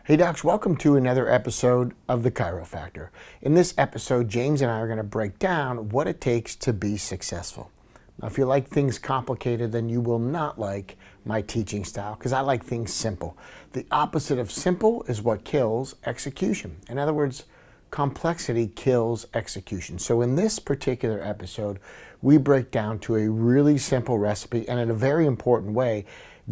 Hey docs, welcome to another episode of the Chiro-Factor. In this episode, James and I are going to break down what it takes to be successful. Now, if you like things complicated, then you will not like my teaching style because I like things simple. The opposite of simple is what kills execution. In other words, complexity kills execution. So in this particular episode, we break down to a really simple recipe and in a very important way,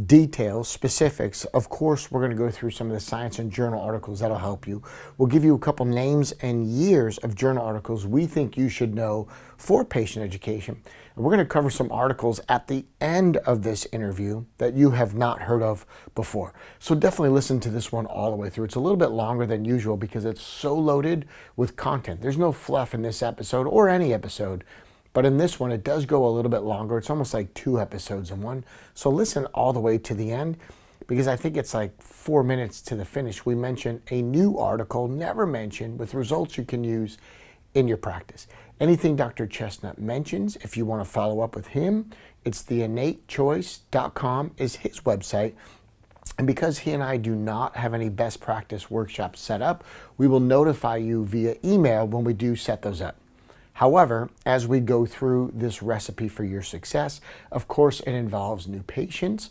details, specifics. Of course, we're going to go through some of the science and journal articles that'll help you. We'll give you a couple names and years of journal articles we think you should know for patient education. And we're going to cover some articles at the end of this interview that you have not heard of before. So definitely listen to this one all the way through. It's a little bit longer than usual because it's so loaded with content. There's no fluff in this episode or any episode. But in this one, it does go a little bit longer. It's almost like 2 episodes in one. So listen all the way to the end because I think it's like 4 minutes to the finish. We mention a new article never mentioned with results you can use in your practice. Anything Dr. Chestnut mentions, if you want to follow up with him, it's theinnatechoice.com is his website. And because he and I do not have any best practice workshops set up, we will notify you via email when we do set those up. However, as we go through this recipe for your success, of course, it involves new patients,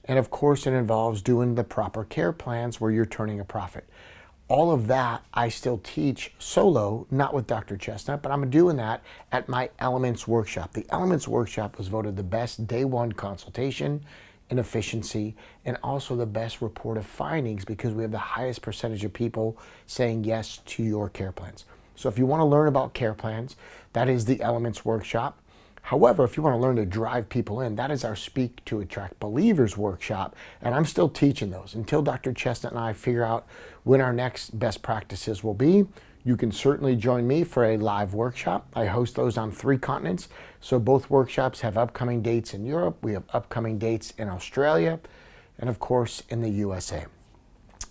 and of course, it involves doing the proper care plans where you're turning a profit. All of that I still teach solo, not with Dr. Chestnut, but I'm doing that at my Elements Workshop. The Elements Workshop was voted the best day one consultation in efficiency and also the best report of findings because we have the highest percentage of people saying yes to your care plans. So if you want to learn about care plans, that is the Elements Workshop. However, if you want to learn to drive people in, that is our Speak to Attract Believers workshop. And I'm still teaching those until Dr. Chestnut and I figure out when our next best practices will be. You can certainly join me for a live workshop. I host those on 3 continents. So both workshops have upcoming dates in Europe. We have upcoming dates in Australia and of course in the USA.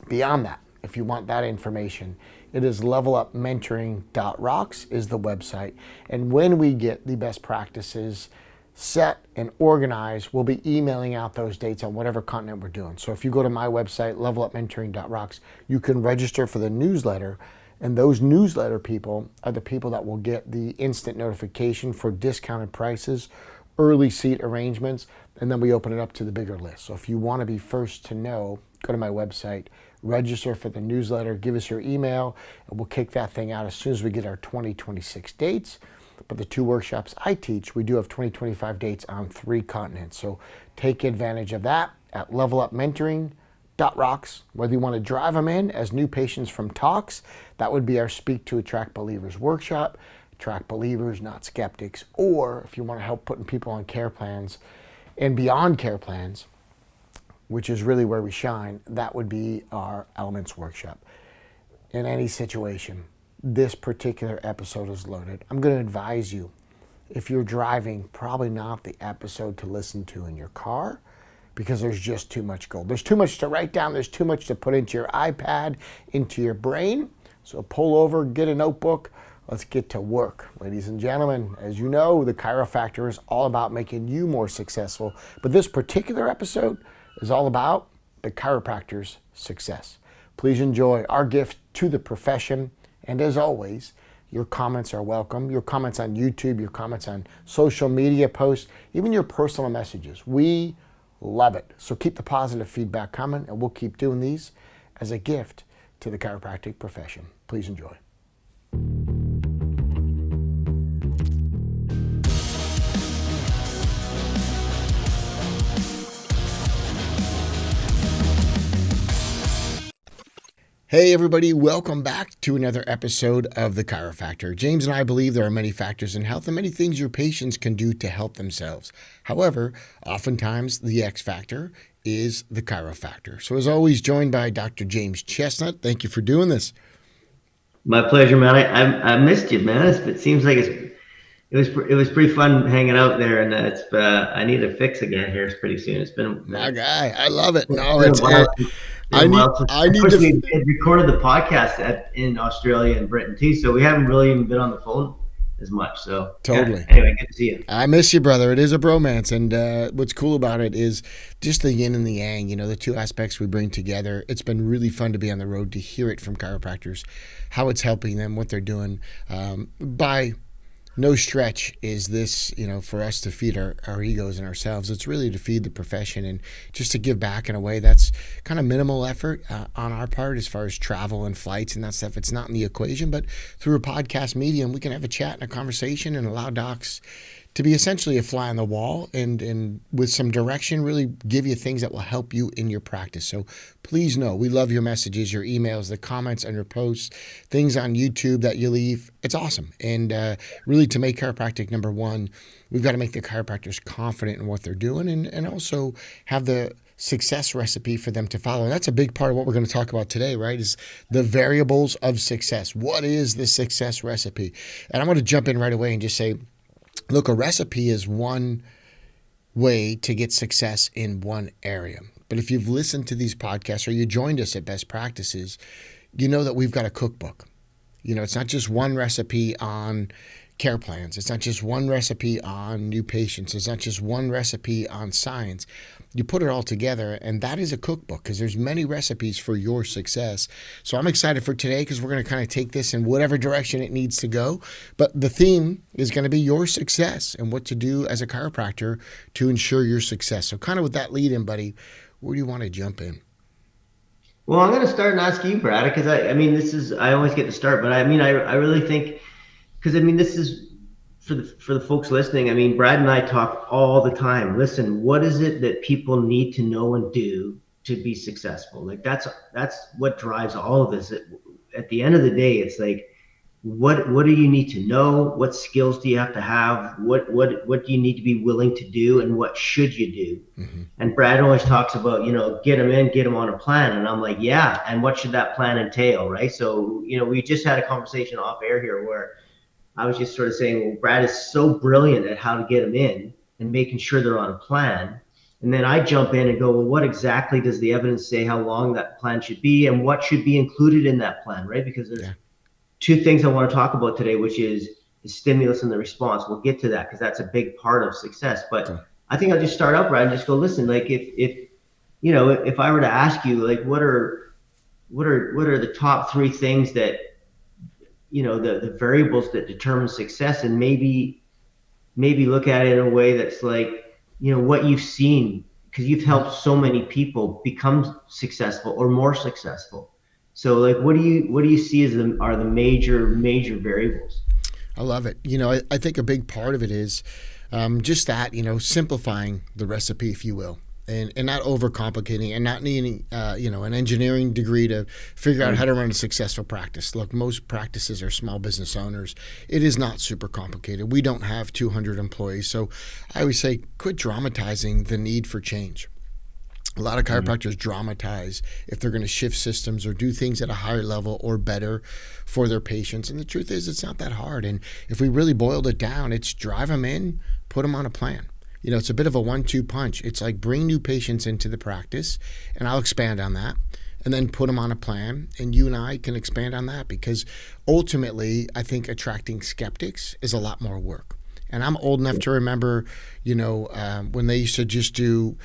Beyond that, if you want that information, it is levelupmentoring.rocks is the website. And when we get the best practices set and organized, we'll be emailing out those dates on whatever continent we're doing. So if you go to my website, levelupmentoring.rocks, you can register for the newsletter. And those newsletter people are the people that will get the instant notification for discounted prices, early seat arrangements, and then we open it up to the bigger list. So if you want to be first to know, go to my website, register for the newsletter, give us your email, and we'll kick that thing out as soon as we get our 2026 dates. But the 2 workshops I teach, we do have 2025 dates on 3 continents. So take advantage of that at levelupmentoring.rocks. Whether you want to drive them in as new patients from talks, that would be our Speak to Attract Believers workshop. Attract believers, not skeptics. Or if you want to help putting people on care plans and beyond care plans, which is really where we shine, that would be our Elements Workshop. In any situation, this particular episode is loaded. I'm going to advise you, if you're driving, probably not the episode to listen to in your car because there's just too much gold. There's too much to write down. There's too much to put into your iPad, into your brain. So pull over, get a notebook. Let's get to work. Ladies and gentlemen, as you know, the Chiro-Factor is all about making you more successful. But this particular episode is all about the chiropractor's success. Please enjoy our gift to the profession. And as always, your comments are welcome. Your comments on YouTube, your comments on social media posts, even your personal messages. We love it. So keep the positive feedback coming and we'll keep doing these as a gift to the chiropractic profession. Please enjoy. Hey everybody, welcome back to another episode of the Chiro-Factor. James and I believe there are many factors in health and many things your patients can do to help themselves. However, oftentimes the X factor is the Chiro-Factor. So as always, joined by Dr. James Chestnut. Thank you for doing this. My pleasure, man. I missed you, man. It seems like it was pretty fun hanging out there, and I need a fix again here pretty soon. It's been my guy. I love it. No, it's I need to. We recorded the podcast in Australia and Britain too, so we haven't really even been on the phone as much. So yeah. Totally. Anyway, good to see you. I miss you, brother. It is a bromance. And what's cool about it is just the yin and the yang, the two aspects we bring together. It's been really fun to be on the road to hear it from chiropractors, how it's helping them, what they're doing. By no stretch is this, for us to feed our egos and ourselves. It's really to feed the profession and just to give back in a way that's kind of minimal effort on our part as far as travel and flights and that stuff. It's not in the equation, but through a podcast medium, we can have a chat and a conversation and allow docs to be essentially a fly on the wall and with some direction, really give you things that will help you in your practice. So please know, we love your messages, your emails, the comments on your posts, things on YouTube that you leave. It's awesome. And really to make chiropractic number one, we've got to make the chiropractors confident in what they're doing and also have the success recipe for them to follow. And that's a big part of what we're going to talk about today, right? Is the variables of success. What is the success recipe? And I'm going to jump in right away and just say, look, a recipe is one way to get success in one area. But if you've listened to these podcasts or you joined us at Best Practices, you know that we've got a cookbook. It's not just one recipe on care plans. It's not just one recipe on new patients. It's not just one recipe on science. You put it all together, and that is a cookbook because there's many recipes for your success. So I'm excited for today because we're going to kind of take this in whatever direction it needs to go. But the theme is going to be your success and what to do as a chiropractor to ensure your success. So kind of with that lead in, buddy, where do you want to jump in? Well, I'm going to start and ask you, Brad, because I always get to start, but I really think, because this is for the folks listening. Brad and I talk all the time. Listen, what is it that people need to know and do to be successful? Like that's what drives all of this. At the end of the day, it's like, what do you need to know? What skills do you have to have? What do you need to be willing to do? And what should you do? Mm-hmm. And Brad always talks about, get them on a plan. And I'm like, yeah. And what should that plan entail? Right. So, we just had a conversation off air here where I was just sort of saying, well, Brad is so brilliant at how to get them in and making sure they're on a plan. And then I jump in and go, well, what exactly does the evidence say how long that plan should be and what should be included in that plan, right? Because there's two things I want to talk about today, which is the stimulus and the response. We'll get to that because that's a big part of success. But I think I'll just start out, Brad, and just go, listen, like if I were to ask you, like, what are the top three things that, the variables that determine success, and maybe look at it in a way that's like, what you've seen, because you've helped so many people become successful or more successful. So like, what do you see as are the major variables? I love it. I think a big part of it is just that, simplifying the recipe, if you will. And not overcomplicating and not needing, an engineering degree to figure out how to run a successful practice. Look, most practices are small business owners. It is not super complicated. We don't have 200 employees. So I always say, quit dramatizing the need for change. A lot of chiropractors dramatize if they're going to shift systems or do things at a higher level or better for their patients. And the truth is, it's not that hard. And if we really boiled it down, it's drive them in, put them on a plan. It's a bit of a 1-2 punch. It's like bring new patients into the practice, and I'll expand on that, and then put them on a plan, and you and I can expand on that because ultimately I think attracting skeptics is a lot more work. And I'm old enough to remember, when they used to just do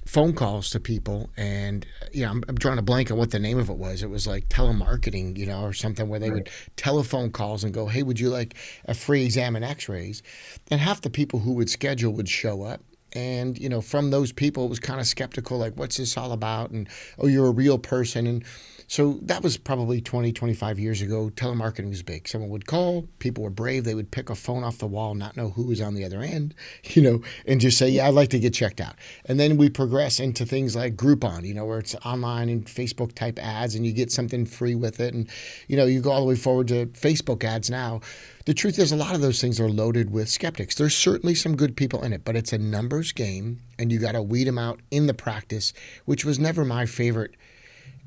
phone calls to people, and I'm drawing a blank on what the name of it was. It was like telemarketing, or something where they would telephone calls and go, hey, would you like a free exam and x-rays? And half the people who would schedule would show up. And, from those people, it was kind of skeptical, like, what's this all about? And, oh, you're a real person. And so that was probably 20, 25 years ago. Telemarketing was big. Someone would call, people were brave. They would pick a phone off the wall, not know who was on the other end, and just say, yeah, I'd like to get checked out. And then we progress into things like Groupon, where it's online and Facebook type ads and you get something free with it. And, you go all the way forward to Facebook ads now. The truth is a lot of those things are loaded with skeptics. There's certainly some good people in it, but it's a numbers game and you got to weed them out in the practice, which was never my favorite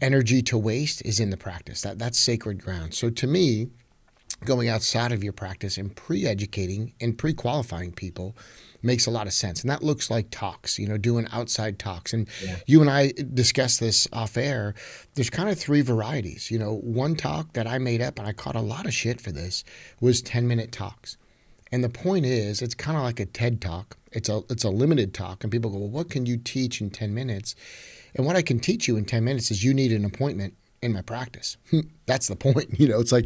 energy to waste is in the practice. That's sacred ground. So to me, going outside of your practice and pre-educating and pre-qualifying people makes a lot of sense. And that looks like talks, doing outside talks. And Yeah. you and I discussed this off air. There's kind of three varieties. One talk that I made up, and I caught a lot of shit for this, was 10-minute talks. And the point is, it's kind of like a TED talk. It's a limited talk. And people go, well, what can you teach in 10 minutes? And what I can teach you in 10 minutes is you need an appointment in my practice. That's the point. It's like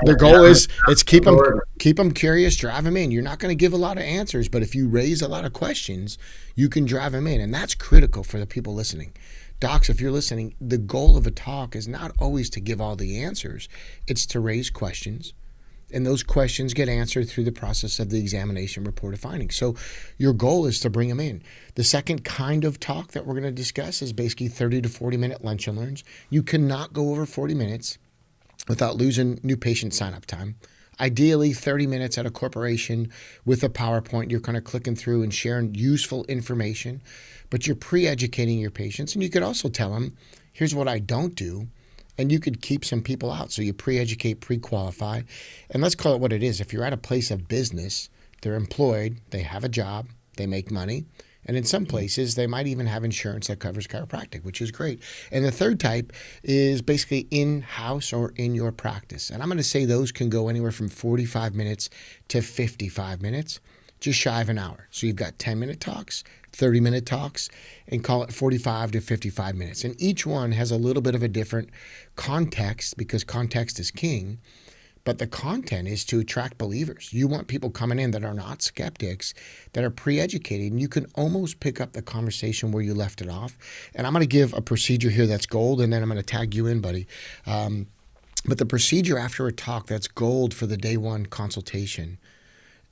the goal is it's keep them curious, drive them in. You're not going to give a lot of answers, but if you raise a lot of questions, you can drive them in. And that's critical for the people listening. Docs, if you're listening, the goal of a talk is not always to give all the answers. It's to raise questions. And those questions get answered through the process of the examination report of findings. So your goal is to bring them in. The second kind of talk that we're going to discuss is basically 30 to 40-minute lunch and learns. You cannot go over 40 minutes without losing new patient sign-up time. Ideally, 30 minutes at a corporation with a PowerPoint. You're kind of clicking through and sharing useful information, but you're pre-educating your patients. And you could also tell them, here's what I don't do. And you could keep some people out. So you pre-educate, pre-qualify. And let's call it what it is. If you're at a place of business, they're employed, they have a job, they make money. And in some places, they might even have insurance that covers chiropractic, which is great. And the third type is basically in-house or in your practice. And I'm going to say those can go anywhere from 45 minutes to 55 minutes, just shy of an hour. So you've got 10-minute talks, 30-minute talks, and call it 45 to 55 minutes. And each one has a little bit of a different context because context is king. But the content is to attract believers. You want people coming in that are not skeptics, that are pre-educated, and you can almost pick up the conversation where you left it off. And I'm going to give a procedure here that's gold, and then I'm going to tag you in, buddy. But the procedure after a talk that's gold for the day one consultation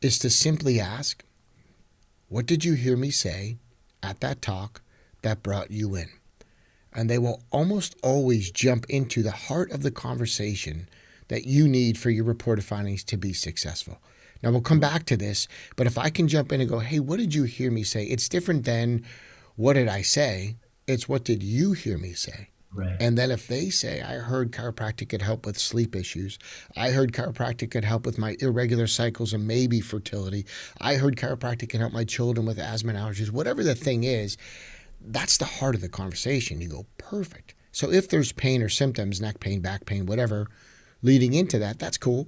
is to simply ask, what did you hear me say at that talk that brought you in? And they will almost always jump into the heart of the conversation that you need for your report of findings to be successful. Now, we'll come back to this, but if I can jump in and go, hey, what did you hear me say? It's different than what did I say? It's what did you hear me say? Right. And then if they say, I heard chiropractic could help with sleep issues. I heard chiropractic could help with my irregular cycles and maybe fertility. I heard chiropractic can help my children with asthma and allergies. Whatever the thing is, that's the heart of the conversation. You go, perfect. So if there's pain or symptoms, neck pain, back pain, whatever, leading into that, that's cool.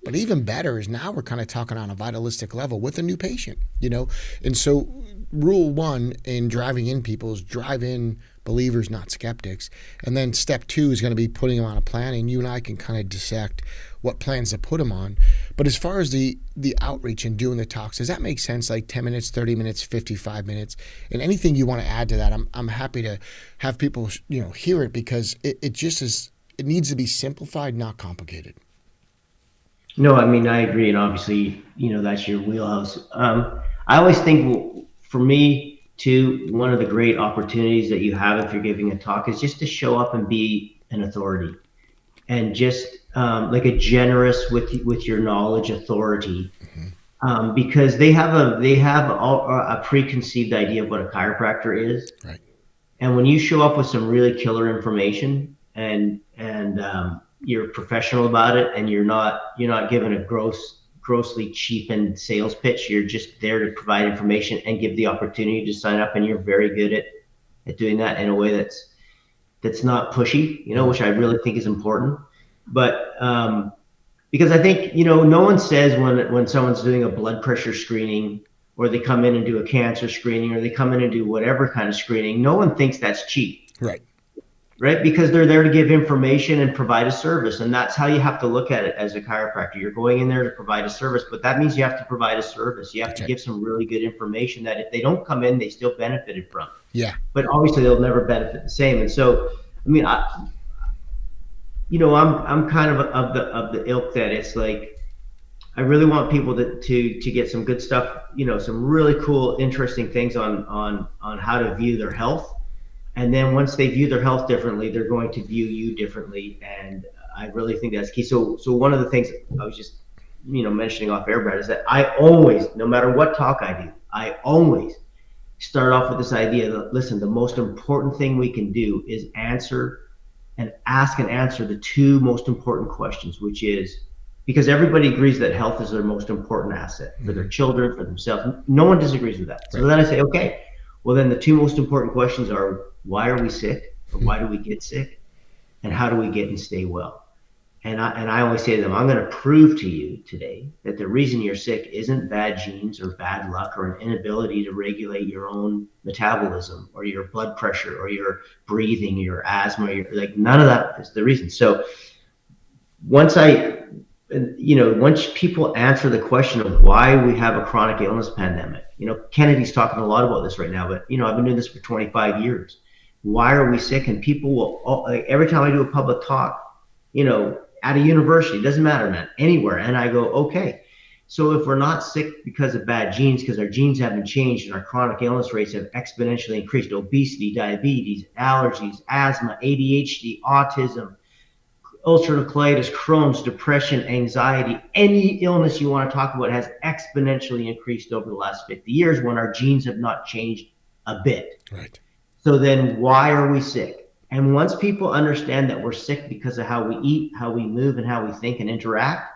But even better is now we're kind of talking on a vitalistic level with a new patient, And so rule one in driving in people is drive in believers, not skeptics. And then step two is going to be putting them on a plan, and you and I can kind of dissect what plans to put them on. But as far as the outreach and doing the talks, does that make sense? Like 10 minutes, 30 minutes, 55 minutes? And anything you want to add to that, I'm happy to have people, hear it because it just is, it needs to be simplified, not complicated. No, I mean, I agree. And obviously, that's your wheelhouse. I always think for me too, one of the great opportunities that you have if you're giving a talk is just to show up and be an authority and just like a generous with your knowledge authority. Because they have a preconceived idea of what a chiropractor is. Right. And when you show up with some really killer information and you're professional about it, and you're not giving a grossly cheapened sales pitch. You're just there to provide information and give the opportunity to sign up, and you're very good at doing that in a way that's not pushy, which I really think is important. But because I think no one says when someone's doing a blood pressure screening, or they come in and do a cancer screening, or they come in and do whatever kind of screening, no one thinks that's cheap. Right? Because they're there to give information and provide a service. And that's how you have to look at it as a chiropractor. You're going in there to provide a service, but that means you have to provide a service. You have to give some really good information that if they don't come in, they still benefited from. Yeah. But obviously they'll never benefit the same. And so, I mean, I'm kind of the ilk that it's like, I really want people to get some good stuff, some really cool, interesting things on how to view their health. And then once they view their health differently, they're going to view you differently. And I really think that's key. So one of the things I was just, mentioning off air, Brad, is that I always, no matter what talk I do, I always start off with this idea that, listen, the most important thing we can do is ask and answer the two most important questions, which is because everybody agrees that health is their most important asset for their children, for themselves. No one disagrees with that. So then I say, okay, well, then the two most important questions are, why are we sick, or why do we get sick, and how do we get and stay well? And I always say to them, I'm going to prove to you today that the reason you're sick isn't bad genes or bad luck or an inability to regulate your own metabolism or your blood pressure or your breathing, or your asthma, or like none of that is the reason. So once people answer the question of why we have a chronic illness pandemic, Kennedy's talking a lot about this right now, but I've been doing this for 25 years. Why are we sick? And people will, like, every time I do a public talk, at a university, doesn't matter, man, anywhere. And I go, okay, so if we're not sick because of bad genes, because our genes haven't changed and our chronic illness rates have exponentially increased, obesity, diabetes, allergies, asthma, ADHD, autism, ulcerative colitis, Crohn's, depression, anxiety, any illness you want to talk about has exponentially increased over the last 50 years when our genes have not changed a bit. Right. So then why are we sick? And once people understand that we're sick because of how we eat, how we move, and how we think and interact,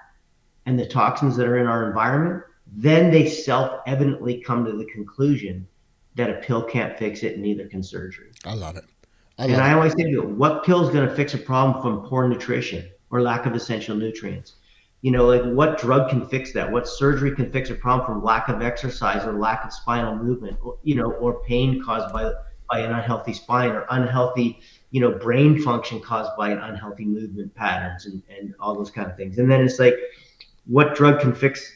and the toxins that are in our environment, then they self-evidently come to the conclusion that a pill can't fix it, and neither can surgery. I love it. I always say to you, what pill is going to fix a problem from poor nutrition or lack of essential nutrients? Like, what drug can fix that? What surgery can fix a problem from lack of exercise or lack of spinal movement, or pain caused by an unhealthy spine, or unhealthy, brain function caused by an unhealthy movement patterns, and all those kind of things. And then it's like, what drug can fix,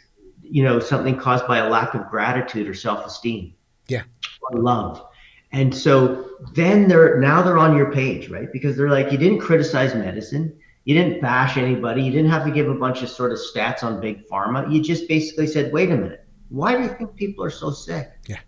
something caused by a lack of gratitude or self-esteem? Yeah. Or love. And so then they're on your page, right? Because they're like, you didn't criticize medicine. You didn't bash anybody. You didn't have to give a bunch of sort of stats on big pharma. You just basically said, wait a minute, why do you think people are so sick? Yeah.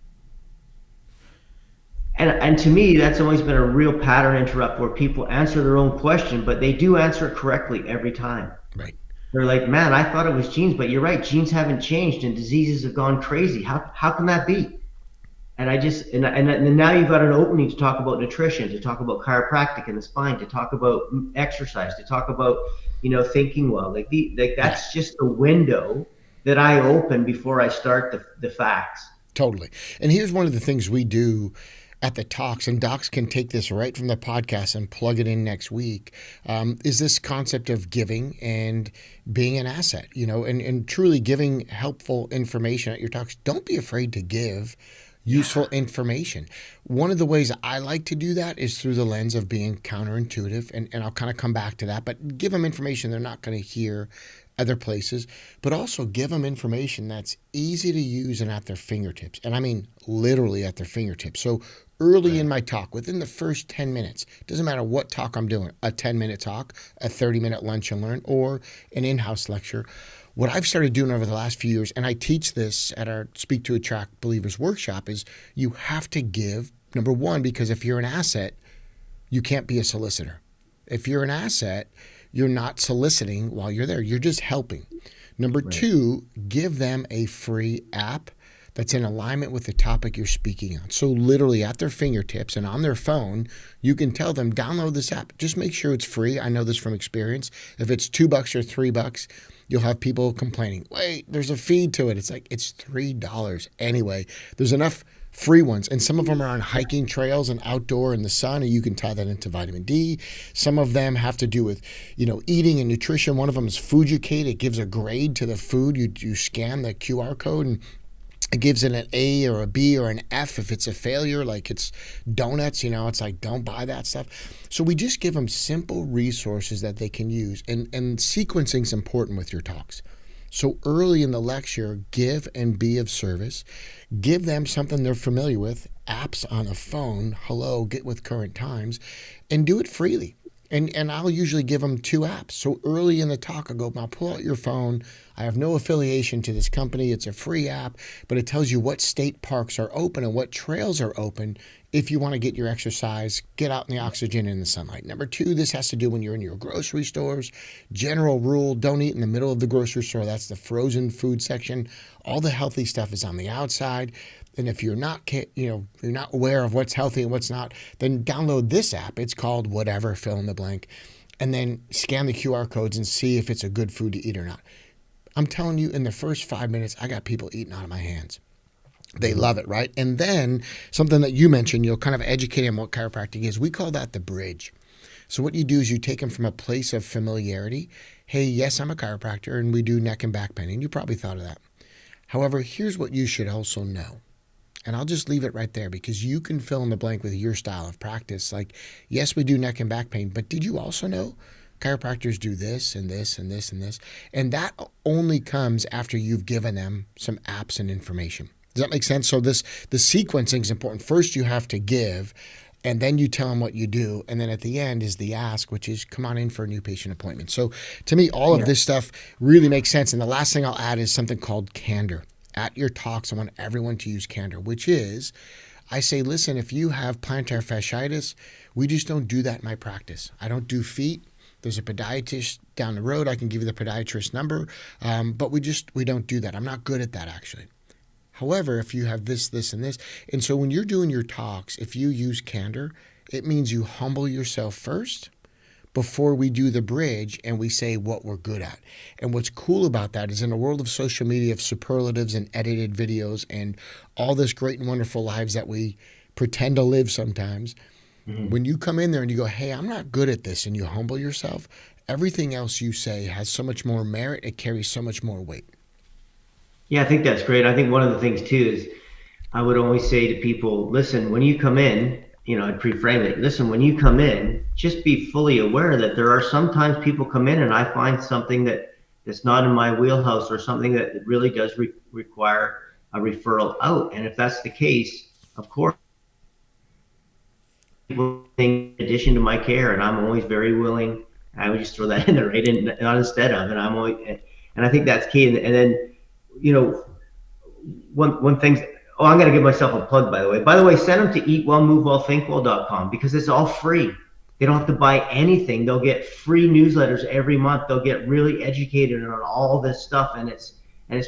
And to me, that's always been a real pattern interrupt, where people answer their own question, but they do answer it correctly every time. Right. They're like, man, I thought it was genes, but you're right. Genes haven't changed and diseases have gone crazy. How can that be? And and now you've got an opening to talk about nutrition, to talk about chiropractic and the spine, to talk about exercise, to talk about, thinking well. Like that's just the window that I open before I start the facts. Totally. And here's one of the things we do at the talks, and docs can take this right from the podcast and plug it in next week, is this concept of giving and being an asset, and truly giving helpful information at your talks. Don't be afraid to give useful information. One of the ways I like to do that is through the lens of being counterintuitive, and I'll kind of come back to that, but give them information they're not going to hear other places, but also give them information that's easy to use and at their fingertips. And I mean literally at their fingertips. So early in my talk, within the first 10 minutes, doesn't matter what talk I'm doing, a 10-minute talk, a 30-minute lunch and learn, or an in-house lecture, what I've started doing over the last few years, and I teach this at our Speak to Attract Believers workshop, is you have to give, number one, because if you're an asset, you can't be a solicitor. If you're an asset, you're not soliciting while you're there. You're just helping. Number two, give them a free app that's in alignment with the topic you're speaking on. So literally at their fingertips and on their phone, you can tell them, download this app. Just make sure it's free. I know this from experience. If it's $2 or $3, you'll have people complaining, wait, there's a fee to it. It's like, it's $3 anyway. There's enough free ones, and some of them are on hiking trails and outdoor in the sun, and you can tie that into vitamin D. Some of them have to do with, eating and nutrition. One of them is Fujicate. It gives a grade to the food. You scan the QR code, and it gives it an A or a B or an F if it's a failure, like it's donuts, it's like, don't buy that stuff. So we just give them simple resources that they can use, and sequencing is important with your talks. So early in the lecture, give and be of service. Give them something they're familiar with, apps on a phone, hello, get with current times, and do it freely. And I'll usually give them 2 apps. So early in the talk, I go, now pull out your phone. I have no affiliation to this company. It's a free app, but it tells you what state parks are open and what trails are open if you want to get your exercise, get out in the oxygen and the sunlight. Number 2, this has to do when you're in your grocery stores. General rule, don't eat in the middle of the grocery store. That's the frozen food section. All the healthy stuff is on the outside. And if you're not aware of what's healthy and what's not, then download this app. It's called whatever, fill in the blank. and then scan the QR codes and see if it's a good food to eat or not. I'm telling you, in the first 5 minutes, I got people eating out of my hands. They Mhm. love it, right? And then something that you mentioned, you'll kind of educate them what chiropractic is. We call that the bridge. So what you do is you take them from a place of familiarity. Hey, yes, I'm a chiropractor and we do neck and back pain. And you probably thought of that. However, here's what you should also know. And I'll just leave it right there because you can fill in the blank with your style of practice. Like, yes, we do neck and back pain, but did you also know chiropractors do this and this and this and this? And that only comes after you've given them some apps and information. Does that make sense? So the sequencing is important. First, you have to give, and then you tell them what you do, and then at the end is the ask, which is come on in for a new patient appointment. So to me, all of Yeah. this stuff really makes sense. And the last thing I'll add is something called candor. At your talks, I want everyone to use candor, which is I say, listen, if you have plantar fasciitis, we just don't do that in my practice. I don't do feet. There's a podiatrist down the road. I can give you the podiatrist number, but we don't do that. I'm not good at that actually. However, if you have this, this, and this, and so when you're doing your talks, if you use candor, it means you humble yourself first before we do the bridge and we say what we're good at. And what's cool about that is in a world of social media, of superlatives and edited videos and all this great and wonderful lives that we pretend to live sometimes, Mhm. when you come in there and you go, hey, I'm not good at this, and you humble yourself, everything else you say has so much more merit, it carries so much more weight. Yeah, I think that's great. I think one of the things too is I would always say to people, listen, when you come in, I'd pre-frame it. Listen, when you come in, just be fully aware that there are sometimes people come in and I find something that's not in my wheelhouse or something that really does require a referral out. And if that's the case, of course, in addition to my care, and I'm always very willing. I would just throw that in there, right? And not instead of, and I'm always, and I think that's key. And then, you know, one thing. Oh, I'm gonna give myself a plug, by the way. By the way, send them to eatwellmovewellthinkwell.com because it's all free. They don't have to buy anything. They'll get free newsletters every month. They'll get really educated on all this stuff, and it's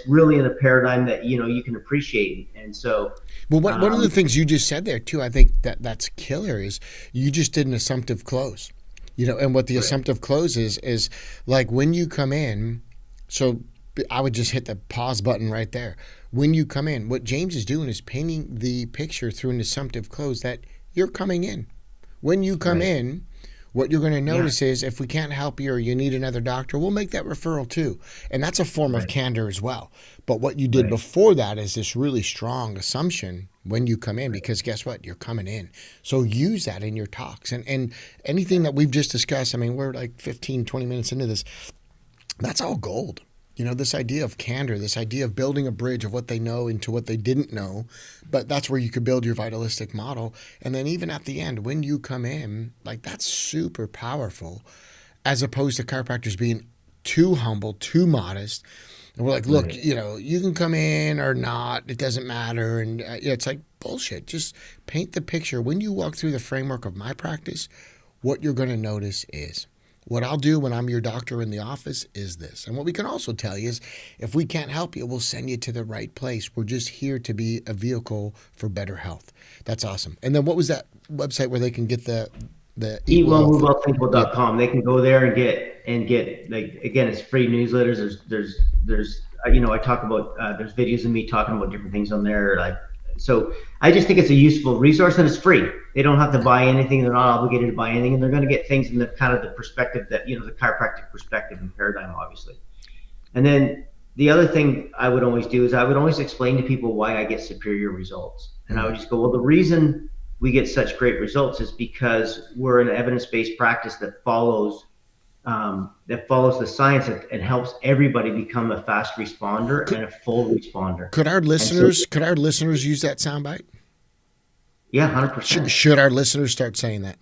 really in a paradigm that you can appreciate. And so, Well, one of the um, things you just said there too, I think that's killer is you just did an assumptive close. And what the right, assumptive close is like when you come in. So I would just hit the pause button right there. When you come in, what James is doing is painting the picture through an assumptive close that you're coming in. When you come right, in, what you're going to yeah, notice is if we can't help you or you need another doctor, we'll make that referral too. And that's a form of right, candor as well. But what you did right, before that is this really strong assumption when you come in, right. because guess what? You're coming in. So use that in your talks. And anything that we've just discussed, I mean, we're like 15, 20 minutes into this, that's all gold. This idea of candor, this idea of building a bridge of what they know into what they didn't know, but that's where you could build your vitalistic model. And then even at the end, when you come in, like that's super powerful, as opposed to chiropractors being too humble, too modest. And we're like, look, Right. you can come in or not, it doesn't matter. And it's like bullshit. Just paint the picture. When you walk through the framework of my practice, what you're going to notice is what I'll do when I'm your doctor in the office is this. And what we can also tell you is if we can't help you, we'll send you to the right place. We're just here to be a vehicle for better health. That's awesome. And then what was that website where they can get the eat well health? Yep. Eatwellmovewellthinkable.com. They can go there and get like again, it's free newsletters. There's I talk about there's videos of me talking about different things on there. Like so, I just think it's a useful resource and it's free. They don't have to buy anything. They're not obligated to buy anything, and they're going to get things in the kind of the perspective that the chiropractic perspective and paradigm, obviously. And then the other thing I would always do is I would always explain to people why I get superior results. And I would just go, well, the reason we get such great results is because we're an evidence-based practice that follows the science and helps everybody become a fast responder Could, and a full responder. could our And so, listeners use that soundbite? yeah, 100%. Should our listeners start saying that?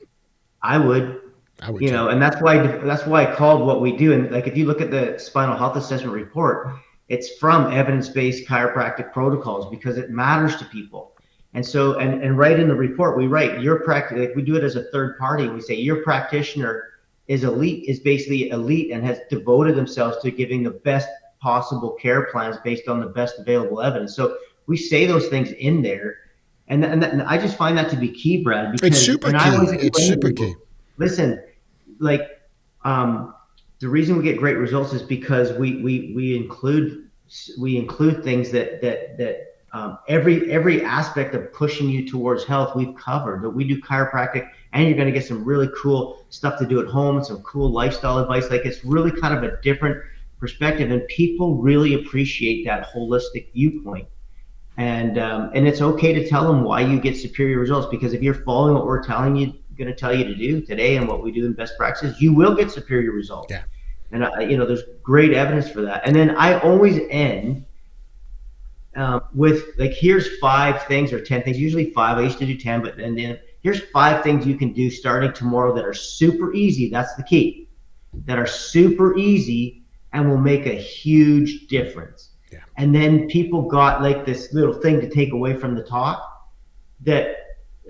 I would, I would too. and that's why I called what we do. And like, if you look at the spinal health assessment report, it's from evidence-based chiropractic protocols because it matters to people. And so, and right in the report, we write your practice, like we do it as a third party. We say your practitioner is basically elite and has devoted themselves to giving the best possible care plans based on the best available evidence. So we say those things in there. And I just find that to be key, Brad, It's because, super and I always key. It's explain to super key. people, listen, like um, the reason we get great results is because we include things that every aspect of pushing you towards health we've covered. That we do chiropractic, and you're going to get some really cool stuff to do at home and some cool lifestyle advice. Like, it's really kind of a different perspective, and people really appreciate that holistic viewpoint. And it's okay to tell them why you get superior results, because if you're following what we're going to tell you to do today and what we do in best practices, you will get superior results. Yeah. And there's great evidence for that. And then I always end with, like, here's 5 things or 10 things. Usually 5. I used to do 10, but and then here's 5 things you can do starting tomorrow that are super easy. That's the key. That are super easy and will make a huge difference. Yeah. And then people got like this little thing to take away from the talk that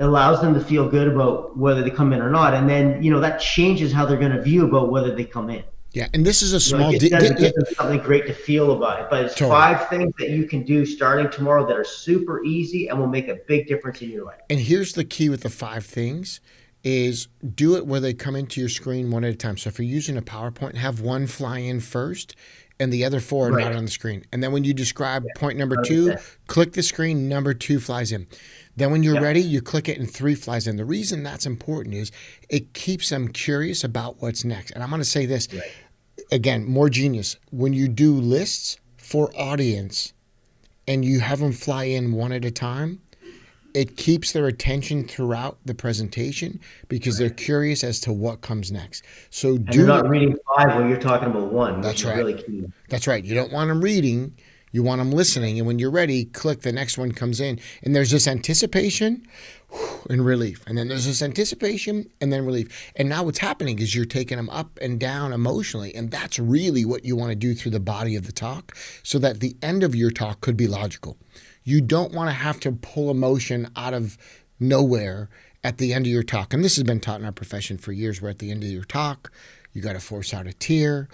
allows them to feel good about whether they come in or not. And then, that changes how they're going to view about whether they come in. Yeah, and this is a small It doesn't give them something great to feel about it, but it's Totally. 5 things that you can do starting tomorrow that are super easy and will make a big difference in your life. And here's the key with the 5 things is do it where they come into your screen one at a time. So if you're using a PowerPoint, have one fly in first and the other 4 are Right. not on the screen. And then when you describe point number 2, click the screen, number 2 flies in. Then when you're ready, you click it and 3 flies in. The reason that's important is it keeps them curious about what's next. And I'm going to say this, again, more genius. When you do lists for audience and you have them fly in one at a time, it keeps their attention throughout the presentation because they're curious as to what comes next. So And you're not reading 5 when you're talking about 1, That's which right. is really key. That's right. You don't want them reading. You want them listening. And when you're ready, click the next one comes in. And there's this anticipation and relief. And then there's this anticipation and then relief. And now what's happening is you're taking them up and down emotionally. And that's really what you want to do through the body of the talk so that the end of your talk could be logical. You don't want to have to pull emotion out of nowhere at the end of your talk. And this has been taught in our profession for years, where at the end of your talk, you got to force out a tear.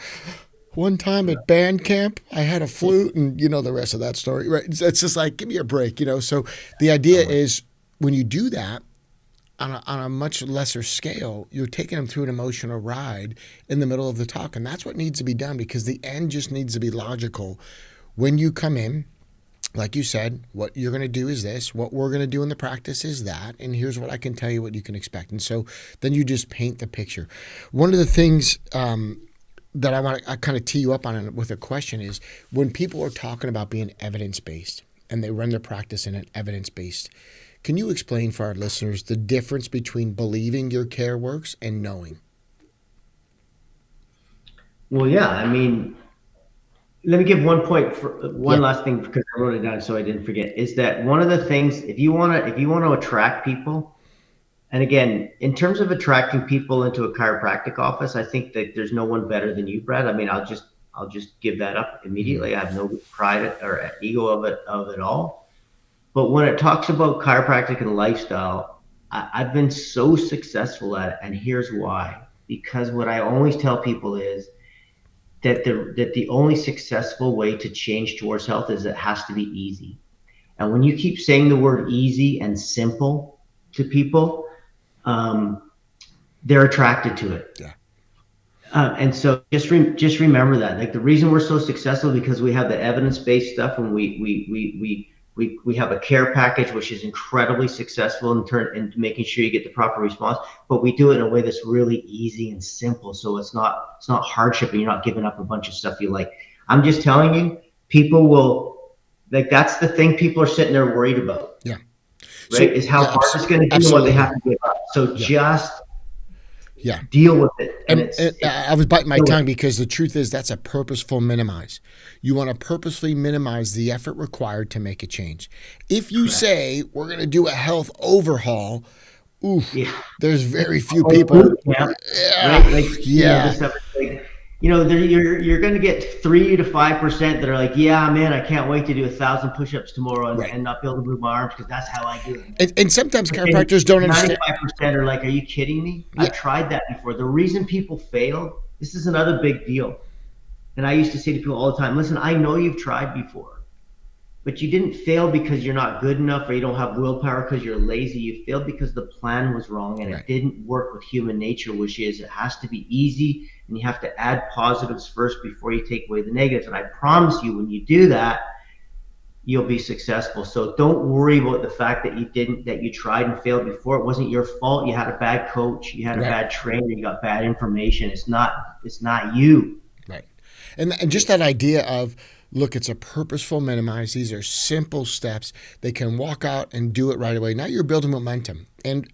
One time at band camp, I had a flute, and you know the rest of that story, right? It's just like, give me a break, So the idea is when you do that on a much lesser scale, you're taking them through an emotional ride in the middle of the talk. And that's what needs to be done because the end just needs to be logical. When you come in, like you said, what you're going to do is this, what we're going to do in the practice is that, and here's what I can tell you what you can expect. And so then you just paint the picture. One of the things that I want to kind of tee you up on with a question is when people are talking about being evidence-based and they run their practice in an evidence-based, can you explain for our listeners the difference between believing your care works and knowing? Well, yeah, I mean, let me give one last thing, because I wrote it down so I didn't forget, is that one of the things, if you want to attract people, and again, in terms of attracting people into a chiropractic office, I think that there's no one better than you, Brad. I mean, I'll just give that up immediately. I have no pride or ego of it all. But when it talks about chiropractic and lifestyle, I've been so successful at it, and here's why. Because what I always tell people is that the only successful way to change towards health is it has to be easy. And when you keep saying the word easy and simple to people, they're attracted to it. Yeah. And so just remember that. Like, the reason we're so successful is because we have the evidence-based stuff, and we have a care package which is incredibly successful in making sure you get the proper response. But we do it in a way that's really easy and simple, so it's not hardship, and you're not giving up a bunch of stuff you like. I'm just telling you, people will, like, that's the thing people are sitting there worried about. Yeah. Right? Is how hard it's going to be and what they have to give up. So just deal with it. And I was biting my tongue because the truth is that's a purposeful minimize. You want to purposely minimize the effort required to make a change. If you say we're going to do a health overhaul, there's very few people. You're going to get 3 to 5% that are like, yeah, man, I can't wait to do 1,000 push-ups tomorrow and not be able to move my arms because that's how I do it. And sometimes chiropractors don't understand. 95% are like, are you kidding me? I've tried that before. The reason people fail, this is another big deal. And I used to say to people all the time, listen, I know you've tried before, but you didn't fail because you're not good enough or you don't have willpower because you're lazy. You failed because the plan was wrong and it didn't work with human nature, which is it has to be easy and you have to add positives first before you take away the negatives. And I promise you, when you do that, you'll be successful. So don't worry about the fact that you tried and failed before. It wasn't your fault. You had a bad coach, you had a Right. bad trainer, you got bad information. It's not you. Right. And just that idea of, look, it's a purposeful minimize. These are simple steps. They can walk out and do it right away. Now you're building momentum. And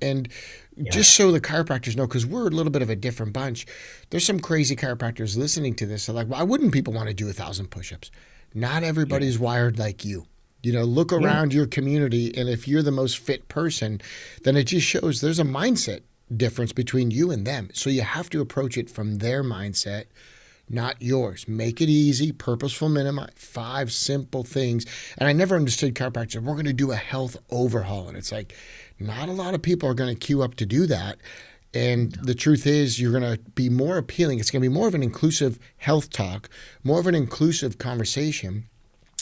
Yeah. just so the chiropractors know, because we're a little bit of a different bunch, there's some crazy chiropractors listening to this. They're like, why wouldn't people want to do 1,000 push-ups? Not everybody's wired like you. Look Yeah. around your community, and if you're the most fit person, then it just shows there's a mindset difference between you and them. So you have to approach it from their mindset, not yours. Make it easy, purposeful minimize, 5 simple things. And I never understood chiropractic. We're going to do a health overhaul. And it's like, not a lot of people are going to queue up to do that. And the truth is, you're going to be more appealing. It's going to be more of an inclusive health talk, more of an inclusive conversation.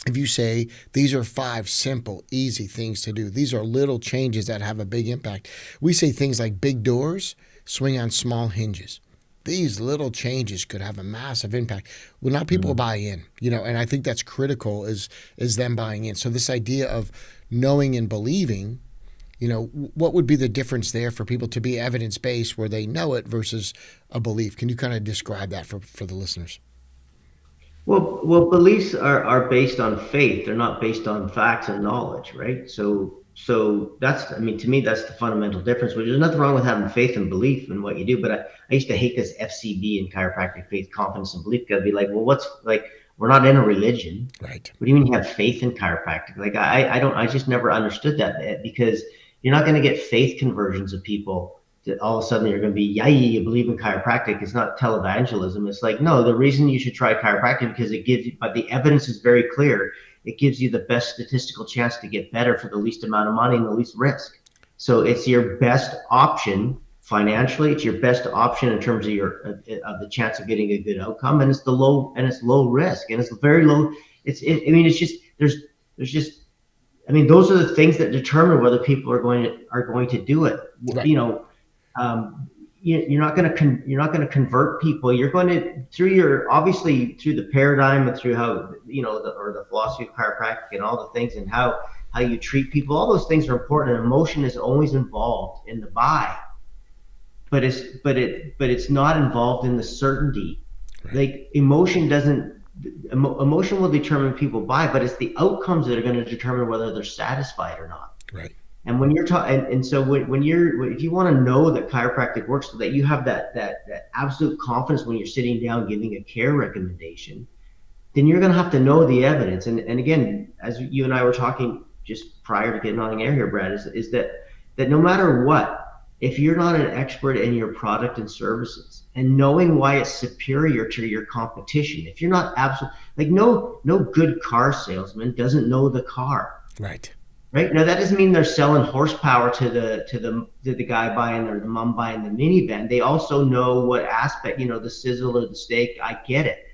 If you say, these are 5 simple, easy things to do, these are little changes that have a big impact. We say things like big doors swing on small hinges. These little changes could have a massive impact. Well, now people buy in, and I think that's critical is them buying in. So this idea of knowing and believing, what would be the difference there for people to be evidence-based where they know it versus a belief? Can you kind of describe that for the listeners? Well, beliefs are based on faith. They're not based on facts and knowledge, right? So that's, I mean, to me, that's the fundamental difference. Which there's nothing wrong with having faith and belief in what you do, but I used to hate this FCB in chiropractic: faith, confidence, and belief. I'd be like, well, what's like? We're not in a religion. Right. What do you mean you have faith in chiropractic? Like, I just never understood that, because you're not going to get faith conversions of people that all of a sudden you're going to be, yay, you believe in chiropractic. It's not televangelism. It's like, no, the reason you should try chiropractic because it gives you, but the evidence is very clear. It gives you the best statistical chance to get better for the least amount of money and the least risk. So it's your best option financially. It's your best option in terms of of the chance of getting a good outcome, and it's low risk, and it's very low. I mean, it's just there's just, I mean, those are the things that determine whether people are going to do it. Right. You're not going to convert people. You're going to, obviously through the paradigm and through how, the philosophy of chiropractic and all the things, and how you treat people. All those things are important. And emotion is always involved in the buy, but it's not involved in the certainty. Right. Like emotion will determine people buy, but it's the outcomes that are going to determine whether they're satisfied or not. Right. And when you're talking, and so if you want to know that chiropractic works, so that you have that absolute confidence when you're sitting down giving a care recommendation, then you're going to have to know the evidence. And again, as you and I were talking just prior to getting on air here, Brad, is that no matter what, if you're not an expert in your product and services and knowing why it's superior to your competition, if you're not no good car salesman doesn't know the car. Right. Right. Now that doesn't mean they're selling horsepower to the guy buying or the mom buying the minivan. They also know what aspect, the sizzle or the steak. I get it.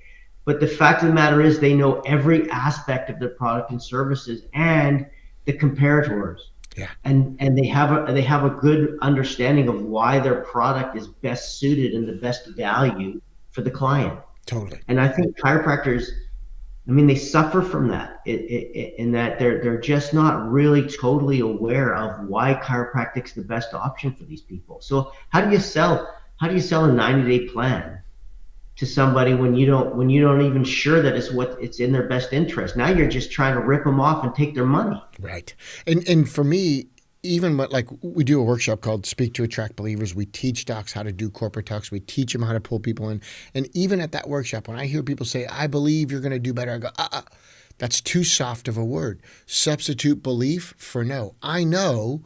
But the fact of the matter is they know every aspect of their product and services and the comparators. Yeah. And they have a good understanding of why their product is best suited and the best value for the client. Totally. And I think chiropractors, I mean, they suffer from that in that they're just not really totally aware of why chiropractic's the best option for these people. So how do you sell a 90-day plan to somebody when you don't even sure that it's in their best interest? Now you're just trying to rip them off and take their money. Right. And for me, even like we do a workshop called Speak to Attract Believers. We teach docs how to do corporate talks. We teach them how to pull people in. And even at that workshop, when I hear people say, I believe you're going to do better, I go, that's too soft of a word. Substitute belief for no. I know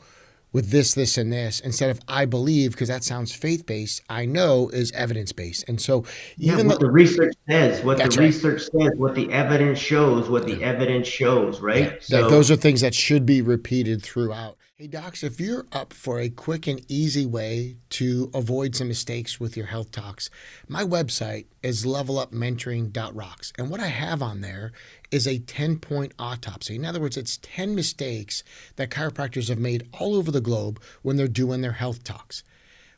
with this, and this, instead of I believe, because that sounds faith-based, I know is evidence-based. And so even the research says, what the right. research says, what the evidence shows, right? Yeah. So those are things that should be repeated throughout. Hey, docs, if you're up for a quick and easy way to avoid some mistakes with your health talks, my website is levelupmentoring.rocks. And what I have on there is a 10-point autopsy. In other words, it's 10 mistakes that chiropractors have made all over the globe when they're doing their health talks.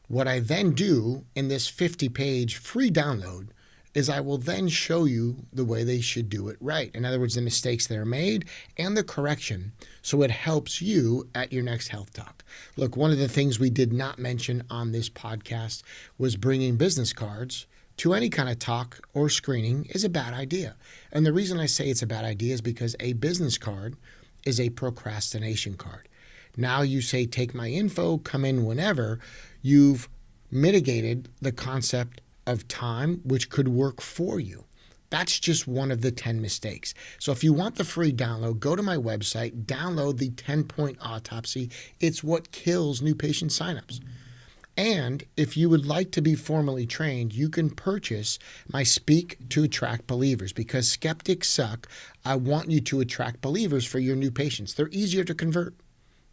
What I then do in this 50-page free download is I will then show you the way they should do it right. In other words, the mistakes that are made and the correction, so it helps you at your next health talk. Look, one of the things we did not mention on this podcast was bringing business cards to any kind of talk or screening is a bad idea. And the reason I say it's a bad idea is because a business card is a procrastination card. Now you say, take my info, come in whenever. You've mitigated the concept of time, which could work for you. That's just one of the 10 mistakes. So if you want the free download, go to my website, download the 10-point autopsy. It's what kills new patient signups. And if you would like to be formally trained, you can purchase my Speak to Attract Believers, because skeptics suck. I want you to attract believers for your new patients. They're easier to convert.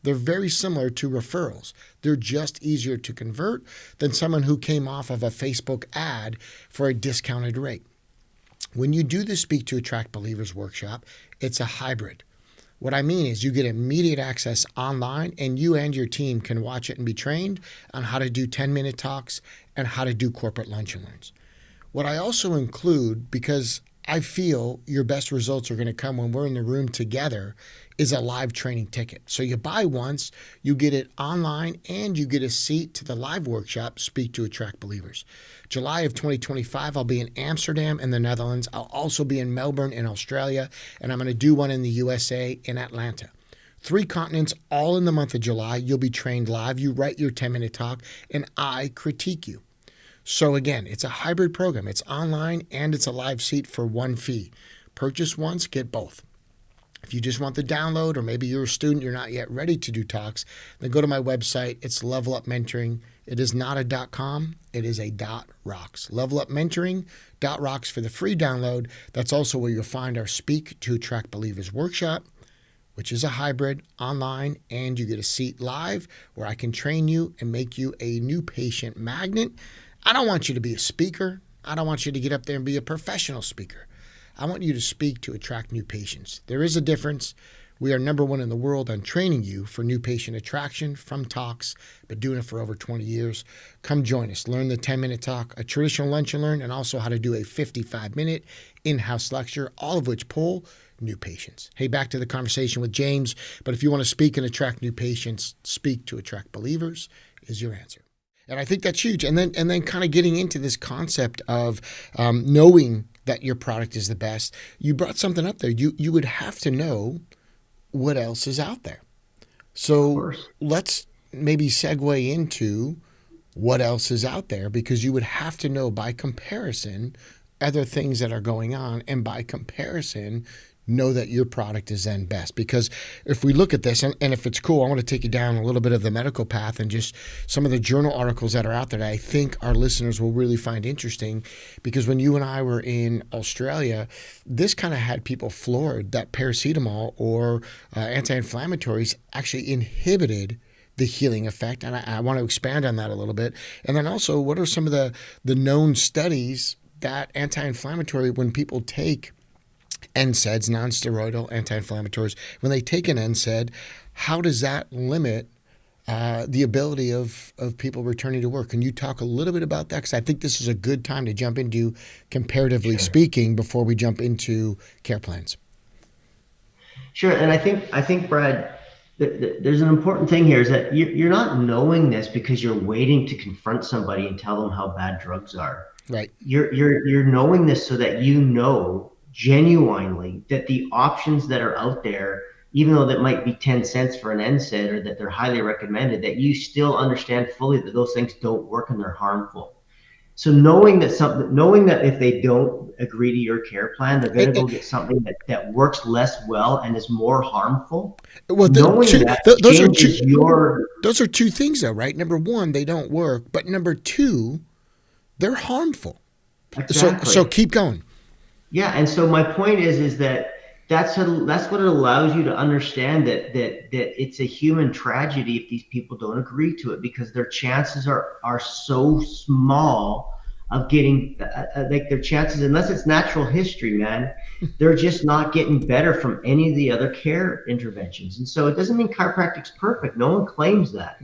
They're very similar to referrals. They're just easier to convert than someone who came off of a Facebook ad for a discounted rate. When you do the Speak to Attract Believers workshop, it's a hybrid. What I mean is you get immediate access online, and you and your team can watch it and be trained on how to do 10-minute talks and how to do corporate lunch and learns. What I also include, because I feel your best results are going to come when we're in the room together, is a live training ticket. So you buy once, you get it online, and you get a seat to the live workshop, Speak to Attract Believers. July of 2025, I'll be in Amsterdam in the Netherlands. I'll also be in Melbourne in Australia, and I'm going to do one in the USA in Atlanta. 3 continents, all in the month of July. You'll be trained live. You write your 10-minute talk, and I critique you. So again, it's a hybrid program. It's online and it's a live seat for one fee. Purchase once, get both. If you just want the download, or maybe you're a student, you're not yet ready to do talks, then go to my website. It's Level Up Mentoring. It is not a .com. It is a .rocks. Level Up Mentoring .rocks for the free download. That's also where you'll find our Speak to Attract Believers workshop, which is a hybrid online, and you get a seat live where I can train you and make you a new patient magnet. I don't want you to be a speaker. I don't want you to get up there and be a professional speaker. I want you to speak to attract new patients. There is a difference. We are number one in the world on training you for new patient attraction from talks. Been doing it for over 20 years. Come join us. Learn the 10-minute talk, a traditional lunch and learn, and also how to do a 55-minute in-house lecture, all of which pull new patients. Hey, back to the conversation with James. But if you want to speak and attract new patients, Speak to Attract Believers is your answer. And I think that's huge. And then kind of getting into this concept of knowing that your product is the best. You brought something up there. You would have to know what else is out there. So let's maybe segue into what else is out there, because you would have to know by comparison other things that are going on, and by comparison know that your product is then best. Because if we look at this, and if it's cool, I want to take you down a little bit of the medical path and just some of the journal articles that are out there that I think our listeners will really find interesting. Because when you and I were in Australia, this kind of had people floored that paracetamol or anti-inflammatories actually inhibited the healing effect. And I want to expand on that a little bit. And then also, what are some of the known studies that anti-inflammatory, when people take NSAIDs, non-steroidal anti-inflammatories, when they take an NSAID, how does that limit the ability of people returning to work? Can you talk a little bit about that? Because I think this is a good time to jump into comparatively speaking before we jump into care plans. Sure. And I think Brad, there's an important thing here, is that you're not knowing this because you're waiting to confront somebody and tell them how bad drugs are. Right. You're knowing this so that you know genuinely that the options that are out there, even though that might be 10 cents for an NSAID, or that they're highly recommended, that you still understand fully that those things don't work and they're harmful. So knowing that if they don't agree to your care plan, they're going to go get something that works less well and is more harmful. Well, those are two things though, right? Number one, they don't work, but number two, they're harmful. Exactly. So keep going. Yeah, and so my point is that that's what it allows you to understand, that it's a human tragedy if these people don't agree to it, because their chances are so small of getting like their chances, unless it's natural history, man, they're just not getting better from any of the other care interventions. And so it doesn't mean chiropractic's perfect. No one claims that.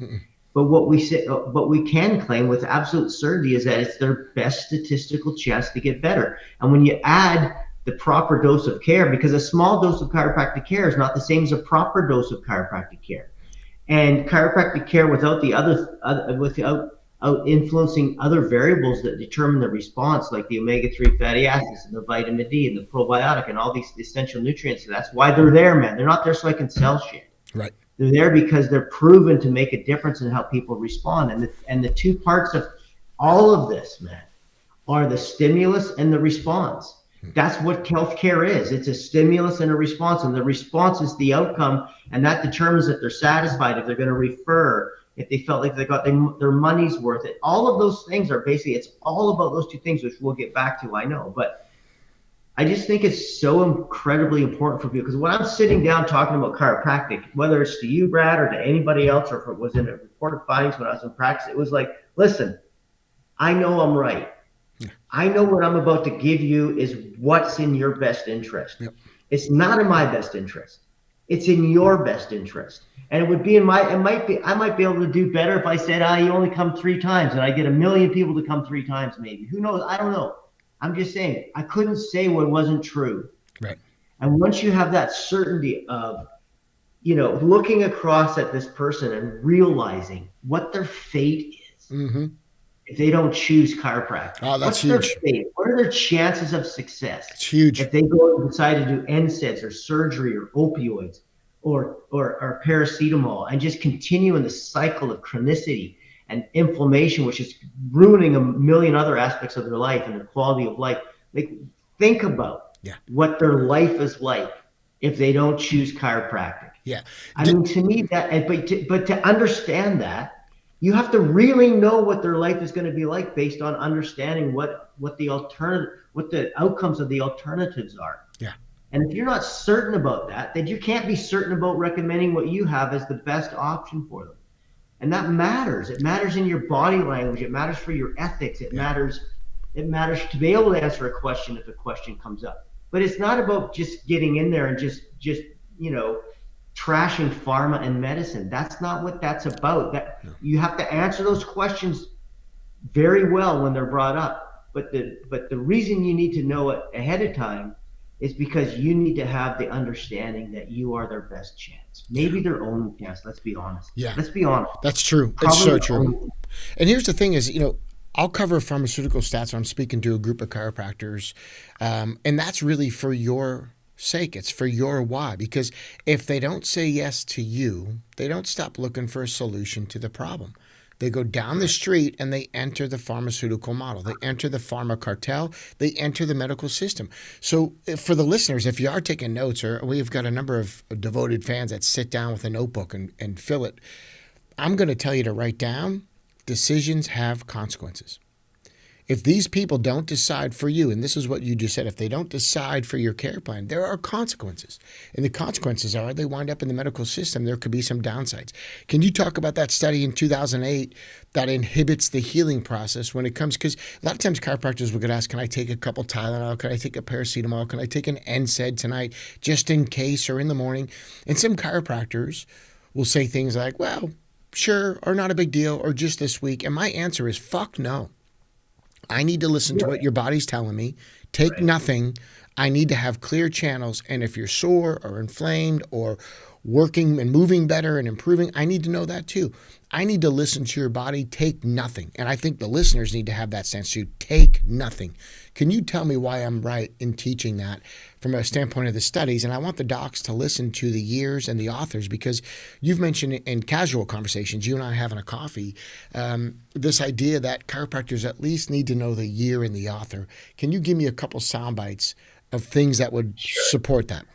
But what we say, what we can claim with absolute certainty is that it's their best statistical chance to get better. And when you add the proper dose of care, because a small dose of chiropractic care is not the same as a proper dose of chiropractic care. And chiropractic care without the without influencing other variables that determine the response, like the omega-3 fatty acids and the vitamin D and the probiotic and all these essential nutrients. So that's why they're there, man. They're not there so I can sell shit. Right. They're there because they're proven to make a difference in how people respond. And the two parts of all of this, man, are the stimulus and the response. That's what healthcare is. It's a stimulus and a response, and the response is the outcome, and that determines if they're satisfied, if they're going to refer, if they felt like they got their money's worth. It. All of those things are basically, it's all about those two things, which we'll get back to, I know. But I just think it's so incredibly important for people, because when I'm sitting down talking about chiropractic, whether it's to you, Brad, or to anybody else, or if it was in a reported findings when I was in practice, it was like, listen, I know I'm right. I know what I'm about to give you is what's in your best interest. Yep. It's not in my best interest. It's in your best interest. And it would be I might be able to do better if I said, you only come 3 times and I get 1 million people to come 3 times, maybe. Who knows? I don't know. I'm just saying, I couldn't say what wasn't true. Right. And once you have that certainty of, looking across at this person and realizing what their fate is. Mm-hmm. If they don't choose chiropractic, that's huge. What are their chances of success? It's huge. If they go and decide to do NSAIDs or surgery or opioids or paracetamol and just continue in the cycle of chronicity and inflammation, which is ruining 1 million other aspects of their life and their quality of life. Like, think about what their life is like if they don't choose chiropractic. Yeah. I mean, to me, but to understand that, you have to really know what their life is going to be like based on understanding what the outcomes of the alternatives are. Yeah. And if you're not certain about that, then you can't be certain about recommending what you have as the best option for them. And that matters. It matters in your body language. It matters for your ethics. It matters to be able to answer a question if a question comes up. But it's not about just getting in there and just trashing pharma and medicine. That's not what that's about. You have to answer those questions very well when they're brought up. But the reason you need to know it ahead of time is because you need to have the understanding that you are their best chance. Maybe their only chance. Let's be honest. Yeah. Let's be honest. That's true. It's so true. And here's the thing is, I'll cover pharmaceutical stats when I'm speaking to a group of chiropractors. And that's really for your sake. It's for your why. Because if they don't say yes to you, they don't stop looking for a solution to the problem. They go down the street and they enter the pharmaceutical model. They enter the pharma cartel. They enter the medical system. So for the listeners, if you are taking notes, or we've got a number of devoted fans that sit down with a notebook and fill it, I'm going to tell you to write down, decisions have consequences. If these people don't decide for you, and this is what you just said, if they don't decide for your care plan, there are consequences. And the consequences are they wind up in the medical system. There could be some downsides. Can you talk about that study in 2008 that inhibits the healing process when it comes? Because a lot of times chiropractors will get asked, can I take a couple Tylenol? Can I take a paracetamol? Can I take an NSAID tonight just in case or in the morning? And some chiropractors will say things like, well, sure, or not a big deal, or just this week. And my answer is, fuck no. I need to listen to what your body's telling me. Take nothing. I need to have clear channels. And if you're sore or inflamed or working and moving better and improving, I need to know that too. I need to listen to your body. Take nothing. And I think the listeners need to have that sense too. Take nothing. Can you tell me why I'm right in teaching that from a standpoint of the studies? And I want the docs to listen to the years and the authors, because you've mentioned in casual conversations, you and I having a coffee, this idea that chiropractors at least need to know the year and the author. Can you give me a couple sound bites of things that would support that?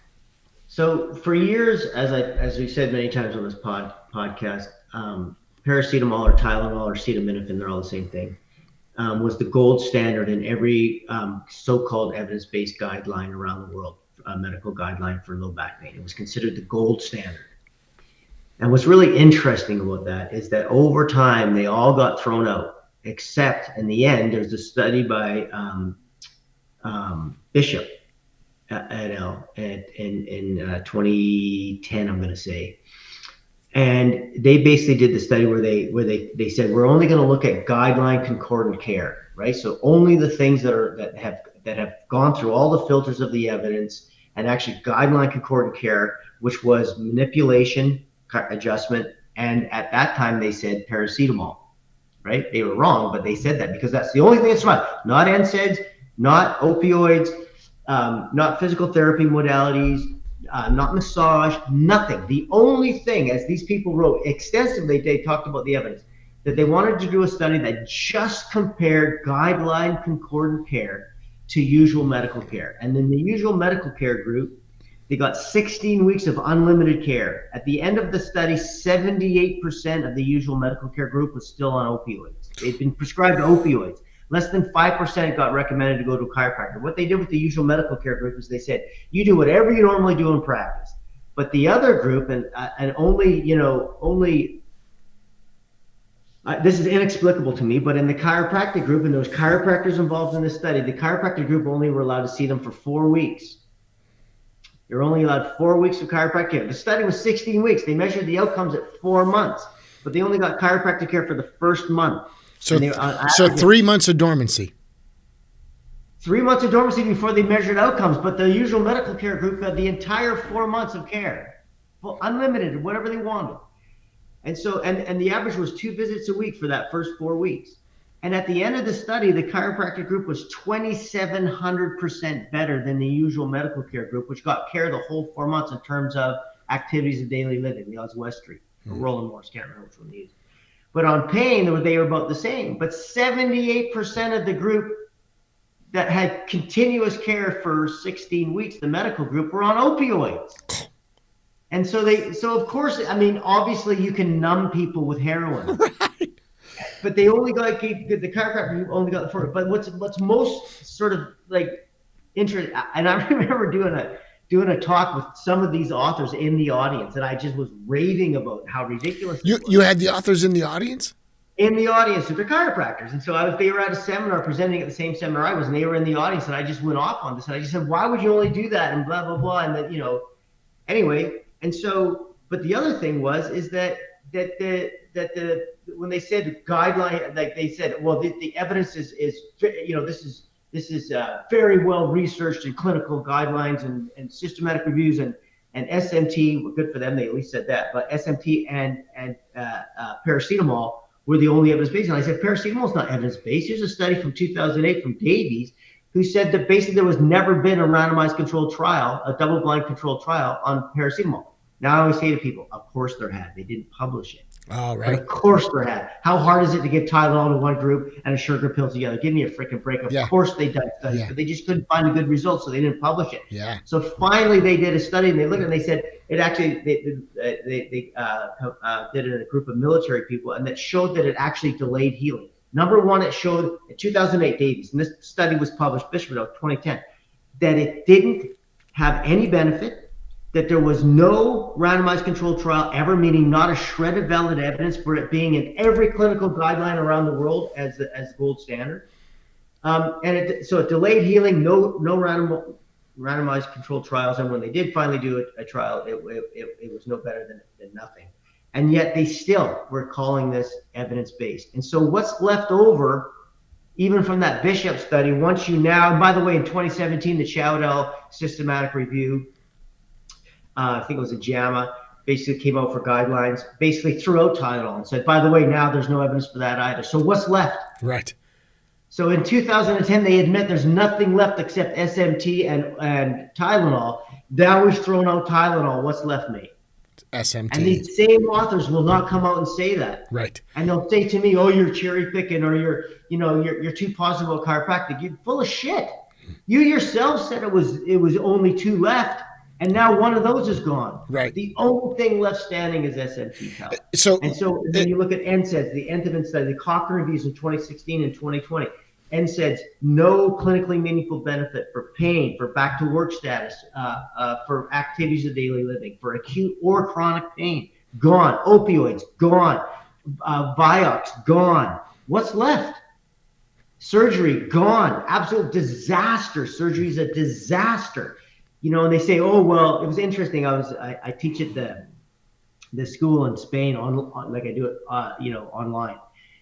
So for years, as we said many times on this podcast, paracetamol or Tylenol or acetaminophen, they're all the same thing, was the gold standard in every so-called evidence-based guideline around the world, medical guideline for low back pain. It was considered the gold standard. And what's really interesting about that is that over time, they all got thrown out, except in the end, there's a study by Bishop et al. In 2010, I'm going to say, And they basically did the study where they said we're only going to look at guideline concordant care, right? So only the things that have gone through all the filters of the evidence and actually guideline concordant care, which was manipulation, adjustment, and at that time they said paracetamol, right? They were wrong, but they said that because that's the only thing that's right. Not NSAIDs, not opioids, not physical therapy modalities, not massage, nothing. The only thing, as these people wrote extensively, they talked about the evidence, that they wanted to do a study that just compared guideline concordant care to usual medical care. And in the usual medical care group, they got 16 weeks of unlimited care. At the end of the study, 78% of the usual medical care group was still on opioids. They'd been prescribed opioids. Less than 5% got recommended to go to a chiropractor. What they did with the usual medical care group is they said, you do whatever you normally do in practice. But the other group, and this is inexplicable to me, but in the chiropractic group, and there was chiropractors involved in this study, the chiropractic group only were allowed to see them for 4 weeks. You're only allowed 4 weeks of chiropractic care. The study was 16 weeks. They measured the outcomes at 4 months, but they only got chiropractic care for the first month. So 3 months of dormancy. 3 months of dormancy before they measured outcomes, but the usual medical care group got the entire 4 months of care, well, unlimited, whatever they wanted. And so, and the average was 2 visits a week for that first 4 weeks. And at the end of the study, the chiropractic group was 2,700% better than the usual medical care group, which got care the whole 4 months in terms of activities of daily living, the Oswestry, or Roland Morris, can't remember which one they used. But on pain, they were about the same. But 78% of the group that had continuous care for 16 weeks, the medical group, were on opioids. And so of course, I mean, obviously you can numb people with heroin. Right. But they only got, the chiropractor only got the first. But what's most sort of like interesting, and I remember doing a talk with some of these authors in the audience, and I just was raving about how ridiculous it was. You had the authors in the audience? In the audience, they're chiropractors. And so they were at a seminar presenting at the same seminar I was, and they were in the audience, and I just went off on this. And I just said, why would you only do that? And blah, blah, blah. And then, anyway. And so, but the other thing is that when they said guideline, like they said, well, the evidence is this is very well researched in clinical guidelines and systematic reviews and SMT were good for them. They at least said that, but SMT and paracetamol were the only evidence-based. And I said, paracetamol is not evidence-based. Here's a study from 2008 from Davies who said that basically there was never been a randomized controlled trial, a double-blind controlled trial on paracetamol. Now I always say to people, of course there had. They didn't publish it. Oh, right. But of course there had. How hard is it to give Tylenol to one group and a sugar pill together? Give me a freaking break. Of course they did studies, but they just couldn't find a good result, so they didn't publish it. Yeah. So finally they did a study, and they looked and they said it actually they did it in a group of military people, and that showed that it actually delayed healing. Number one, it showed in 2008, Davies, and this study was published, Bishop 2010, that it didn't have any benefit, that there was no randomized controlled trial ever, meaning not a shred of valid evidence for it being in every clinical guideline around the world as the gold standard. So it delayed healing, no randomized controlled trials, and when they did finally do a trial, it was no better than nothing. And yet they still were calling this evidence-based. And so what's left over, even from that Bishop study, once you now, and by the way, in 2017, the Chowdell systematic review, I think it was a JAMA, basically came out for guidelines, basically threw out Tylenol and said, by the way, now there's no evidence for that either. So what's left? Right. So in 2010, they admit there's nothing left except SMT and Tylenol. Now we've thrown out Tylenol. What's left, mate? SMT. And these same authors will not come out and say that. Right. And they'll say to me, oh, you're cherry picking, or you're too positive about chiropractic. You're full of shit. You yourself said it was only 2 left. And now one of those is gone. Right. The only thing left standing is SMT Cal. So when you look at NSAIDs, the Entavin study, the Cochrane reviews in 2016 and 2020, NSAIDs, no clinically meaningful benefit for pain, for back to work status, for activities of daily living, for acute or chronic pain, gone. Opioids, gone. Vioxx, gone. What's left? Surgery, gone. Absolute disaster. Surgery is a disaster. And they say, oh, well, it was interesting. I teach at the this school in Spain like I do it, online.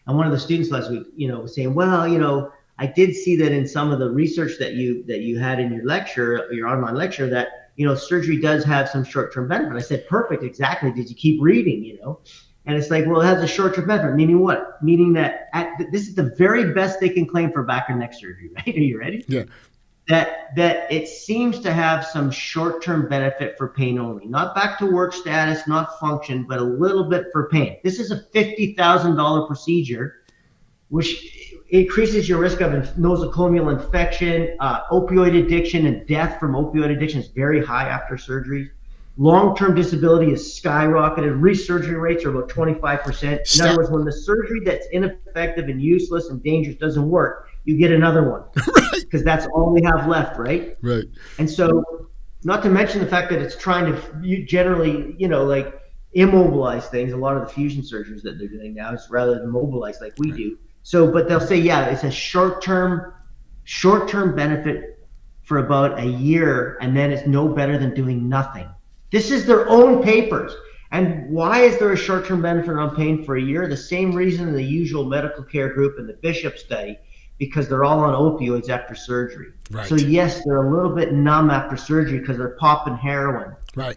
And one of the students last week, was saying, well, I did see that in some of the research that you had in your lecture, your online lecture, that surgery does have some short-term benefit. I said, perfect, exactly. Did you keep reading? And it's like, well, it has a short-term benefit, meaning what? Meaning that this is the very best they can claim for back or neck surgery, right? Are you ready? Yeah. That it seems to have some short-term benefit for pain only, not back to work status, not function, but a little bit for pain. This is a $50,000 procedure, which increases your risk of nosocomial infection, opioid addiction, and death from opioid addiction is very high after surgery. Long-term disability is skyrocketed. Resurgery rates are about 25%. In other words, when the surgery that's ineffective and useless and dangerous doesn't work, you get another one. Right. Because that's all we have left, right? Right. And so, not to mention the fact that it's trying to generally, like immobilize things. A lot of the fusion surgeries that they're doing now is rather than mobilize like we do. So, but they'll say, yeah, it's a short-term benefit for about a year, and then it's no better than doing nothing. This is their own papers. And why is there a short-term benefit on pain for a year? The same reason the usual medical care group and the Bishop study, because they're all on opioids after surgery. Right. So yes, they're a little bit numb after surgery because they're popping heroin. Right.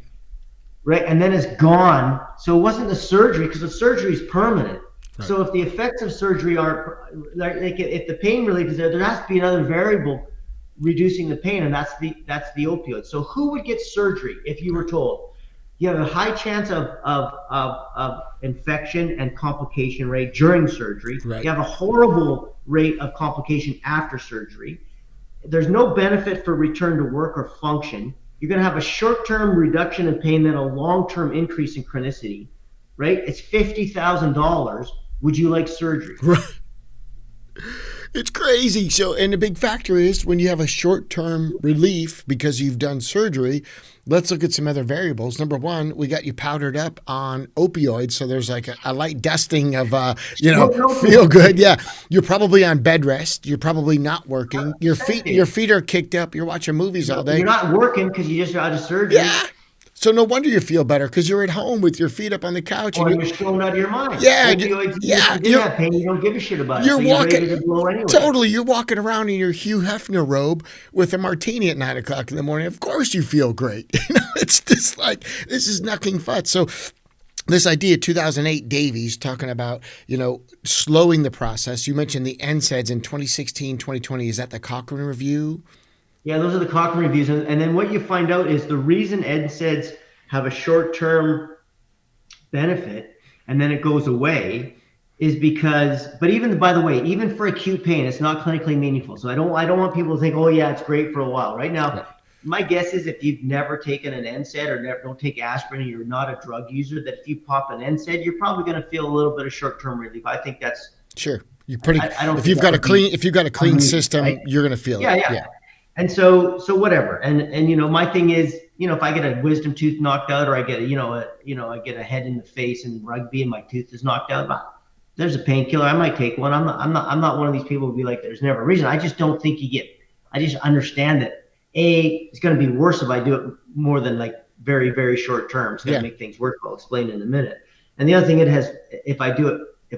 Right. And then it's gone. So it wasn't the surgery, because the surgery is permanent. Right. So if the effects of surgery are like if the pain relief is there has to be another variable reducing the pain, and that's the opioid. So who would get surgery if you were told you have a high chance of infection and complication rate during surgery? Right. You have a horrible rate of complication after surgery. There's no benefit for return to work or function. You're going to have a short-term reduction in pain, then a long-term increase in chronicity, right? It's $50,000. Would you like surgery? Right. It's crazy. So, and the big factor is when you have a short-term relief because you've done surgery, let's look at some other variables. Number one, we got you powdered up on opioids. So there's like a light dusting of, feel good. Yeah. You're probably on bed rest. You're probably not working. Your feet are kicked up. You're watching movies all day. You're not working because you just got out of surgery. Yeah. So no wonder you feel better because you're at home with your feet up on the couch. Or you're stoned out of your mind. Yeah. Opioids, you have pain, you don't give a shit about it. You're walking, ready to blow anyway. Totally. You're walking around in your Hugh Hefner robe with a martini at 9 o'clock in the morning. Of course you feel great. It's just like, this is nothing but. So this idea, 2008 Davies talking about, slowing the process. You mentioned the NSAIDs in 2016, 2020. Is that the Cochrane review? Yeah, those are the Cochrane reviews. And then what you find out is the reason NSAIDs have a short-term benefit and then it goes away is because, but even, by the way, even for acute pain, it's not clinically meaningful. So I don't want people to think, oh yeah, it's great for a while. Right now, my guess is if you've never taken an NSAID or don't take aspirin and you're not a drug user, that if you pop an NSAID, you're probably going to feel a little bit of short-term relief. I think that's sure. You're pretty. If you've got a clean system, right? You're going to feel it. Yeah. And so whatever. And my thing is, if I get a wisdom tooth knocked out, or I get I get a head in the face in rugby and my tooth is knocked out, there's a painkiller. I might take one. I'm not one of these people who be like, there's never a reason. I just don't think I just understand that it's going to be worse if I do it more than like very, very short term. It's going to make things worse. I'll explain in a minute. And the other thing if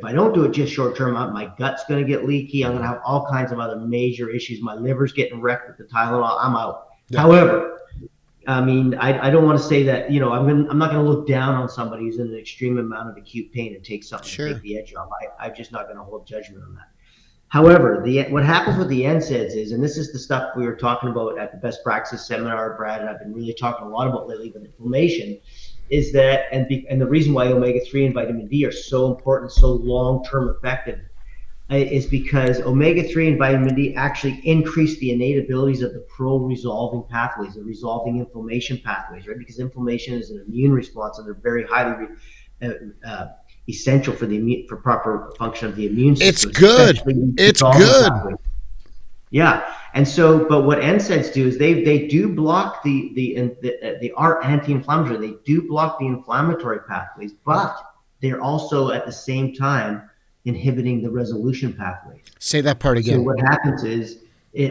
I don't do it just short term, my gut's going to get leaky. I'm going to have all kinds of other major issues. My liver's getting wrecked with the Tylenol. I'm out. Yeah. However, I mean, I don't want to say that, I'm not going to look down on somebody who's in an extreme amount of acute pain and take something to take the edge off. I'm just not going to hold judgment on that. However, what happens with the NSAIDs is, and this is the stuff we were talking about at the Best Practices Seminar, Brad, and I've been really talking a lot about lately with inflammation, is that, and the reason why omega-3 and vitamin D are so important, so long-term effective, is because omega-3 and vitamin D actually increase the innate abilities of the pro-resolving pathways, the resolving inflammation pathways, right? Because inflammation is an immune response, and they're very highly essential for proper function of the immune system. It's good. Yeah, and so, but what NSAIDs do is they do block they are anti-inflammatory. They do block the inflammatory pathways, but they're also at the same time inhibiting the resolution pathways. Say that part again. So what happens is,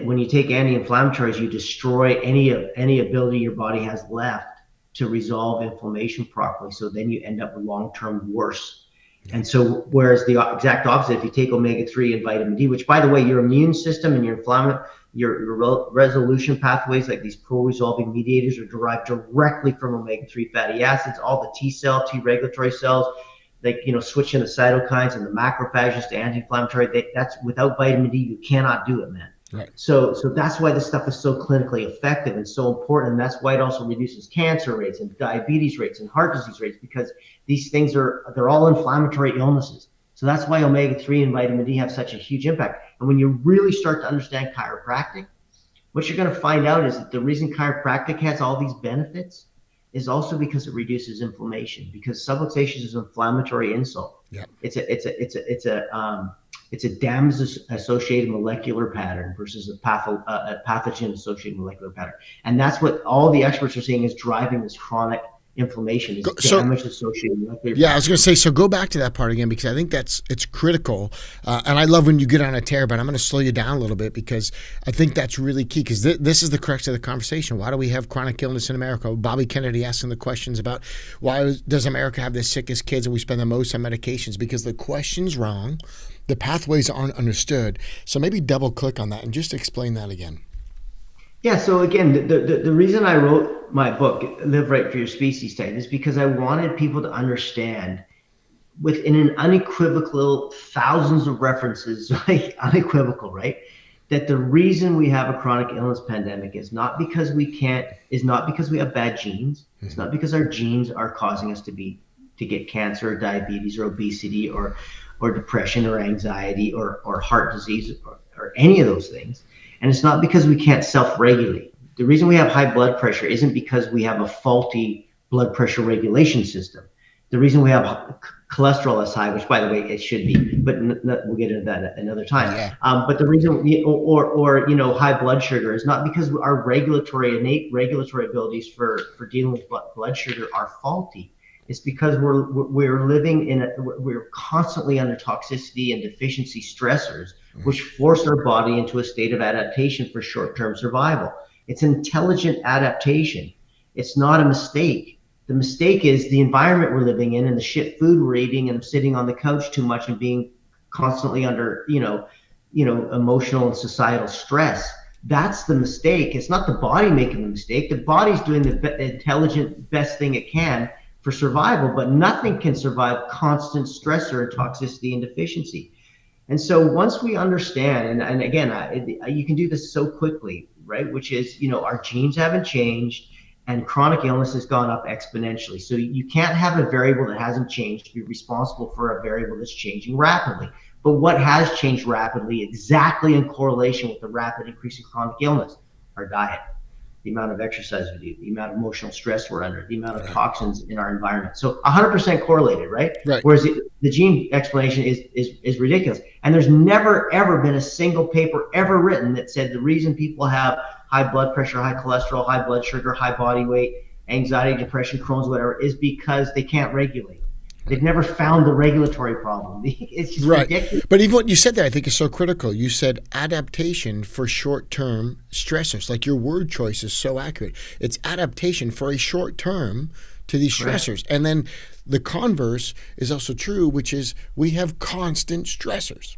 when you take anti-inflammatories, you destroy any ability your body has left to resolve inflammation properly. So then you end up long-term worse. And so, whereas the exact opposite, if you take omega-3 and vitamin D, which by the way, your immune system and your resolution pathways, like these pro-resolving mediators, are derived directly from omega-3 fatty acids. All the T cell, T regulatory cells, like, switching the cytokines and the macrophages to anti-inflammatory. That's without vitamin D, you cannot do it, man. Right. So that's why this stuff is so clinically effective and so important. And that's why it also reduces cancer rates and diabetes rates and heart disease rates, because these things they're all inflammatory illnesses. So that's why omega-3 and vitamin D have such a huge impact. And when you really start to understand chiropractic, what you're going to find out is that the reason chiropractic has all these benefits is also because it reduces inflammation, because subluxation is an inflammatory insult. Yeah. It's a damage-associated molecular pattern versus a pathogen-associated molecular pattern. And that's what all the experts are saying is driving this chronic inflammation, is damage-associated molecular pattern. Yeah, I was going to say, so go back to that part again, because I think it's critical. And I love when you get on a tear, but I'm going to slow you down a little bit, because I think that's really key, because this is the crux of the conversation. Why do we have chronic illness in America? Bobby Kennedy asking the questions about why does America have the sickest kids and we spend the most on medications? Because the question's wrong. The pathways aren't understood. So maybe double click on that and just explain that again. Yeah, so again, the reason I wrote my book, Live Right for Your Species Type, is because I wanted people to understand, within an unequivocal, thousands of references, like unequivocal, right? That the reason we have a chronic illness pandemic is not because we have bad genes. It's not because our genes are causing us to get cancer or diabetes or obesity or depression or anxiety or heart disease or any of those things. And it's not because we can't self-regulate. The reason we have high blood pressure isn't because we have a faulty blood pressure regulation system. The reason we have cholesterol that's high, which by the way, it should be, but we'll get into that another time. Yeah. But the reason, or high blood sugar is not because our innate regulatory abilities for dealing with blood sugar are faulty. It's because we're living we're constantly under toxicity and deficiency stressors, which force our body into a state of adaptation for short-term survival. It's intelligent adaptation. It's not a mistake. The mistake is the environment we're living in and the shit food we're eating and sitting on the couch too much and being constantly under, emotional and societal stress. That's the mistake. It's not the body making the mistake. The body's doing the intelligent best thing it can for survival, but nothing can survive constant stressor and toxicity and deficiency. And so once we understand, and again, you can do this so quickly, right? Which is, our genes haven't changed and chronic illness has gone up exponentially. So you can't have a variable that hasn't changed to be responsible for a variable that's changing rapidly. But what has changed rapidly, exactly in correlation with the rapid increase in chronic illness? Our diet, the amount of exercise we do, the amount of emotional stress we're under, the amount of toxins in our environment. So 100% correlated, right? Whereas the gene explanation is ridiculous. And there's never, ever been a single paper ever written that said the reason people have high blood pressure, high cholesterol, high blood sugar, high body weight, anxiety, depression, Crohn's, whatever, is because they can't regulate. They've never found the regulatory problem. It's just ridiculous. But even what you said there, I think, is so critical. You said adaptation for short-term stressors. Like, your word choice is so accurate. It's adaptation for a short term to these stressors. And then the converse is also true, which is we have constant stressors.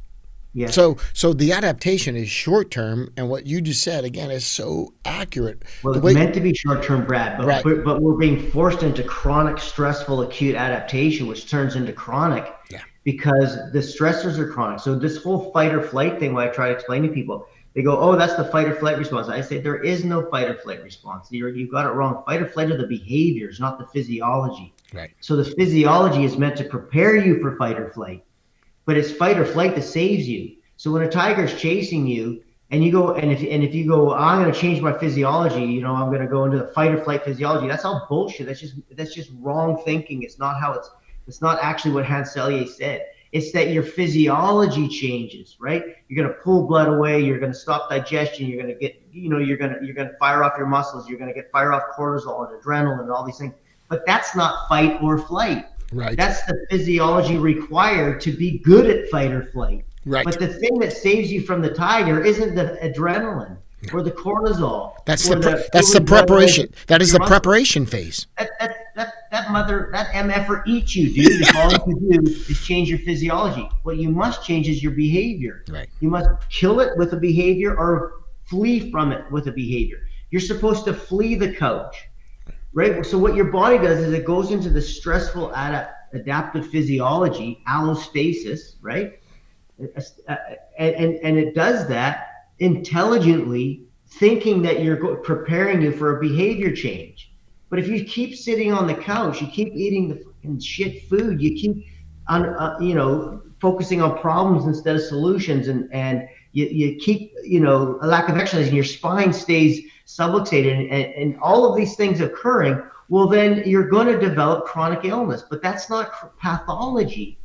Yeah. So the adaptation is short term, and what you just said again is so accurate. Well, it's meant to be short term, Brad, but we're being forced into chronic, stressful, acute adaptation, which turns into chronic because the stressors are chronic. So this whole fight or flight thing, when I try to explain to people, they go, "Oh, that's the fight or flight response." I say there is no fight or flight response. You've got it wrong. Fight or flight are the behaviors, not the physiology. Right. So the physiology is meant to prepare you for fight or flight. But it's fight or flight that saves you. So when a tiger's chasing you, and you go, and if you go, I'm going to change my physiology, I'm going to go into the fight or flight physiology. That's all bullshit. That's just wrong thinking. It's not actually what Hans Selye said. It's that your physiology changes, right? You're going to pull blood away. You're going to stop digestion. You're going to get, you're going to fire off your muscles. You're going to fire off cortisol and adrenaline and all these things. But that's not fight or flight. Right. That's the physiology required to be good at fight or flight. Right. But the thing that saves you from the tiger isn't the adrenaline. or the cortisol. That's or that's the preparation. That is the muscle. preparation phase. That MFer eats you, dude. If all you do is change your physiology. What you must change is your behavior. Right. You must kill it with a behavior or flee from it with a behavior. You're supposed to flee the couch, right? So what your body does is it goes into the stressful adaptive physiology, allostasis, right? And it does that intelligently, thinking that you're preparing you for a behavior change. But if you keep sitting on the couch, you keep eating the fucking shit food, you keep focusing on problems instead of solutions, and you keep a lack of exercise, and your spine stays subluxated, and all of these things occurring, well, then you're going to develop chronic illness. But that's not pathology.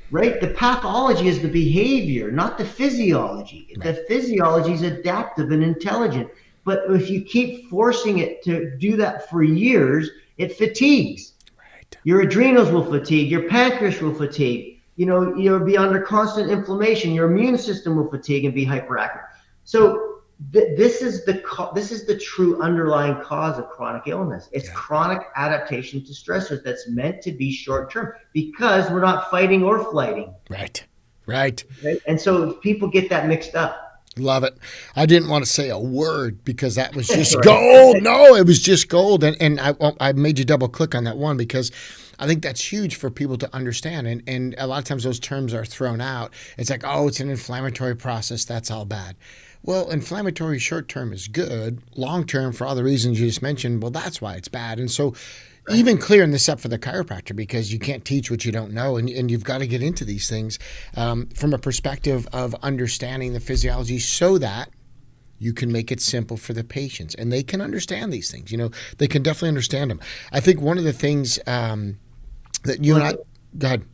Right? The pathology is the behavior, not the physiology. Right. The physiology is adaptive and intelligent. But if you keep forcing it to do that for years, it fatigues. Right. Your adrenals will fatigue. Your pancreas will fatigue. You'll be under constant inflammation. Your immune system will fatigue and be hyperactive. So this is the true underlying cause of chronic illness. It's chronic adaptation to stressors that's meant to be short term because we're not fighting or flighting. Right. And so people get that mixed up. Love it. I didn't want to say a word because that was just gold. No, it was just gold. And I made you double click on that one because I think that's huge for people to understand. And a lot of times those terms are thrown out. It's like, oh, it's an inflammatory process. That's all bad. Well, inflammatory short-term is good. Long-term, for all the reasons you just mentioned, well, that's why it's bad. And so even clearing this up for the chiropractor, because you can't teach what you don't know, and you've got to get into these things from a perspective of understanding the physiology so that you can make it simple for the patients. And they can understand these things. They can definitely understand them. I think one of the things that you and I... Go ahead.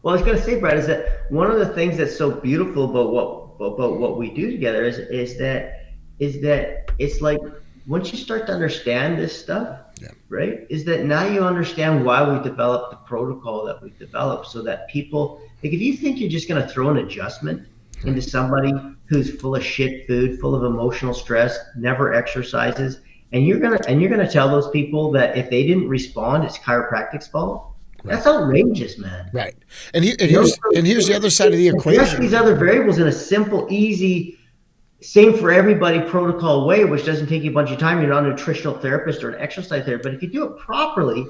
Well, I was going to say, Brad, is that one of the things that's so beautiful about what we do together is that it's like once you start to understand this stuff, right, is that now you understand why we developed the protocol that we've developed, so that people, like, if you think you're just going to throw an adjustment into somebody who's full of shit food, full of emotional stress, never exercises, and you're gonna tell those people that if they didn't respond, it's chiropractic's fault. Right. That's outrageous, man. Right. And here's the other side of the equation. These other variables in a simple, easy, same for everybody protocol way, which doesn't take you a bunch of time. You're not a nutritional therapist or an exercise therapist. But if you do it properly,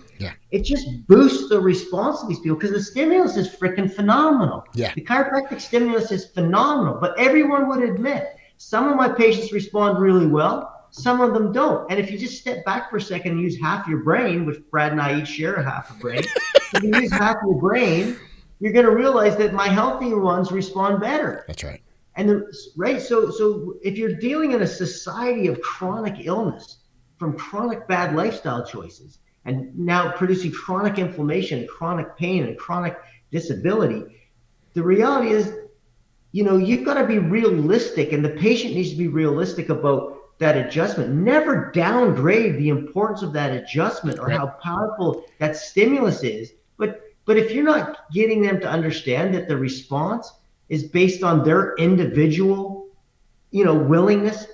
it just boosts the response of these people because the stimulus is freaking phenomenal. Yeah. The chiropractic stimulus is phenomenal. But everyone would admit some of my patients respond really well. Some of them don't. And if you just step back for a second and use half your brain, which Brad and I each share a half a brain, if you use half your brain, you're going to realize that my healthier ones respond better. That's right. And so if you're dealing in a society of chronic illness from chronic bad lifestyle choices and now producing chronic inflammation, chronic pain, and chronic disability, the reality is, you've got to be realistic, and the patient needs to be realistic about that adjustment. Never downgrade the importance of that adjustment or how powerful that stimulus is. But if you're not getting them to understand that the response is based on their individual, willingness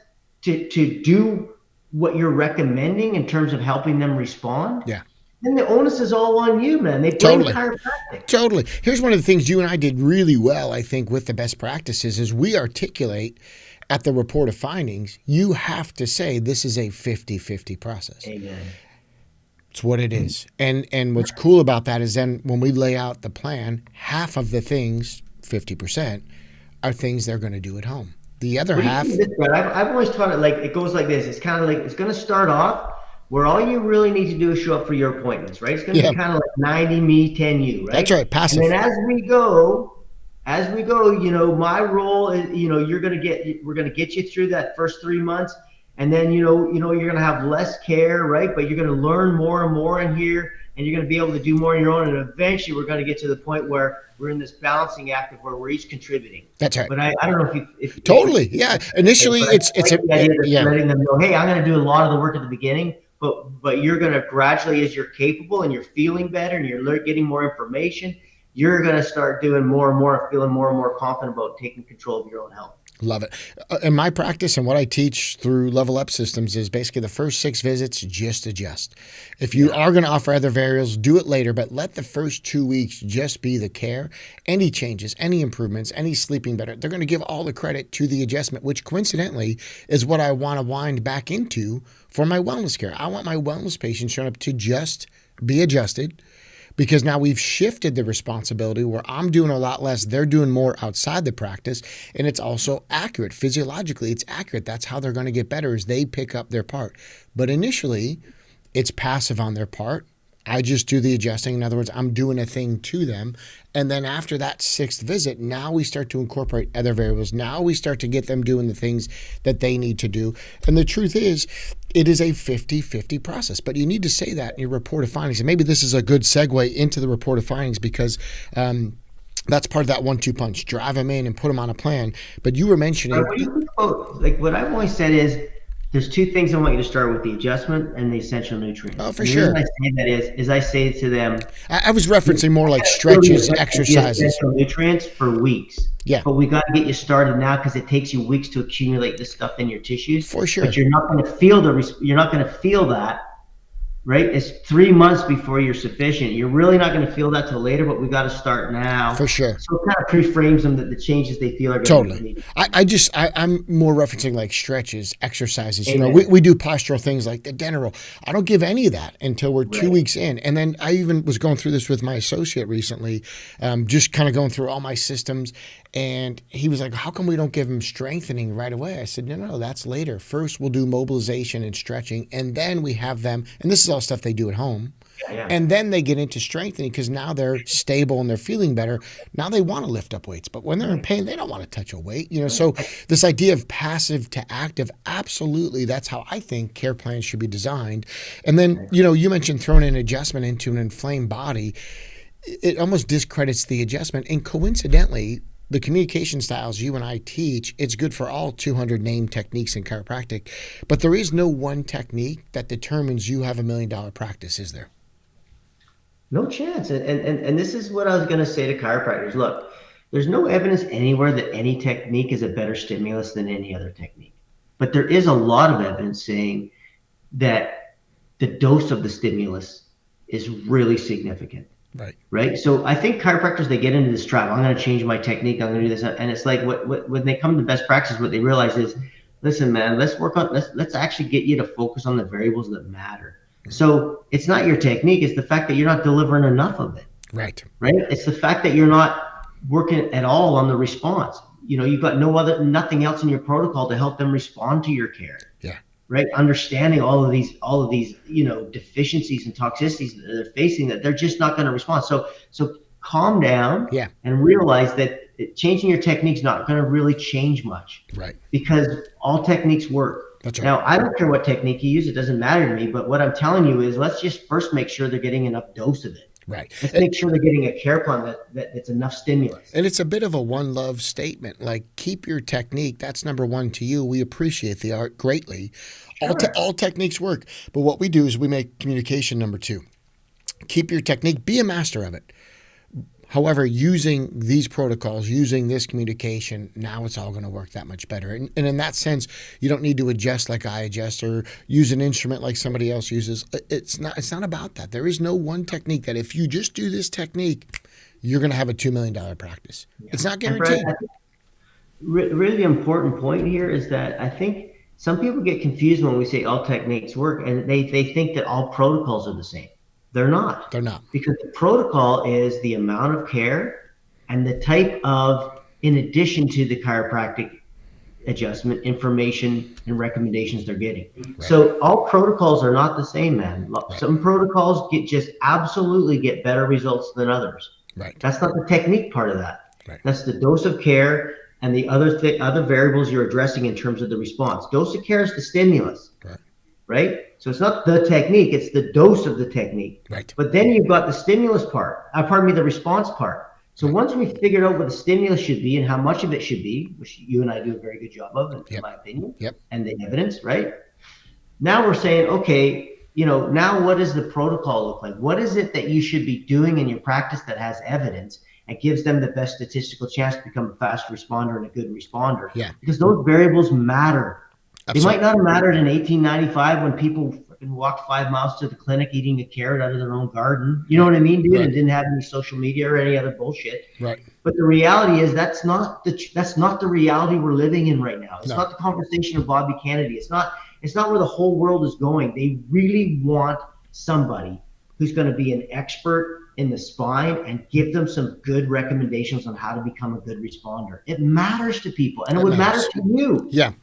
to do what you're recommending in terms of helping them respond, then the onus is all on you, man. They blame chiropractic. Totally. Here's one of the things you and I did really well, I think, with the best practices is we articulate at the report of findings, you have to say this is a 50-50 process. Amen. It's what it is. And what's cool about that is then when we lay out the plan, half of the things, 50%, are things they're going to do at home. The other half... I've always taught it like, it goes like this. It's kind of like, it's going to start off where all you really need to do is show up for your appointments, right? It's going to be kind of like 90 me, 10 you, right? That's right, passive. And then as we go, my role is, we're going to get you through that first 3 months. And then, you're going to have less care, right? But you're going to learn more and more in here, and you're going to be able to do more on your own. And eventually we're going to get to the point where we're in this balancing act of where we're each contributing. That's right. But I don't know if totally. Initially it's letting them know, hey, I'm going to do a lot of the work at the beginning, but you're going to gradually, as you're capable and you're feeling better and you're getting more information, you're going to start doing more and more, feeling more and more confident about taking control of your own health. Love it. In my practice and what I teach through Level Up Systems is basically the first 6 visits, just adjust. If you Yeah. are going to offer other variables, do it later, but let the first 2 weeks just be the care. Any changes, any improvements, any sleeping better, they're going to give all the credit to the adjustment, which coincidentally is what I want to wind back into for my wellness care. I want my wellness patients showing up to just be adjusted, because now we've shifted the responsibility where I'm doing a lot less, they're doing more outside the practice, and it's also accurate. Physiologically, it's accurate. That's how they're going to get better, is they pick up their part. But initially, it's passive on their part. I just do the adjusting. In other words, I'm doing a thing to them. And then after that 6th visit, now we start to incorporate other variables. Now we start to get them doing the things that they need to do. And the truth is, it is a 50-50 process. But you need to say that in your report of findings. And maybe this is a good segue into the report of findings, because that's part of that 1-2 punch. Drive them in and put them on a plan. But you were mentioning... What do you think about, like, what I've always said is there's 2 things I want you to start with: the adjustment and the essential nutrients. Oh, for and the sure. reason I say that is I say to them, I was referencing more like stretches, the exercises. essential nutrients for weeks. Yeah. But we got to get you started now, because it takes you weeks to accumulate this stuff in your tissues. For sure. But you're not going to feel that, right? It's 3 months before you're sufficient. You're really not going to feel that till later, but we got to start now. For sure. So it kind of pre-frames them that the changes they feel are going to be needed. I'm more referencing like stretches, exercises. You know, we do postural things like the dental roll. I don't give any of that until we're 2 weeks in. And then I even was going through this with my associate recently, just kind of going through all my systems. And he was like, how come we don't give them strengthening right away? I said, no, that's later. First, we'll do mobilization and stretching. And then we have them, and this is all stuff they do at home. Yeah. And then they get into strengthening, because now they're stable and they're feeling better. Now they want to lift up weights, but when they're in pain, they don't want to touch a weight. You know, so this idea of passive to active, absolutely, that's how I think care plans should be designed. And then, you know, you mentioned throwing an adjustment into an inflamed body. It almost discredits the adjustment. And coincidentally, the communication styles you and I teach, it's good for all 200 named techniques in chiropractic, but there is no one technique that determines you have $1 million practice, is there? No chance. And this is what I was going to say to chiropractors. Look, there's no evidence anywhere that any technique is a better stimulus than any other technique. But there is a lot of evidence saying that the dose of the stimulus is really significant. Right. So I think chiropractors, they get into this trap. I'm going to change my technique. I'm going to do this. And it's like when they come to best practice, what they realize is, listen, man, let's actually get you to focus on the variables that matter. So it's not your technique. It's the fact that you're not delivering enough of it. Right. It's the fact that you're not working at all on the response. You know, you've got nothing else in your protocol to help them respond to your care. Yeah. Right. Understanding all of these, you know, deficiencies and toxicities that they're facing, that they're just not going to respond. So calm down. Yeah. And realize that changing your technique is not going to really change much. Right. Because all techniques work. That's right. Now, I don't care what technique you use. It doesn't matter to me. But what I'm telling you is, let's just first make sure they're getting enough dose of it. Right. Let's make sure they're getting a care plan that's enough stimulus. And it's a bit of a one love statement. Like, keep your technique. That's number one to you. We appreciate the art greatly. Sure. All techniques work. But what we do is we make communication number 2. Keep your technique. Be a master of it. However, using these protocols, using this communication, now it's all going to work that much better. And in that sense, you don't need to adjust like I adjust or use an instrument like somebody else uses. It's not about that. There is no one technique that if you just do this technique, you're going to have a $2 million practice. Yeah. It's not guaranteed. Brad, really the important point here is that I think some people get confused when we say all techniques work, and they think that all protocols are the same. They're not. They're not. Because the protocol is the amount of care and the type of, in addition to the chiropractic adjustment, information and recommendations they're getting. Right. So all protocols are not the same, man. Right. Some protocols absolutely get better results than others. Right. That's not the technique part of that. Right. That's the dose of care and the other variables you're addressing in terms of the response. Dose of care is the stimulus. Right? So it's not the technique, it's the dose of the technique. Right. But then you've got the stimulus part, the response part. So once we've figured out what the stimulus should be and how much of it should be, which you and I do a very good job of, in my opinion, and the evidence, right? Now we're saying, okay, you know, now what does the protocol look like? What is it that you should be doing in your practice that has evidence? and gives them the best statistical chance to become a fast responder and a good responder. Yeah. Because those variables matter. They Absolutely. might not have mattered in 1895 when people walked 5 miles to the clinic eating a carrot out of their own garden. You know what I mean, dude? Right. And didn't have any social media or any other bullshit. Right. But the reality is that's not the reality we're living in right now. It's not the conversation of Bobby Kennedy. It's not where the whole world is going. They really want somebody who's going to be an expert in the spine and give them some good recommendations on how to become a good responder. It matters to people, and it would matter to you. Yeah,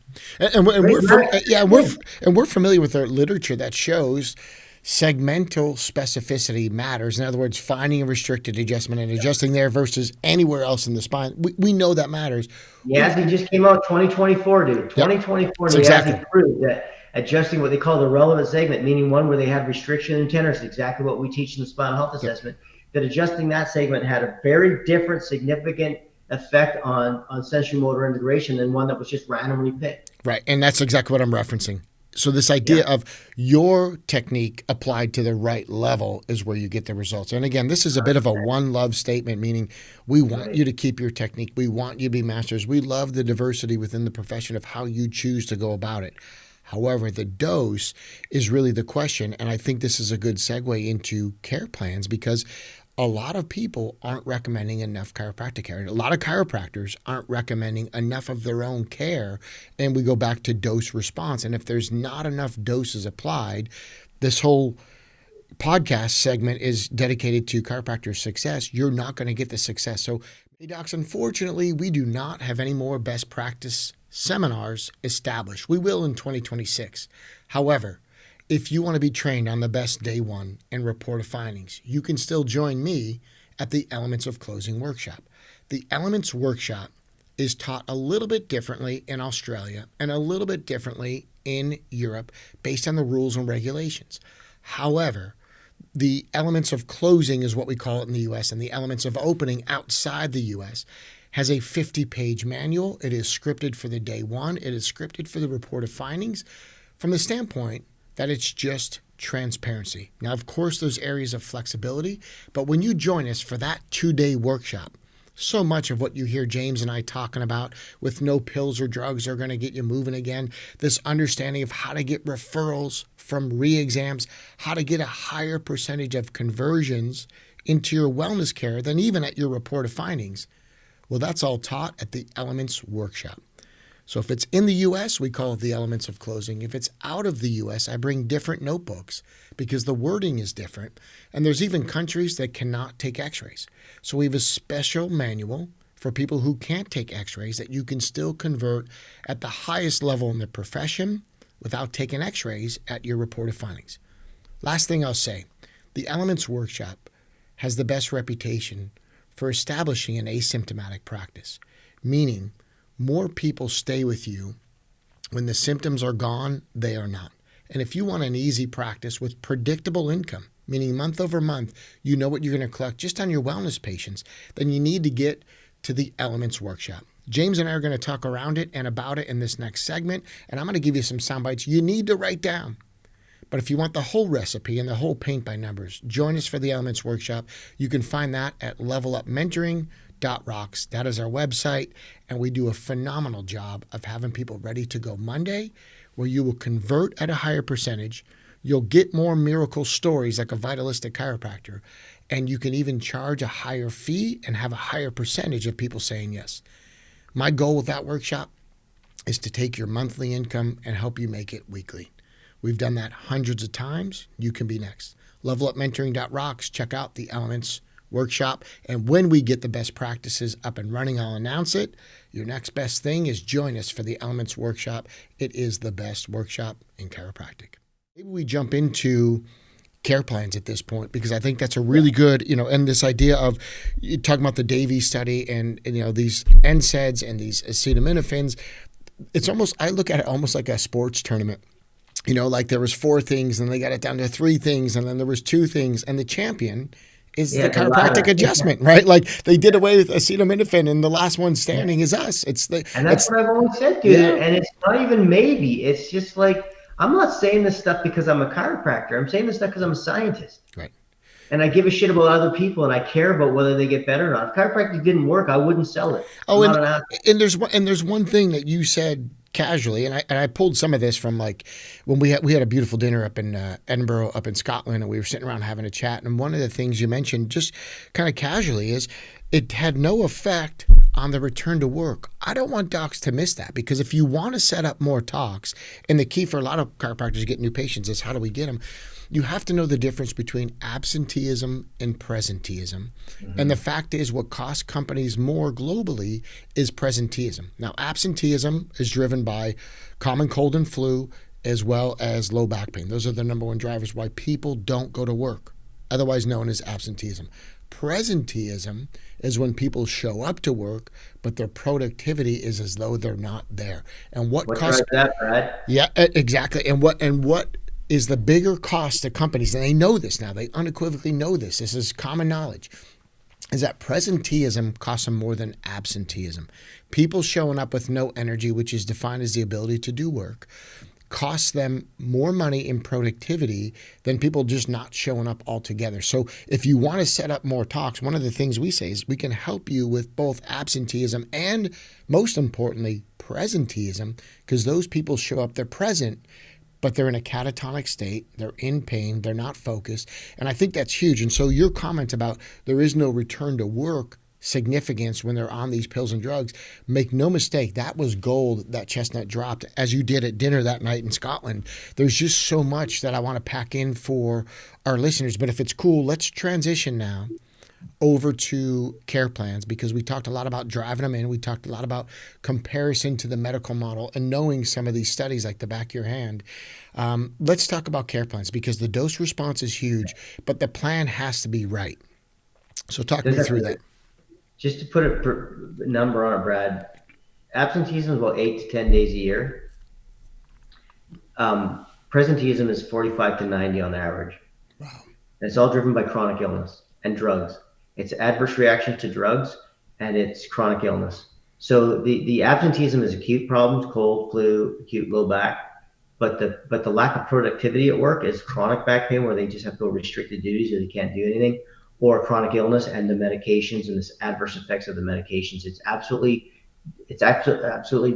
and we're familiar with the literature that shows segmental specificity matters. In other words, finding a restricted adjustment and adjusting there versus anywhere else in the spine. We know that matters. YASI just came out 2024, dude. 2024, and YASI proved that adjusting what they call the relevant segment, meaning one where they have restriction and tenor, is exactly what we teach in the spinal health assessment, that adjusting that segment had a very different, significant effect on sensory motor integration than one that was just randomly picked. Right, and that's exactly what I'm referencing. So this idea of your technique applied to the right level is where you get the results. And again, this is a bit of a one love statement, meaning we want you to keep your technique. We want you to be masters. We love the diversity within the profession of how you choose to go about it. However, the dose is really the question. And I think this is a good segue into care plans, because a lot of people aren't recommending enough chiropractic care. A lot of chiropractors aren't recommending enough of their own care. And we go back to dose response. And if there's not enough doses applied, this whole podcast segment is dedicated to chiropractor success. You're not going to get the success. So, hey, docs, unfortunately, we do not have any more best practice seminars established. We will in 2026. However, if you want to be trained on the best day one and report of findings, you can still join me at the Elements of Closing workshop. The Elements workshop is taught a little bit differently in Australia and a little bit differently in Europe based on the rules and regulations. However, the Elements of Closing is what we call it in the US, and the Elements of Opening outside the US has a 50-page manual. It is scripted for the day one. It is scripted for the report of findings from the standpoint that it's just transparency. Now, of course, there's areas of flexibility, but when you join us for that 2-day workshop, so much of what you hear James and I talking about with no pills or drugs are going to get you moving again, this understanding of how to get referrals from re-exams, how to get a higher percentage of conversions into your wellness care than even at your report of findings, well, that's all taught at the Elements workshop. So if it's in the U.S., we call it the Elements of Closing. If it's out of the U.S., I bring different notebooks because the wording is different. And there's even countries that cannot take x-rays. So we have a special manual for people who can't take x-rays that you can still convert at the highest level in the profession without taking x-rays at your report of findings. Last thing I'll say, the Elements Workshop has the best reputation for establishing an asymptomatic practice, meaning more people stay with you when the symptoms are gone, they are not. And if you want an easy practice with predictable income, meaning month over month, you know what you're going to collect just on your wellness patients, then you need to get to the Elements Workshop. James and I are going to talk around it and about it in this next segment, and I'm going to give you some sound bites you need to write down. But if you want the whole recipe and the whole paint by numbers, join us for the Elements Workshop. You can find that at levelupmentoring.rocks. That is our website, and we do a phenomenal job of having people ready to go Monday, where you will convert at a higher percentage. You'll get more miracle stories like a vitalistic chiropractor, and you can even charge a higher fee and have a higher percentage of people saying yes. My goal with that workshop is to take your monthly income and help you make it weekly. We've done that hundreds of times. You can be next. Levelupmentoring.rocks. Check out the Elements Workshop. And when we get the best practices up and running, I'll announce it. Your next best thing is join us for the Elements Workshop. It is the best workshop in chiropractic. Maybe we jump into care plans at this point, because I think that's a really good, and this idea of you talking about the Davies study and these NSAIDs and these acetaminophen. It's almost, I look at it almost like a sports tournament. Like there was 4 things and they got it down to 3 things, and then there was 2 things, and the champion is the chiropractic adjustment, right? Like they did away with acetaminophen, and the last one standing is us. And that's what I've always said, dude. Yeah. And it's not even maybe. It's just like, I'm not saying this stuff because I'm a chiropractor. I'm saying this stuff because I'm a scientist. Right. And I give a shit about other people, and I care about whether they get better or not. If chiropractic didn't work, I wouldn't sell it. I'm Oh, not an asshole. and there's one thing that you said casually, and I pulled some of this from like when we had a beautiful dinner up in Edinburgh, up in Scotland, and we were sitting around having a chat. And one of the things you mentioned, just kind of casually, is it had no effect on the return to work. I don't want docs to miss that, because if you want to set up more talks, and the key for a lot of chiropractors to get new patients is how do we get them? You have to know the difference between absenteeism and presenteeism. Mm-hmm. And the fact is, what costs companies more globally is presenteeism. Now, absenteeism is driven by common cold and flu as well as low back pain. Those are the number one drivers why people don't go to work, otherwise known as absenteeism. Presenteeism is when people show up to work, but their productivity is as though they're not there. And what costs that, Brad? Yeah, exactly. And what is the bigger cost to companies, and they know this now, they unequivocally know this, this is common knowledge, is that presenteeism costs them more than absenteeism. People showing up with no energy, which is defined as the ability to do work, costs them more money in productivity than people just not showing up altogether. So if you want to set up more talks, one of the things we say is we can help you with both absenteeism and, most importantly, presenteeism, because those people show up, they're present, but they're in a catatonic state, they're in pain, they're not focused. And I think that's huge. And so your comment about there is no return to work significance when they're on these pills and drugs, make no mistake, that was gold that Chestnut dropped, as you did at dinner that night in Scotland. There's just so much that I want to pack in for our listeners. But if it's cool, let's transition now over to care plans, because we talked a lot about driving them in. We talked a lot about comparison to the medical model and knowing some of these studies like the back of your hand. Let's talk about care plans, because the dose response is huge, but the plan has to be right. So talk me through that. Just to put a number on it, Brad, absenteeism is about 8 to 10 days a year. Presenteeism is 45 to 90 on average. Wow. And it's all driven by chronic illness and drugs. It's adverse reaction to drugs, and it's chronic illness. So the absenteeism is acute problems, cold, flu, acute low back, but the lack of productivity at work is chronic back pain, where they just have to go restricted duties or they can't do anything, or chronic illness and the medications and the adverse effects of the medications. It's absolutely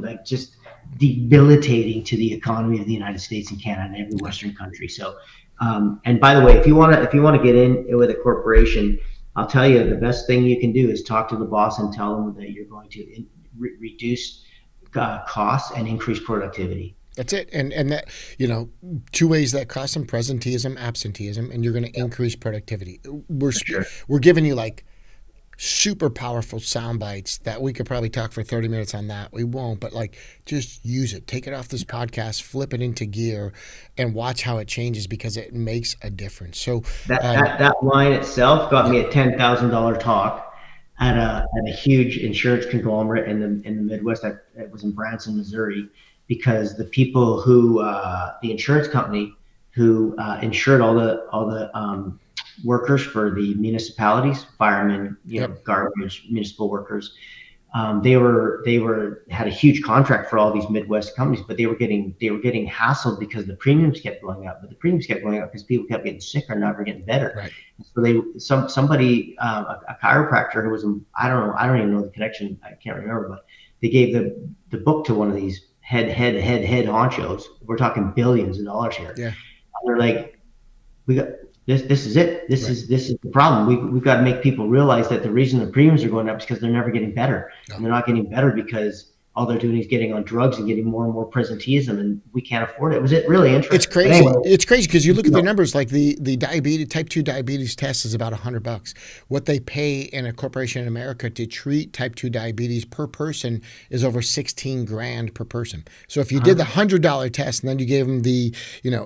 like just debilitating to the economy of the United States and Canada and every Western country. So, and by the way, if you want to get in with a corporation, I'll tell you, the best thing you can do is talk to the boss and tell them that you're going to reduce costs and increase productivity. That's it. And that, two ways that cost them: presenteeism, absenteeism, and you're going to increase productivity. We're giving you like super powerful sound bites that we could probably talk for 30 minutes on that. We won't, but like, just use it. Take it off this podcast, flip it into gear, and watch how it changes, because it makes a difference. So that line itself got me a $10,000 talk at a huge insurance conglomerate in the Midwest. It was in Branson, Missouri, because the people who the insurance company who insured all the workers for the municipalities, firemen, garbage, municipal workers, they had a huge contract for all these Midwest companies, but they were getting hassled because the premiums kept going up. But the premiums kept going up because people kept getting sick or never getting better. Right. So somebody, a chiropractor who was I don't even know the connection. I can't remember, but they gave the book to one of these head honchos. We're talking billions of dollars here. Yeah. And they're like, we got. This is it. This is the problem. We've got to make people realize that the reason the premiums are going up is because they're never getting better. No. And they're not getting better because all they're doing is getting on drugs and getting more and more presenteeism, and we can't afford it. Was it really interesting? It's crazy. Anyway, it's crazy because you look at the numbers. Like the diabetes, type 2 diabetes test is about $100. What they pay in a corporation in America to treat type 2 diabetes per person is over $16,000 per person. So if you did the $100 test and then you gave them the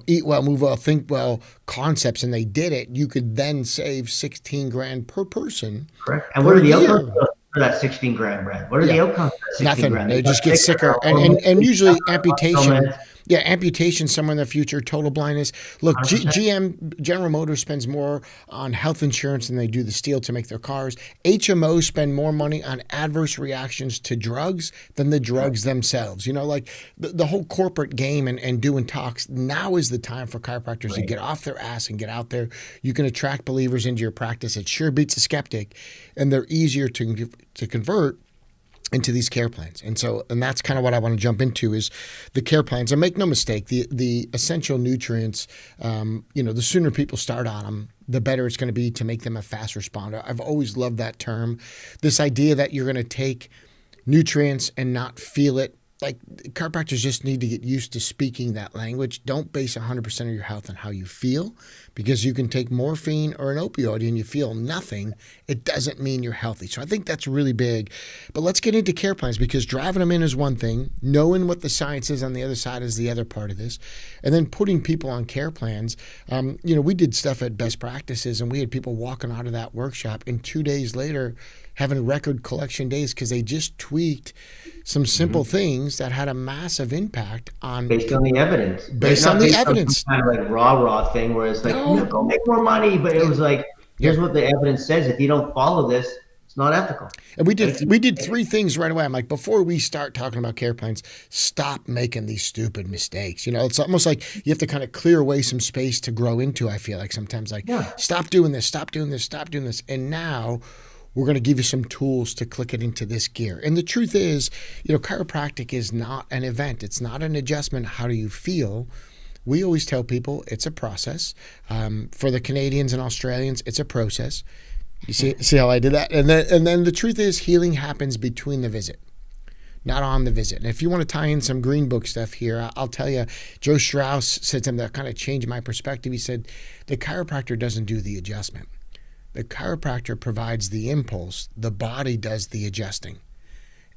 eat well, move well, think well concepts, and they did it, you could then save $16,000 per person. Correct. And what are the outcomes for that $16,000, Brad? What are the outcomes for that $16,000? Nothing. They just get sicker, and usually amputation. Yeah, amputation somewhere in the future, total blindness. Look, 100%. GM, General Motors, spends more on health insurance than they do the steel to make their cars. HMOs spend more money on adverse reactions to drugs than the drugs themselves. You know, like the whole corporate game and doing talks. Now is the time for chiropractors to Right. get off their ass and get out there. You can attract believers into your practice. It sure beats a skeptic, and they're easier to convert into these care plans. And that's kind of what I want to jump into is the care plans. And make no mistake, the essential nutrients, the sooner people start on them, the better it's going to be to make them a fast responder. I've always loved that term. This idea that you're going to take nutrients and not feel it. Like, chiropractors just need to get used to speaking that language. Don't base 100% of your health on how you feel, because you can take morphine or an opioid and you feel nothing. It doesn't mean you're healthy. So I think that's really big. But let's get into care plans, because driving them in is one thing. Knowing what the science is on the other side is the other part of this. And then putting people on care plans. We did stuff at Best Practices, and we had people walking out of that workshop, and 2 days later having record collection days because they just tweaked some simple things that had a massive impact on Based on the evidence. based Right? on Not the based on evidence. some kind of like raw thing where it's like, No. go make more money. But it was like, Yeah. here's what the evidence says. If you don't follow this, it's not ethical. And we Right? did three things right away. I'm like, before we start talking about care plans, stop making these stupid mistakes. It's almost like you have to kind of clear away some space to grow into. I feel like sometimes, like, Yeah. stop doing this, stop doing this, stop doing this. And now we're going to give you some tools to click it into this gear. And the truth is, chiropractic is not an event. It's not an adjustment. How do you feel? We always tell people it's a process. For the Canadians and Australians, it's a process. You see how I did that? And then the truth is, healing happens between the visit, not on the visit. And if you want to tie in some Green Book stuff here, I'll tell you, Joe Strauss said something that kind of changed my perspective. He said, the chiropractor doesn't do the adjustment. The chiropractor provides the impulse. The body does the adjusting.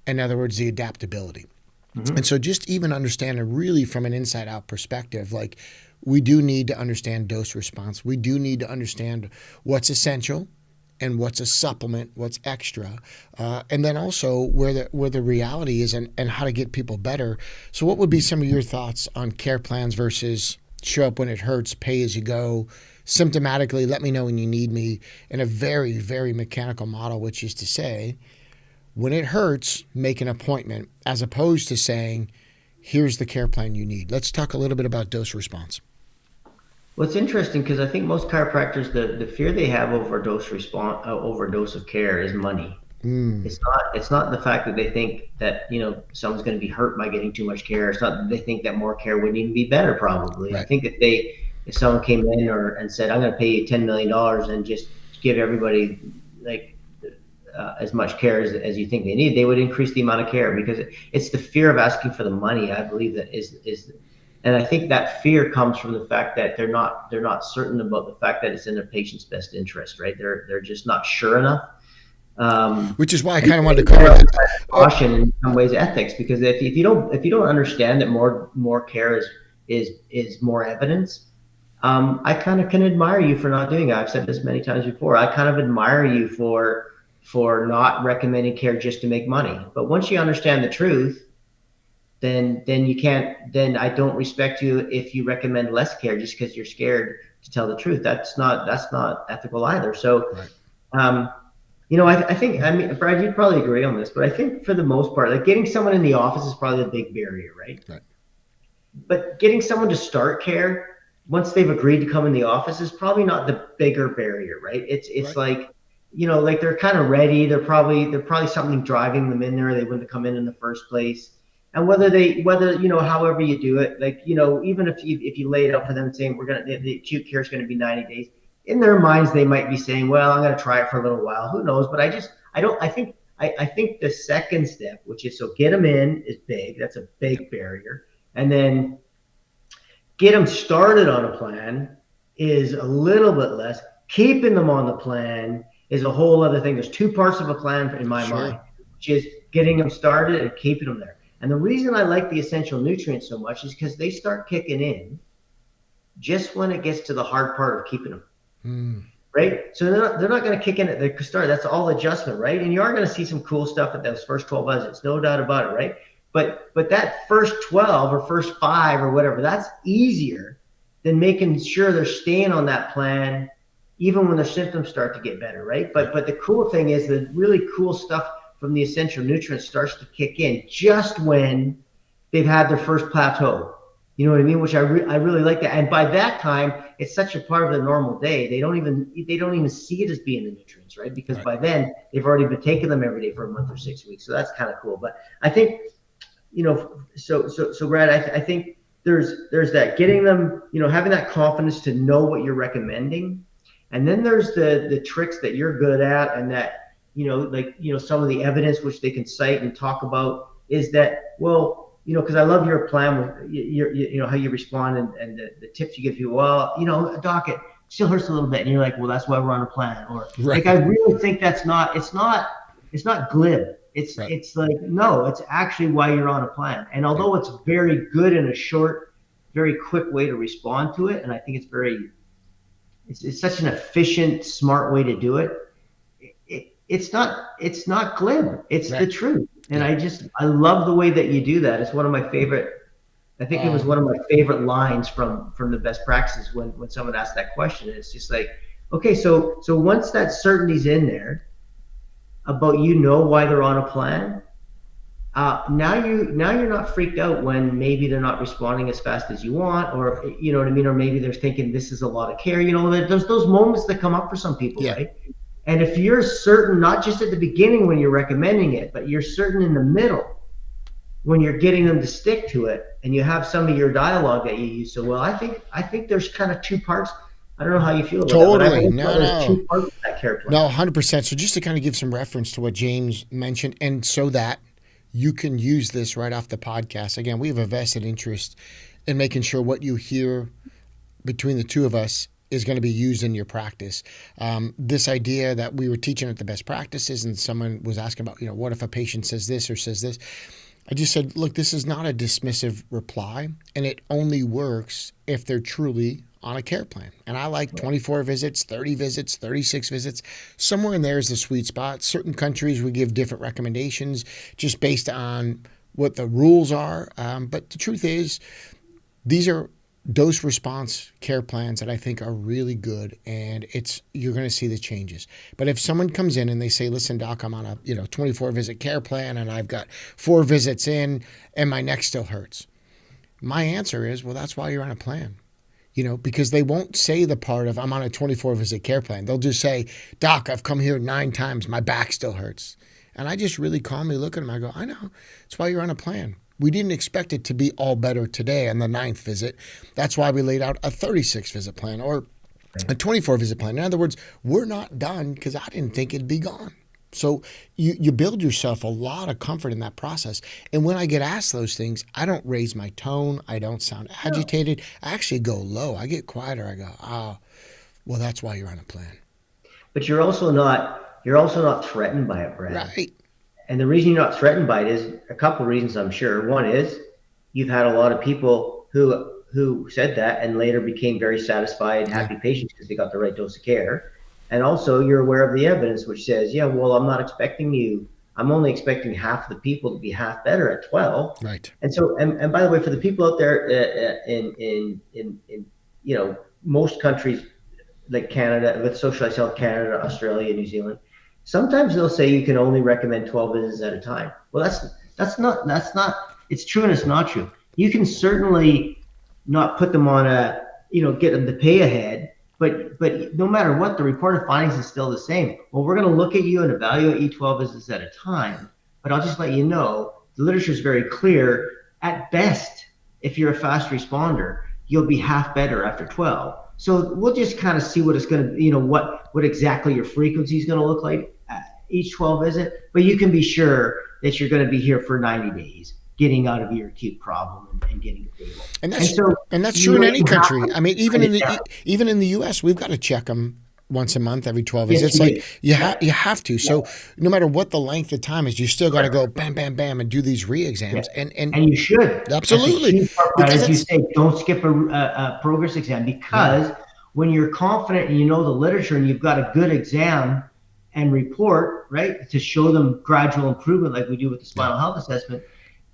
In other words, the adaptability. And so just even understanding really from an inside out perspective, like, we do need to understand dose response. We do need to understand what's essential and what's a supplement, what's extra, and then also where the reality is and how to get people better. So what would be some of your thoughts on care plans versus show up when it hurts, pay as you go, symptomatically, let me know when you need me, in a very, very mechanical model, which is to say, when it hurts, make an appointment, as opposed to saying, here's the care plan you need. Let's talk a little bit about dose response. Well, it's interesting because I think most chiropractors, the fear they have over overdose of care is money. It's not the fact that they think that someone's going to be hurt by getting too much care. It's not that they think that more care wouldn't even be better. Probably, Right. I think if someone came in and said, I'm going to pay you $10 million and just give everybody like as much care as you think they need, they would increase the amount of care, because it's the fear of asking for the money. I believe that is. And I think that fear comes from the fact that they're not certain about the fact that it's in their patient's best interest, right? They're just not sure enough. Which is why I kind of wanted to cover that. Caution in some ways, ethics, because if you don't understand that more care is more evidence, I kind of can admire you for not doing it. I've said this many times before. I kind of admire you for not recommending care just to make money. But once you understand the truth, then you can't. Then I don't respect you if you recommend less care just because you're scared to tell the truth. That's not ethical either. So, Right. I think, Brad, you'd probably agree on this, but I think for the most part, like, getting someone in the office is probably the big barrier, right? Right. But getting someone to start care once they've agreed to come in the office is probably not the bigger barrier, right? It's Right. like, like, they're kind of ready. They're probably something driving them in there. They wouldn't have come in the first place. And whether however you do it, like, even if you lay it out for them saying the acute care is going to be 90 days, in their minds they might be saying, well, I'm going to try it for a little while. Who knows? But I think the second step, which is, so get them in, is big. That's a big barrier. And then get them started on a plan is a little bit less. Keeping them on the plan is a whole other thing. There's two parts of a plan in my mind, which is getting them started and keeping them there. And the reason I like the essential nutrients so much is because they start kicking in just when it gets to the hard part of keeping them. Right? So they're not going to kick in at the start. That's all adjustment, right? And you are going to see some cool stuff at those first 12 visits, no doubt about it, right? But that first 12 or first 5 or whatever, that's easier than making sure they're staying on that plan even when their symptoms start to get better, right? But the cool thing is the really cool stuff from the essential nutrients starts to kick in just when they've had their first plateau. You know what I mean? Which I really like that. And by that time, it's such a part of the normal day. They don't even see it as being the nutrients, right? Because by then they've already been taking them every day for a month or 6 weeks. So that's kind of cool. But I think, so Brad, I think there's that getting them, having that confidence to know what you're recommending. And then there's the tricks that you're good at, and that, some of the evidence which they can cite and talk about is that, well, because I love your plan with your how you respond and the tips you give people. Well, doc, it still hurts a little bit, and you're like, well, that's why we're on a plan. Or like, I really think it's not glib. It's like, no, it's actually why you're on a plan. And although it's very good in a short, very quick way to respond to it, and I think it's such an efficient, smart way to do it. It's not glib. It's the truth. And I love the way that you do that. It's one of my favorite. I think it was one of my favorite lines from the best practices when someone asked that question. It's just like, okay, so once that certainty's in there about why they're on a plan, now you're not freaked out when maybe they're not responding as fast as you want, or you know what I mean, or maybe they're thinking this is a lot of care. There's those moments that come up for some people, right? And if you're certain, not just at the beginning when you're recommending it, but you're certain in the middle when you're getting them to stick to it, and you have some of your dialogue that you use. So, well, I think there's kind of two parts. I don't know how you feel about that. Totally. There's two parts of that care plan. No, 100%. So just to kind of give some reference to what James mentioned, and so that you can use this right off the podcast. Again, we have a vested interest in making sure what you hear between the two of us is going to be used in your practice. This idea that we were teaching at the best practices, and someone was asking about, what if a patient says this or says this? I just said, look, this is not a dismissive reply, and it only works if they're truly on a care plan. And I like 24 visits, 30 visits, 36 visits. Somewhere in there is the sweet spot. Certain countries, we give different recommendations just based on what the rules are. But the truth is, these are dose response care plans that I think are really good, and you're going to see the changes. But if someone comes in and they say, listen, doc, I'm on a 24 visit care plan, and I've got 4 visits in and my neck still hurts, my answer is, well, that's why you're on a plan. Because they won't say the part of I'm on a 24 visit care plan. They'll just say, doc, I've come here 9 times, my back still hurts. And I just really calmly look at them. I go, I know, that's why you're on a plan. We didn't expect it to be all better today on the 9th visit. That's why we laid out a 36 visit plan or a 24 visit plan. In other words, we're not done because I didn't think it'd be gone. So you build yourself a lot of comfort in that process. And when I get asked those things, I don't raise my tone. I don't sound agitated. I actually go low. I get quieter. I go, oh, well, that's why you're on a plan. But you're also not threatened by it, Brad. Right. And the reason you're not threatened by it is a couple of reasons, I'm sure. One is you've had a lot of people who said that and later became very satisfied, happy patients because they got the right dose of care. And also you're aware of the evidence which says, I'm only expecting half the people to be half better at 12. Right. And so, and by the way, for the people out there in most countries like Canada, with Socialized Health Canada, Australia, New Zealand, sometimes they'll say you can only recommend 12 visits at a time. Well, that's not, it's true and it's not true. You can certainly not put them on get them to pay ahead, but no matter what, the reported findings is still the same. Well, we're going to look at you and evaluate you 12 visits at a time, but I'll just let you know, the literature is very clear. At best, if you're a fast responder, you'll be half better after 12. So we'll just kind of see what it's going to, what exactly your frequency is going to look like each 12 visit, but you can be sure that you're going to be here for 90 days, getting out of your acute problem and getting stable. And that's true in any country. I mean, even in the U.S., we've got to check them once a month, every 12 visits. You have to. So no matter what the length of time is, you still got to go bam, bam, bam, and do these re-exams. And you should. Absolutely. Because as you say, don't skip a progress exam, because when you're confident and you know the literature and you've got a good exam and report, right, to show them gradual improvement like we do with the spinal health assessment,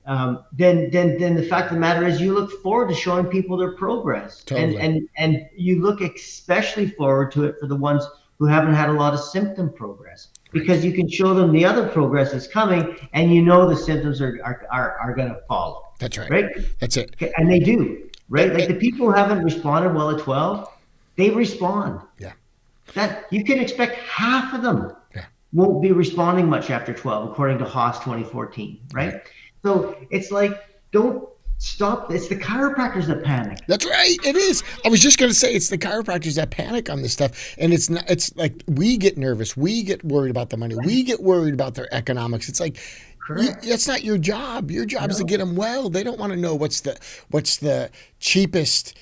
then the fact of the matter is you look forward to showing people their progress, Totally. and you look especially forward to it for the ones who haven't had a lot of symptom progress, Right. because you can show them the other progress that's coming, and you know the symptoms are going to follow, That's right. right? That's it. Okay, and they do, right? Like It- the people who haven't responded well at 12, they respond. yeah. That you can expect half of them Yeah. won't be responding much after 12, according to Haas 2014, Right. right? So it's like, don't stop. It's the chiropractors that panic. That's right. It is. I was just going to say it's the chiropractors that panic on this stuff, and it's not. It's like we get nervous, we get worried about the money, we get worried about their economics. It's like Correct. that's not your job. Your job is to get No. them well. They don't want to know what's the cheapest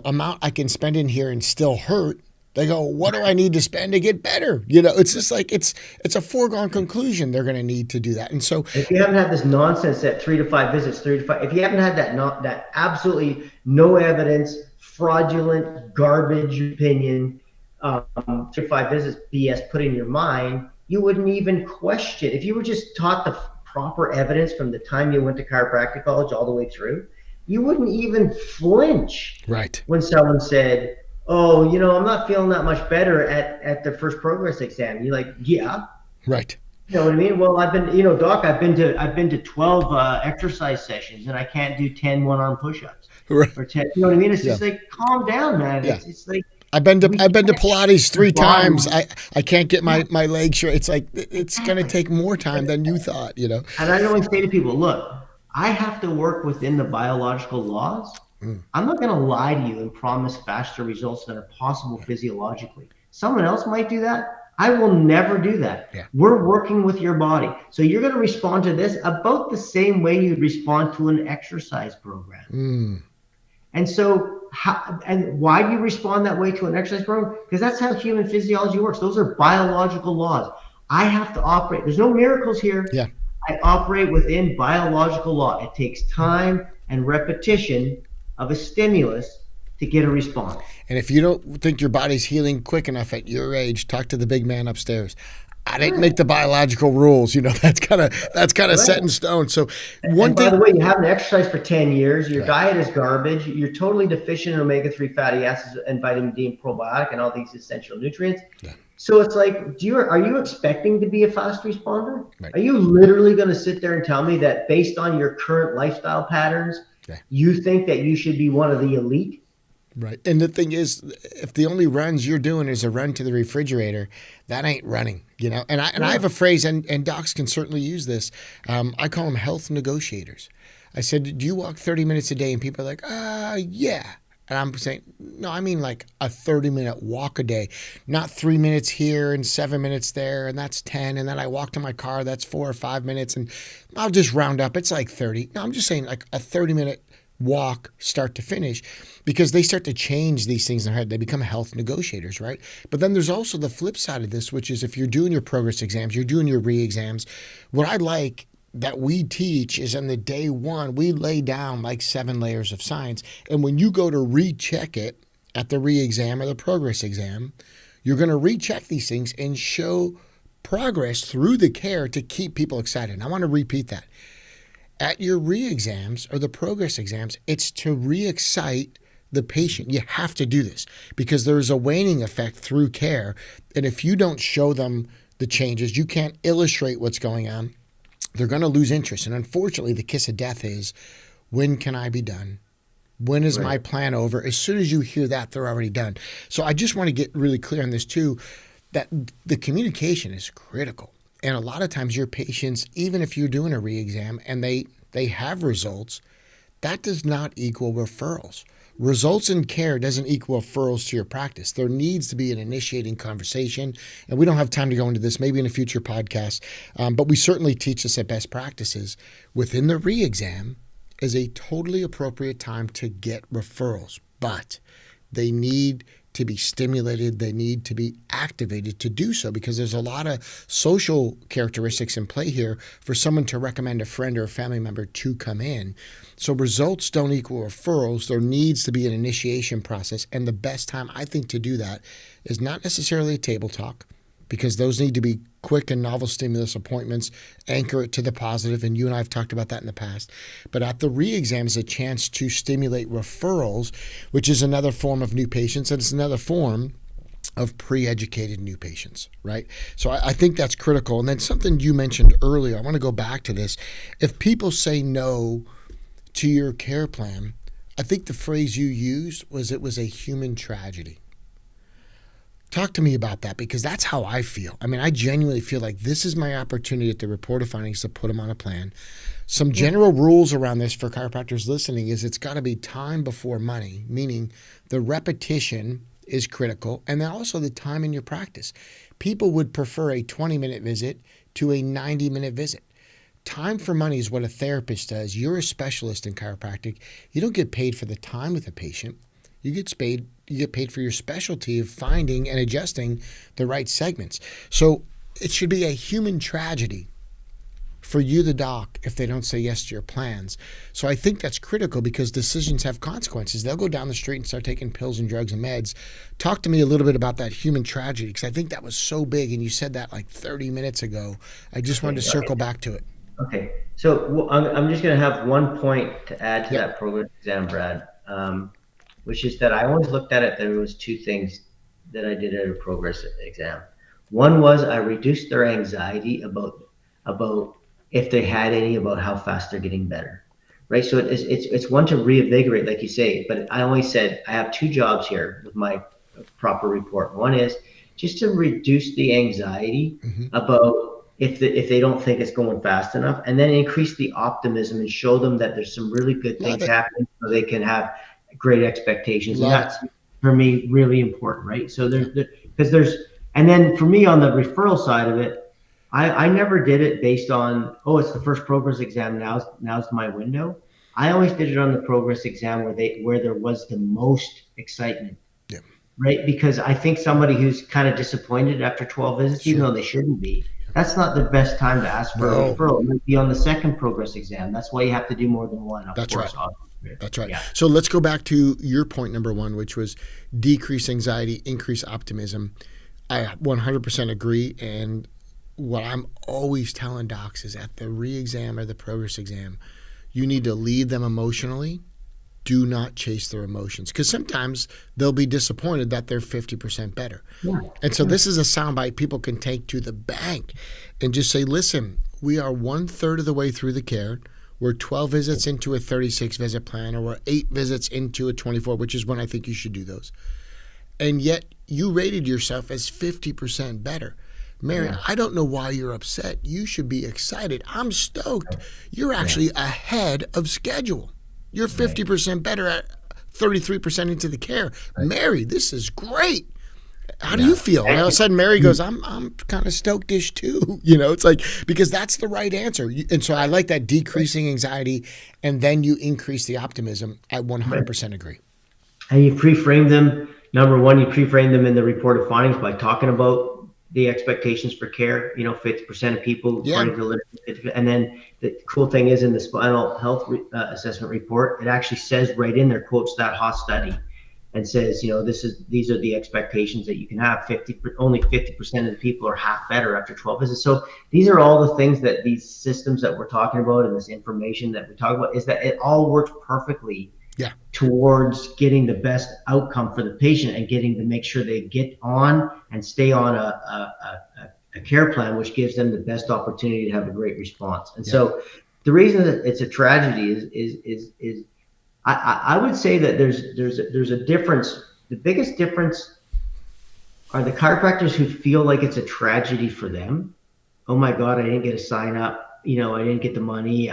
amount I can spend in here and still hurt. They go, what do I need to spend to get better? It's just like it's a foregone conclusion. They're going to need to do that, and so If you haven't had this nonsense at 3 to 5 visits, 3 to 5, if you haven't had that absolutely no evidence, fraudulent, garbage opinion, 3 to 5 visits BS put in your mind, you wouldn't even question. If you were just taught the proper evidence from the time you went to chiropractic college all the way through, you wouldn't even flinch right, when someone said, "Oh, I'm not feeling that much better at the first progress exam." You're like, "Yeah." right, You know what I mean? Well, Doc, I've been to 12 exercise sessions, and I can't do 10 one-arm push-ups right. or 10. You know what I mean? It's Yeah, just like, calm down, man. yeah. It's like I've been to we I've been to can't Pilates the 3 times. body. I can't get Yeah, my legs straight. It's like it's going to exactly. take more time than you thought. And I always say to people, look, I have to work within the biological laws. Mm, I'm not going to lie to you and promise faster results than are possible physiologically. Someone else might do that. I will never do that. yeah. We're working with your body. So you're going to respond to this about the same way you'd respond to an exercise program. Mm, And so, and why do you respond that way to an exercise program? Because that's how human physiology works. Those are biological laws. I have to operate. There's no miracles here. yeah. I operate within biological law. It takes time and repetition of a stimulus to get a response. And if you don't think your body's healing quick enough at your age, talk to the big man upstairs. I didn't Right. make the biological rules. That's kind of set Right. in stone. So one And by the thing, way, you haven't exercised for 10 years. Your right? diet is garbage. You're totally deficient in omega-3 fatty acids and vitamin D and probiotic and all these essential nutrients. Yeah, So it's like, are you expecting to be a fast responder? right. Are you literally going to sit there and tell me that based on your current lifestyle patterns, Yeah. you think that you should be one of the elite? Right. And the thing is, if the only runs you're doing is a run to the refrigerator, that ain't running. And I have Yeah. a phrase, and docs can certainly use this. I call them health negotiators. I said, do you walk 30 minutes a day? And people are like, yeah. And I'm saying, no, I mean like a 30-minute walk a day, not 3 minutes here and 7 minutes there, and that's 10. And then I walk to my car, that's 4 or 5 minutes, and I'll just round up. It's like 30. No, I'm just saying like a 30-minute walk start to finish, because they start to change these things in their head. They become health negotiators, right? But then there's also the flip side of this, which is if you're doing your progress exams, you're doing your re-exams, what I like that we teach is on the day one, we lay down like 7 layers of science. And when you go to recheck it at the re-exam or the progress exam, you're going to recheck these things and show progress through the care to keep people excited. And I want to repeat that. At your re-exams or the progress exams, it's to re-excite the patient. You have to do this because there's a waning effect through care. And if you don't show them the changes, you can't illustrate what's going on, they're going to lose interest. And unfortunately, the kiss of death is, when can I be done? When is my Right. plan over? As soon as you hear that, they're already done. So I just want to get really clear on this too, that the communication is critical. And a lot of times your patients, even if you're doing a re-exam and they have results, that does not equal referrals. Results in care doesn't equal referrals to your practice. There needs to be an initiating conversation. And we don't have time to go into this, maybe in a future podcast, but we certainly teach this at Best Practices. Within the re-exam is a totally appropriate time to get referrals, but they need to be stimulated, they need to be activated to do so, because there's a lot of social characteristics in play here for someone to recommend a friend or a family member to come in. So results don't equal referrals. There needs to be an initiation process, and the best time I think to do that is not necessarily a table talk, because those need to be quick and novel stimulus appointments, anchor it to the positive, and you and I have talked about that in the past. But at the re-exam is a chance to stimulate referrals, which is another form of new patients, and it's another form of pre-educated new patients, right? So I think that's critical. And then something you mentioned earlier, I want to go back to this. If people say no to your care plan, I think the phrase you used was it was a human tragedy. Talk to me about that, because that's how I feel. I mean, I genuinely feel like this is my opportunity at the report of findings to put them on a plan. Some general rules around this for chiropractors listening is it's got to be time before money, meaning the repetition is critical, and then also the time in your practice. People would prefer a 20-minute visit to a 90-minute visit. Time for money is what a therapist does. You're a specialist in chiropractic. You don't get paid for the time with a patient. You get paid for your specialty of finding and adjusting the right segments. So it should be a human tragedy for you, the doc, if they don't say yes to your plans. So I think that's critical, because decisions have consequences. They'll go down the street and start taking pills and drugs and meds. Talk to me a little bit about that human tragedy, because I think that was so big, and you said that like 30 minutes ago. I just wanted to circle back to it. Okay, so I'm just going to have one point to add to that progress exam, Brad, which is that I always looked at it, there was two things that I did at a progress exam. One was I reduced their anxiety about if they had any, about how fast they're getting better, right? So it's one to reinvigorate, like you say, but I always said I have two jobs here with my proper report. One is just to reduce the anxiety about if they don't think it's going fast enough, and then increase the optimism and show them that there's some really good things happening, so they can have great expectations. And that's, for me, really important, right? So and then for me on the referral side of it, I never did it based on, oh, it's the first progress exam, now's my window. I always did it on the progress exam where there was the most excitement, right? Because I think somebody who's kind of disappointed after 12 visits, even though they shouldn't be, that's not the best time to ask for a referral. It might be on the second progress exam. That's why you have to do more than one. That's right. That's right. Yeah. So let's go back to your point number one, which was decrease anxiety, increase optimism. I 100% agree. And what I'm always telling docs is at the re-exam or the progress exam, you need to lead them emotionally. Do not chase their emotions, because sometimes they'll be disappointed that they're 50% better. Yeah. And so this is a soundbite people can take to the bank and just say, listen, we are 1/3 of the way through the care. We're 12 visits into a 36 visit plan, or we're 8 visits into a 24, which is when I think you should do those. And yet you rated yourself as 50% better. Mary, I don't know why you're upset. You should be excited. I'm stoked. You're actually ahead of schedule. You're 50% better at 33% into the care. Mary, this is great. How do you feel? And all of a sudden Mary goes, I'm kind of stoked-ish too. You know, it's like, because that's the right answer. And so I like that decreasing anxiety, and then you increase the optimism. I 100% agree. And you pre-frame them. Number one, you pre-frame them in the report of findings by talking about the expectations for care, 50% of people, according to the literature. And then the cool thing is, in the spinal health assessment report, it actually says right in there, quotes that Haas study, and says, these are the expectations that you can have. Only 50% of the people are half better after 12 visits. So these are all the things that these systems that we're talking about, and this information that we talk about, is that it all works perfectly towards getting the best outcome for the patient, and getting to make sure they get on and stay on a care plan, which gives them the best opportunity to have a great response. And so the reason that it's a tragedy is I would say that there's a difference. The biggest difference are the chiropractors who feel like it's a tragedy for them. Oh my God, I didn't get a sign up. I didn't get the money.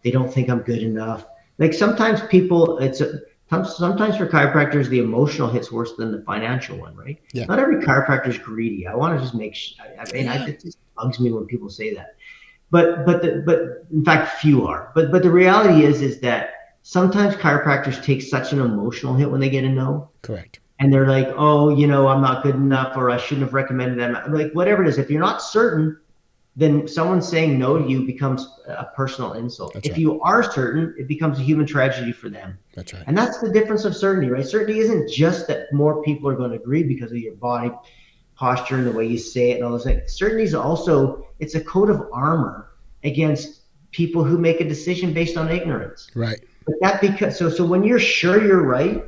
They don't think I'm good enough. Like sometimes people, sometimes for chiropractors, the emotional hit's worse than the financial one, right? Yeah. Not every chiropractor is greedy. I want to just make sure. It just bugs me when people say that. But in fact, few are. But the reality is that sometimes chiropractors take such an emotional hit when they get a no. Correct. And they're like, oh, I'm not good enough, or I shouldn't have recommended them. Like whatever it is, if you're not certain, then someone saying no to you becomes a personal insult. If you are certain, it becomes a human tragedy for them. That's right. And that's the difference of certainty, right? Certainty isn't just that more people are going to agree because of your body posture and the way you say it and all those things. Certainty is also, it's a coat of armor against people who make a decision based on ignorance. Right. But that because so when you're sure you're right,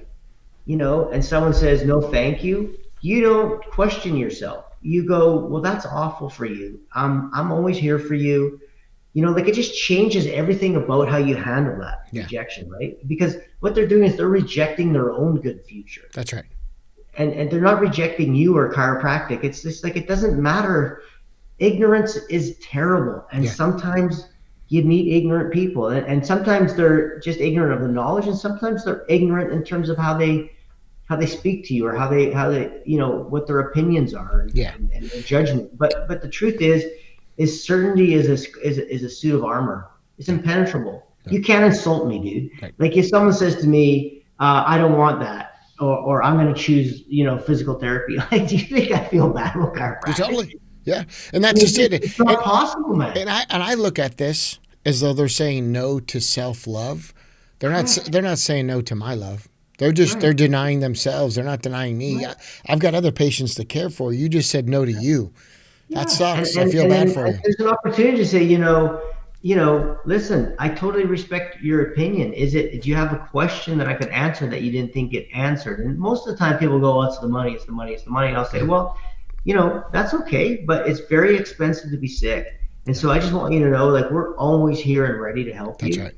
and someone says no thank you, you don't question yourself. You go, well, that's awful for you. I'm always here for you. Like it just changes everything about how you handle that rejection, right? Because what they're doing is they're rejecting their own good future. That's right. And they're not rejecting you or chiropractic. It's just like, it doesn't matter. Ignorance is terrible. And sometimes you meet ignorant people, and sometimes they're just ignorant of the knowledge, and sometimes they're ignorant in terms of how they speak to you, or how they what their opinions are, and their judgment. But the truth is certainty is a suit of armor. It's impenetrable. You can't insult me, dude. Right. Like if someone says to me, I don't want that, or I'm going to choose physical therapy, like, do you think I feel bad about chiropractic? Totally. Yeah. And that's just it. It's not possible, man. And I look at this as though they're saying no to self-love. They're not saying no to my love. They're denying themselves. They're not denying me. Right. I've got other patients to care for. You just said no to you. That sucks. I feel bad for you. There's an opportunity to say, listen, I totally respect your opinion. Do you have a question that I could answer that you didn't think get answered? And most of the time people go, oh, it's the money, it's the money, it's the money. And I'll say, well, that's okay, but it's very expensive to be sick. And so I just want you to know, like, we're always here and ready to help you. That's right.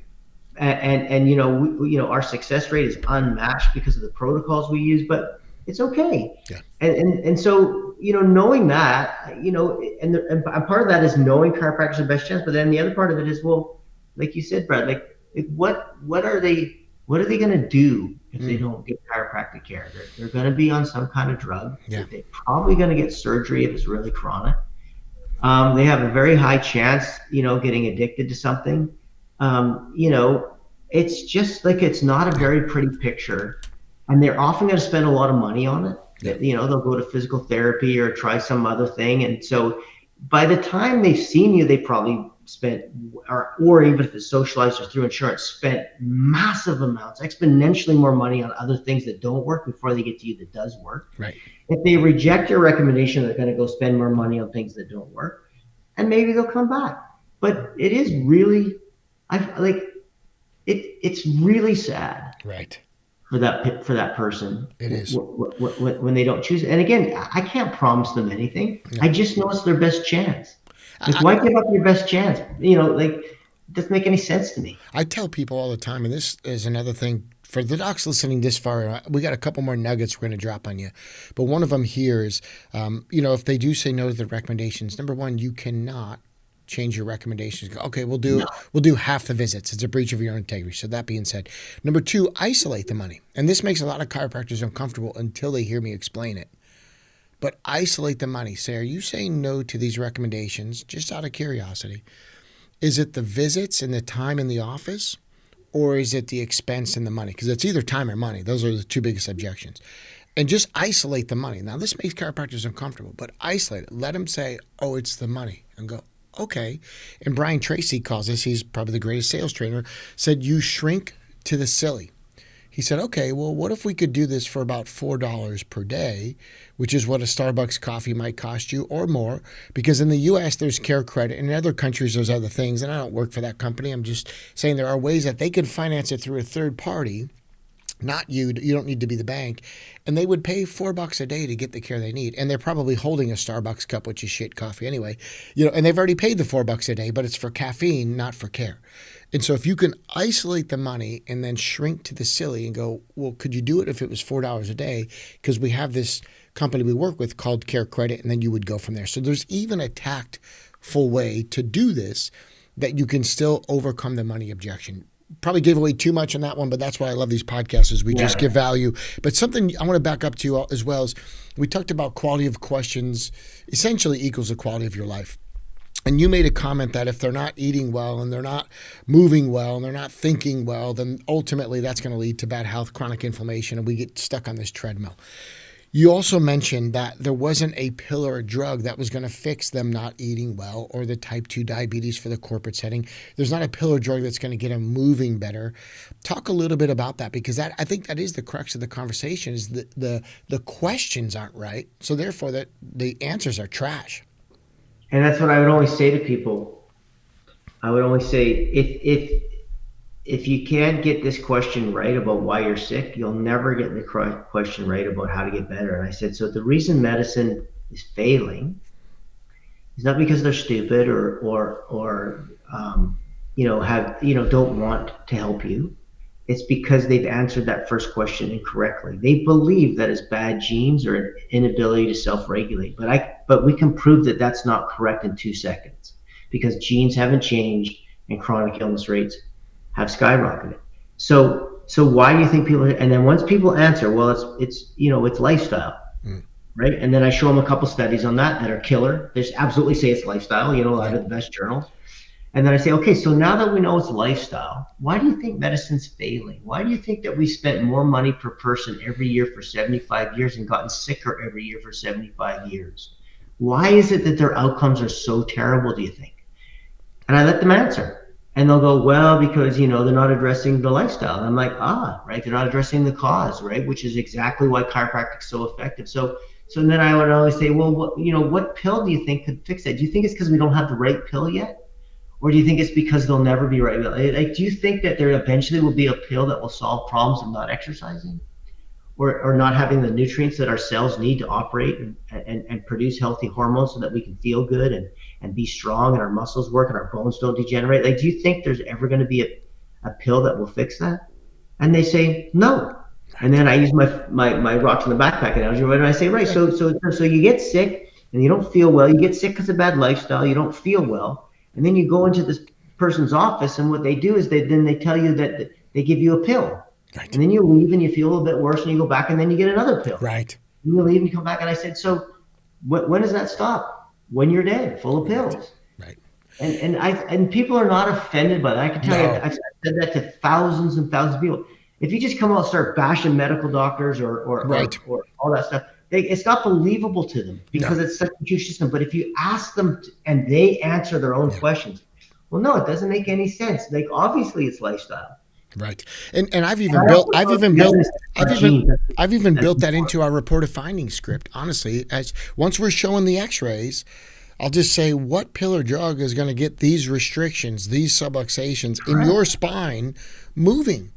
And our success rate is unmatched because of the protocols we use, but it's okay. Yeah. And so, knowing that, and part of that is knowing chiropractors are the best chance, but then the other part of it is, well, like you said, Brad, like what are they going to do if they don't get chiropractic care? They're going to be on some kind of drug. Yeah. They're probably going to get surgery if it's really chronic. They have a very high chance, getting addicted to something. It's just like, it's not a very pretty picture, and they're often going to spend a lot of money on it. They'll go to physical therapy or try some other thing. And so by the time they've seen you, they probably spent, or even if it's socialized or through insurance, spent massive amounts, exponentially more money on other things that don't work before they get to you that does work. Right. If they reject your recommendation, they're going to go spend more money on things that don't work, and maybe they'll come back. But it is really, it's really sad. Right. For that person. It is. When they don't choose it. And again, I can't promise them anything. No. I just know it's their best chance. Like, why give up your best chance? It doesn't make any sense to me. I tell people all the time, and this is another thing for the docs listening this far, we got a couple more nuggets we're going to drop on you. But one of them here is, if they do say no to the recommendations, number one, you cannot change your recommendations. Okay, we'll do half the visits. It's a breach of your own integrity. So that being said, number two, isolate the money. And this makes a lot of chiropractors uncomfortable until they hear me explain it. But isolate the money. Say, are you saying no to these recommendations just out of curiosity? Is it the visits and the time in the office, or is it the expense and the money? Because it's either time or money. Those are the two biggest objections. And just isolate the money. Now, this makes chiropractors uncomfortable, but isolate it. Let them say, oh, it's the money, and go, okay. And Brian Tracy calls this, he's probably the greatest sales trainer, said you shrink to the silly. He said, okay, well, what if we could do this for about $4 per day, which is what a Starbucks coffee might cost you, or more, because in the U.S. there's care credit, and in other countries there's other things, and I don't work for that company. I'm just saying there are ways that they could finance it through a third party, not you. You don't need to be the bank. And they would pay $4 a day to get the care they need. And they're probably holding a Starbucks cup, which is shit coffee anyway. And they've already paid the $4 a day, but it's for caffeine, not for care. And so if you can isolate the money and then shrink to the silly and go, well, could you do it if it was $4 a day? Because we have this company we work with called Care Credit, and then you would go from there. So there's even a tactful way to do this that you can still overcome the money objection. Probably gave away too much on that one, but that's why I love these podcasts, is we just give value. But something I want to back up to you as well is we talked about quality of questions essentially equals the quality of your life. And you made a comment that if they're not eating well and they're not moving well and they're not thinking well, then ultimately that's going to lead to bad health, chronic inflammation, and we get stuck on this treadmill. You also mentioned that there wasn't a pill or a drug that was going to fix them not eating well or the type 2 diabetes for the corporate setting. There's not a pill or drug that's going to get them moving better. Talk a little bit about that, because that, I think that is the crux of the conversation, is that the questions aren't right. So therefore that the answers are trash. And that's what I would always say to people. I would always say, if you can't get this question right about why you're sick, you'll never get the question right about how to get better. And I said, so the reason medicine is failing is not because they're stupid or have don't want to help you. It's because they've answered that first question incorrectly. They believe that it's bad genes or an inability to self-regulate, but we can prove that that's not correct in 2 seconds, because genes haven't changed and chronic illness rates have skyrocketed. So why do you think people? And then once people answer, well, it's lifestyle, right? And then I show them a couple studies on that are killer. They absolutely say it's lifestyle. Out of the best journals. And then I say, okay, so now that we know it's lifestyle, why do you think medicine's failing? Why do you think that we spent more money per person every year for 75 years and gotten sicker every year for 75 years? Why is it that their outcomes are so terrible, do you think? And I let them answer. And they'll go, well, because, they're not addressing the lifestyle. And I'm like, right? They're not addressing the cause, right? Which is exactly why chiropractic is so effective. So then I would always say, well, what pill do you think could fix that? Do you think it's because we don't have the right pill yet? Or do you think it's because they'll never be right? Like, do you think that there eventually will be a pill that will solve problems of not exercising, or not having the nutrients that our cells need to operate and produce healthy hormones so that we can feel good and be strong and our muscles work and our bones don't degenerate? Like, do you think there's ever going to be a pill that will fix that? And they say no. And then I use my rocks in the backpack analogy, right? And I say, right, so you get sick and you don't feel well. You get sick because of bad lifestyle. You don't feel well. And then you go into this person's office, and what they do is they tell you that they give you a pill. Right. And then you leave and you feel a little bit worse and you go back and then you get another pill. Right. And you leave and you come back. And I said, so when does that stop? When you're dead, full of pills. Right. And people are not offended by that. I can tell you, I've said that to thousands and thousands of people. If you just come out and start bashing medical doctors or all that stuff, it's not believable to them, because it's such a huge system. But if you ask them and they answer their own questions, well, no, it doesn't make any sense. Like, obviously it's lifestyle. Right. And I've even built that into our report of findings script. Honestly, as once we're showing the x-rays, I'll just say, what pill or drug is going to get these restrictions, these subluxations in your spine moving?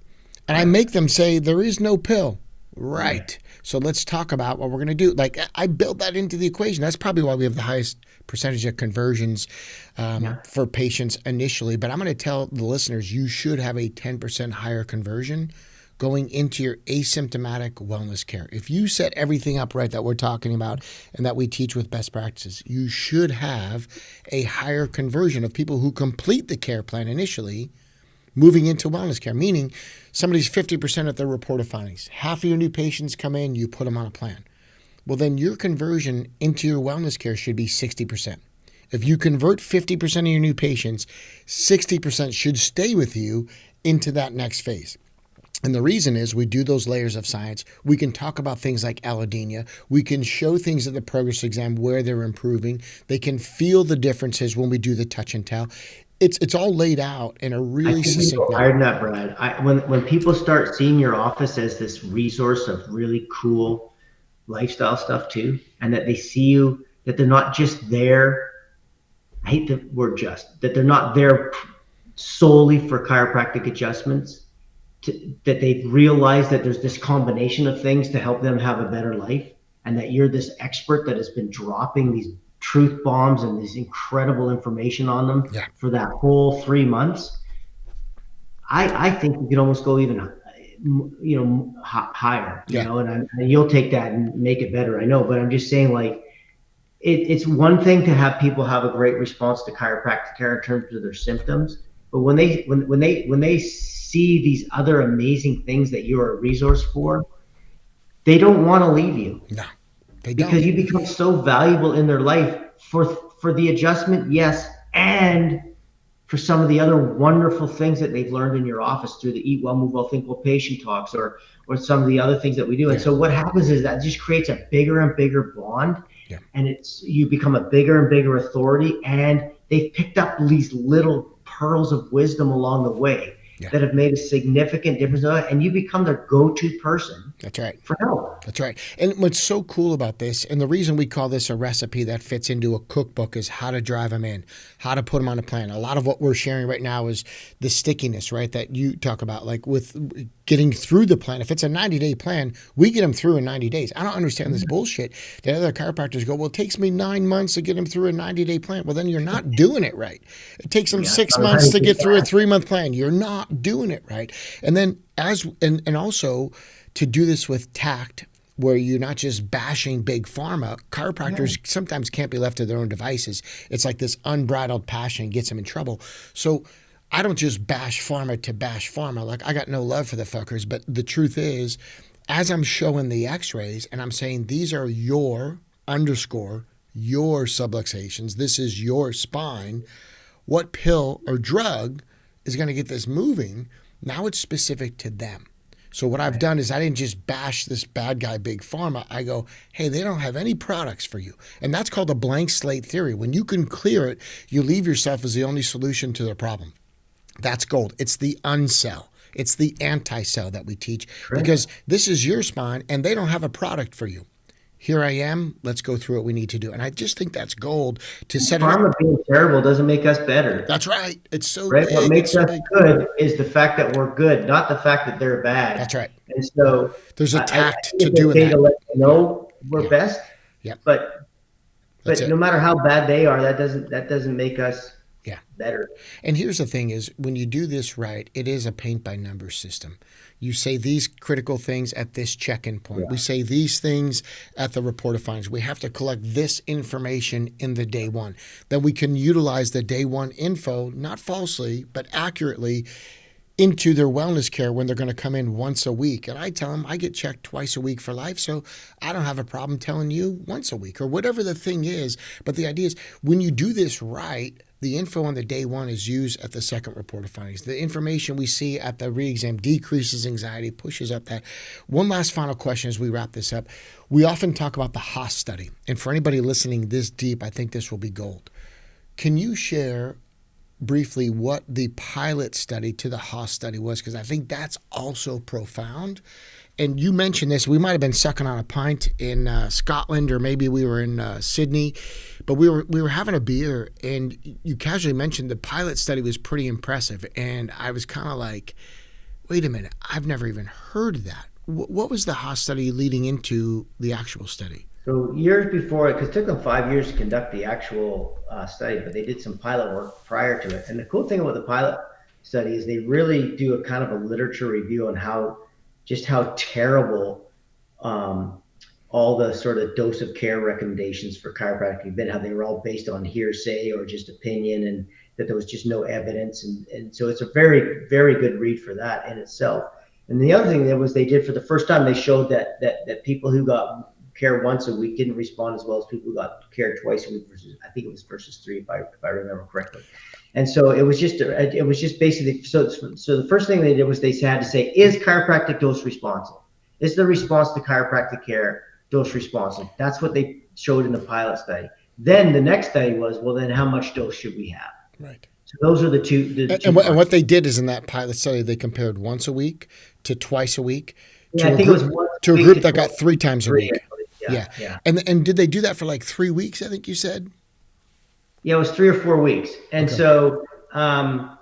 And I make them say, there is no pill. Right. So let's talk about what we're going to do. Like, I built that into the equation. That's probably why we have the highest percentage of conversions for patients initially. But I'm going to tell the listeners, you should have a 10% higher conversion going into your asymptomatic wellness care. If you set everything up right that we're talking about and that we teach with best practices, you should have a higher conversion of people who complete the care plan initially moving into wellness care, meaning somebody's 50% at their report of findings. Half of your new patients come in, you put them on a plan. Well, then your conversion into your wellness care should be 60%. If you convert 50% of your new patients, 60% should stay with you into that next phase. And the reason is we do those layers of science. We can talk about things like allodynia. We can show things at the progress exam where they're improving. They can feel the differences when we do the touch and tell. It's all laid out in a really succinct manner. Higher than that, Brad. When people start seeing your office as this resource of really cool lifestyle stuff too, and that they see you, that they're not just there. I hate the word just, that they're not there solely for chiropractic adjustments, that they've realized that there's this combination of things to help them have a better life, and that you're this expert that has been dropping these truth bombs and this incredible information on them for that whole 3 months. I think we could almost go even, higher, and you'll take that and make it better. I know, but I'm just saying, like, it's one thing to have people have a great response to chiropractic care in terms of their symptoms, but when they see these other amazing things that you're a resource for, they don't want to leave you. No. Because you become so valuable in their life for the adjustment, yes, and for some of the other wonderful things that they've learned in your office through the Eat Well, Move Well, Think Well patient talks, or some of the other things that we do. And so what happens is that just creates a bigger and bigger bond, and you become a bigger and bigger authority, and they've picked up these little pearls of wisdom along the way that have made a significant difference, and you become their go-to person. That's right. For help. That's right. And what's so cool about this, and the reason we call this a recipe that fits into a cookbook, is how to drive them in, how to put them on a plan. A lot of what we're sharing right now is the stickiness, right, that you talk about, like with getting through the plan. If it's a 90-day plan, we get them through in 90 days. I don't understand this bullshit that other chiropractors go, well, it takes me 9 months to get them through a 90-day plan. Well, then you're not doing it right. It takes them 6 months to get through a 3-month plan. You're not doing it right. And then and also to do this with tact, where you're not just bashing big pharma. Chiropractors sometimes can't be left to their own devices. It's like this unbridled passion gets them in trouble. So I don't just bash pharma to bash pharma. Like, I got no love for the fuckers. But the truth is, as I'm showing the x-rays and I'm saying these are your subluxations, this is your spine, what pill or drug is going to get this moving? Now it's specific to them. So what I've done is I didn't just bash this bad guy, big pharma. I go, hey, they don't have any products for you. And that's called a blank slate theory. When you can clear it, you leave yourself as the only solution to their problem. That's gold. It's the uncell. It's the anti-cell that we teach, because this is your spine and they don't have a product for you. Here I am. Let's go through what we need to do. And I just think that's gold to set it up. Pharma being terrible doesn't make us better. That's right. It's so big. What makes us good is the fact that we're good, not the fact that they're bad. That's right. And so there's a tact to doing that. To let you know we're best. Yeah. But no matter how bad they are, that doesn't make us better. And here's the thing is, when you do this right, it is a paint by numbers system. You say these critical things at this check-in point. We say these things at the report of findings. We have to collect this information in the day one. Then we can utilize the day one info, not falsely, but accurately, into their wellness care when they're going to come in once a week. And I tell them I get checked twice a week for life, so I don't have a problem telling you once a week or whatever the thing is. But the idea is, when you do this right, the info on the day one is used at the second report of findings. The information we see at the re-exam decreases anxiety, pushes up that. One last final question as we wrap this up. We often talk about the Haas study. And for anybody listening this deep, I think this will be gold. Can you share briefly what the pilot study to the Haas study was? Because I think that's also profound. And you mentioned this. We might have been sucking on a pint in Scotland, or maybe we were in Sydney, but we were having a beer, and you casually mentioned the pilot study was pretty impressive. And I was kind of like, wait a minute, I've never even heard of that. What was the Haas study leading into the actual study? So years before it, because it took them 5 years to conduct the actual study, but they did some pilot work prior to it. And the cool thing about the pilot study is they really do a kind of a literature review on how terrible all the sort of dose of care recommendations for chiropractic have been, how they were all based on hearsay or just opinion, and that there was just no evidence. And so it's a very, very good read for that in itself. And the other thing that was they did for the first time, they showed that people who got care once a week didn't respond as well as people who got care twice a week versus 3, if I remember correctly. And so it was just basically, so the first thing they did was they had to say, is chiropractic dose responsive? Is the response to chiropractic care dose responsive? That's what they showed in the pilot study. Then the next study was, well, then how much dose should we have? Right. So those are the two. And what they did is, in that pilot study, they compared once a week to twice a week to a group that got 3 times a week. Yeah. And did they do that for like 3 weeks, I think you said? Yeah, it was 3 or 4 weeks. And so, but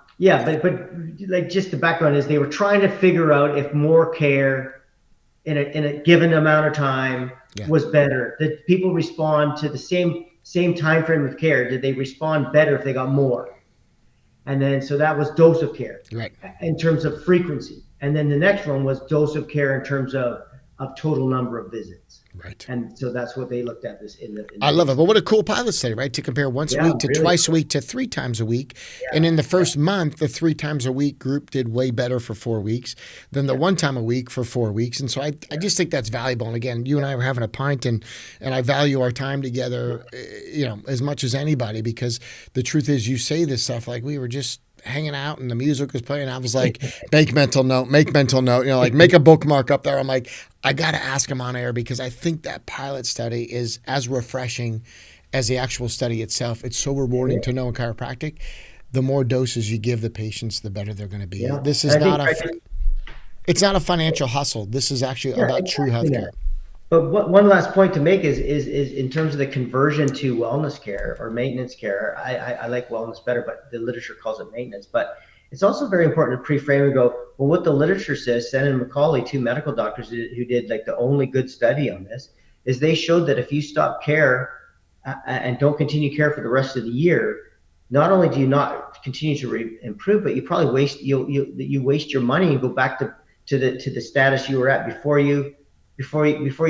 like, just the background is they were trying to figure out if more care in a given amount of time was better. Did people respond to the same time frame of care? Did they respond better if they got more? And then, so that was dose of care, right, in terms of frequency. And then the next one was dose of care in terms of of total number of visits. Right. And so that's what they looked at this in the I love big it. But study. what a cool pilot study, right? To compare once a Yeah, week to really twice a cool. week to 3 times a week. And Yeah, in the yeah, first month, the 3 times a week group did way better for 4 weeks than the yeah, 1 time a week for 4 weeks. And so I just think that's valuable. And again, you and I were having a pint, and I value our time together, as much as anybody, because the truth is, you say this stuff like we were just hanging out and the music was playing. I was like, make mental note, like make a bookmark up there. I'm like, I got to ask him on air, because I think that pilot study is as refreshing as the actual study itself. It's so rewarding to know in chiropractic. The more doses you give the patients, the better they're going to be. yeah. This is And I think not it's not a financial hustle. This is actually yeah, about true exactly, healthcare. man. But one last point to make is in terms of the conversion to wellness care or maintenance care. I like wellness better, but the literature calls it maintenance. But it's also very important to pre-frame and go, well, what the literature says. Sen and Macaulay, two medical doctors who did like the only good study on this, is they showed that if you stop care and don't continue care for the rest of the year, not only do you not continue to improve, but you probably you waste your money and go back to the status you were at before you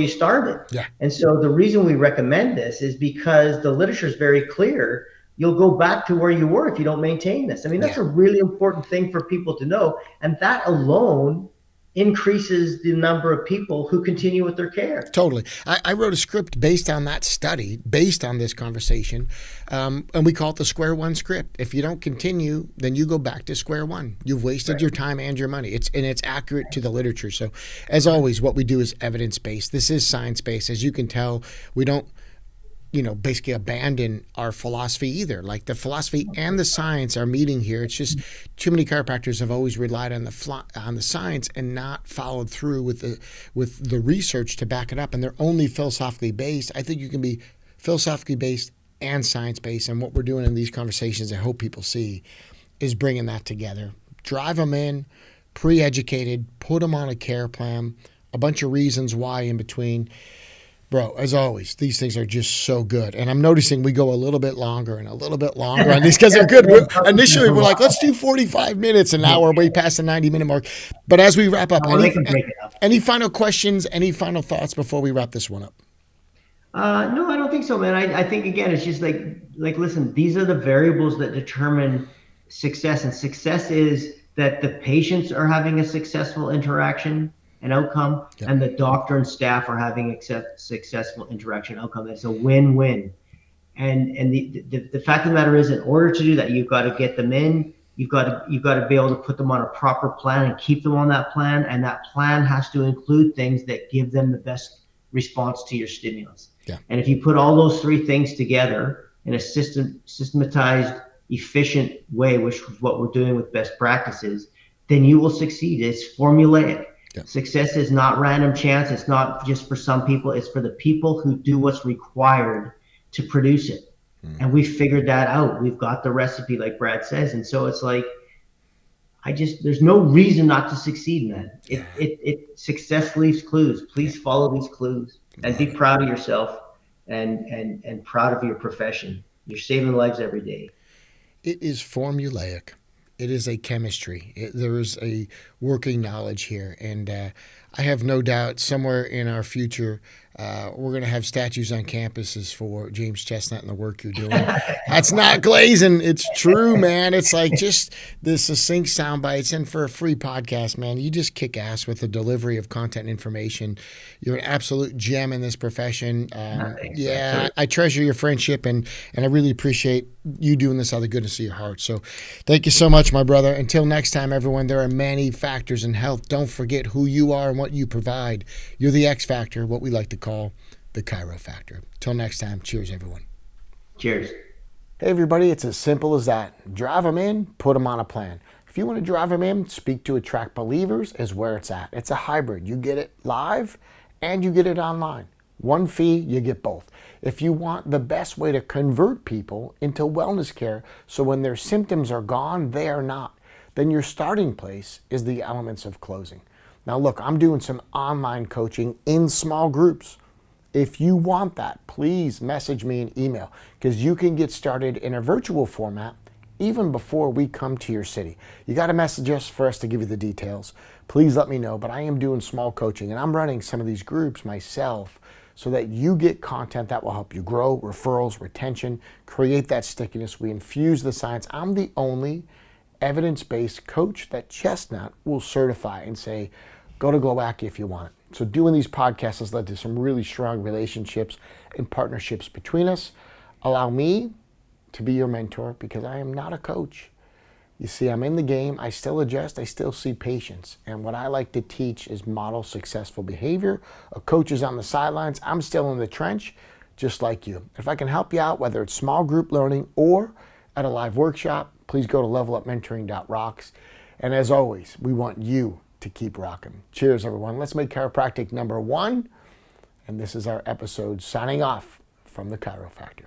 started. Yeah. And so the reason we recommend this is because the literature is very clear. You'll go back to where you were if you don't maintain this. I mean, that's Yeah. a really important thing for people to know. And that alone increases the number of people who continue with their care. Totally. I wrote a script based on that study, based on this conversation, and we call it the square one script. If you don't continue, then you go back to square one. You've wasted Right. your time and your money. It's accurate to the literature. So, as always, what we do is evidence based. This is science based. As you can tell, we don't basically abandon our philosophy either. Like the philosophy and the science are meeting here. It's just too many chiropractors have always relied on the science and not followed through with the research to back it up. And they're only philosophically based. I think you can be philosophically based and science based. And what we're doing in these conversations, I hope people see, is bringing that together. Drive them in, pre-educated, put them on a care plan, a bunch of reasons why in between. Bro, as always, these things are just so good. And I'm noticing we go a little bit longer and a little bit longer on these because they're good. Initially, we're like, let's do 45 minutes, and now we're way past the 90-minute mark. But as we wrap up, They can break it up. any final questions, any final thoughts before we wrap this one up? No, I don't think so, man. I think again, it's just like listen, these are the variables that determine success, and success is that the patients are having a successful interaction and outcome, Yep. and the doctor and staff are having a successful interaction outcome. It's a win-win. And the fact of the matter is, in order to do that, you've got to get them in. You've got to be able to put them on a proper plan and keep them on that plan. And that plan has to include things that give them the best response to your stimulus. Yeah. And if you put all those three things together in a systematized, efficient way, which is what we're doing with best practices, then you will succeed. It's formulaic. Yeah. Success is not random chance. It's not just for some people. It's for the people who do what's required to produce it. And we figured that out. We've got the recipe, like Brad says. And so it's like, there's no reason not to succeed, man. It success leaves clues. Please follow these clues and be proud of yourself and proud of your profession. You're saving lives every day. It is formulaic. It is a chemistry. There is a working knowledge here. And I have no doubt somewhere in our future, we're going to have statues on campuses for James Chestnut and the work you're doing. That's not glazing. It's true, man. It's like just the succinct sound bites. And for a free podcast, man, you just kick ass with the delivery of content and information. You're an absolute gem in this profession. I treasure your friendship, and I really appreciate you doing this out of the goodness of your heart. So thank you so much, my brother. Until next time, everyone, there are many factors in health. Don't forget who you are and what you provide. You're the X factor, what we like to call the Chiro-Factor. Till next time, cheers, everyone. Cheers. Hey, everybody, it's as simple as that. Drive them in, put them on a plan. If you want to drive them in, Speak to Attract Believers is where it's at. It's a hybrid. You get it live and you get it online. One fee, you get both. If you want the best way to convert people into wellness care so when their symptoms are gone, they are not, then your starting place is the Elements of Closing. Now look, I'm doing some online coaching in small groups. If you want that, please message me an email because you can get started in a virtual format even before we come to your city. You got to message us for us to give you the details. Please let me know, but I am doing small coaching and I'm running some of these groups myself so that you get content that will help you grow, referrals, retention, create that stickiness. We infuse the science. I'm the only evidence-based coach that Chestnut will certify and say, go to Glowaki if you want it. So doing these podcasts has led to some really strong relationships and partnerships between us. Allow me to be your mentor because I am not a coach. You see, I'm in the game. I still adjust. I still see patients. And what I like to teach is model successful behavior. A coach is on the sidelines. I'm still in the trench, just like you. If I can help you out, whether it's small group learning or at a live workshop, please go to levelupmentoring.rocks. And as always, we want you to keep rocking. Cheers, everyone. Let's make chiropractic number one. And this is our episode signing off from the Chiro-Factor.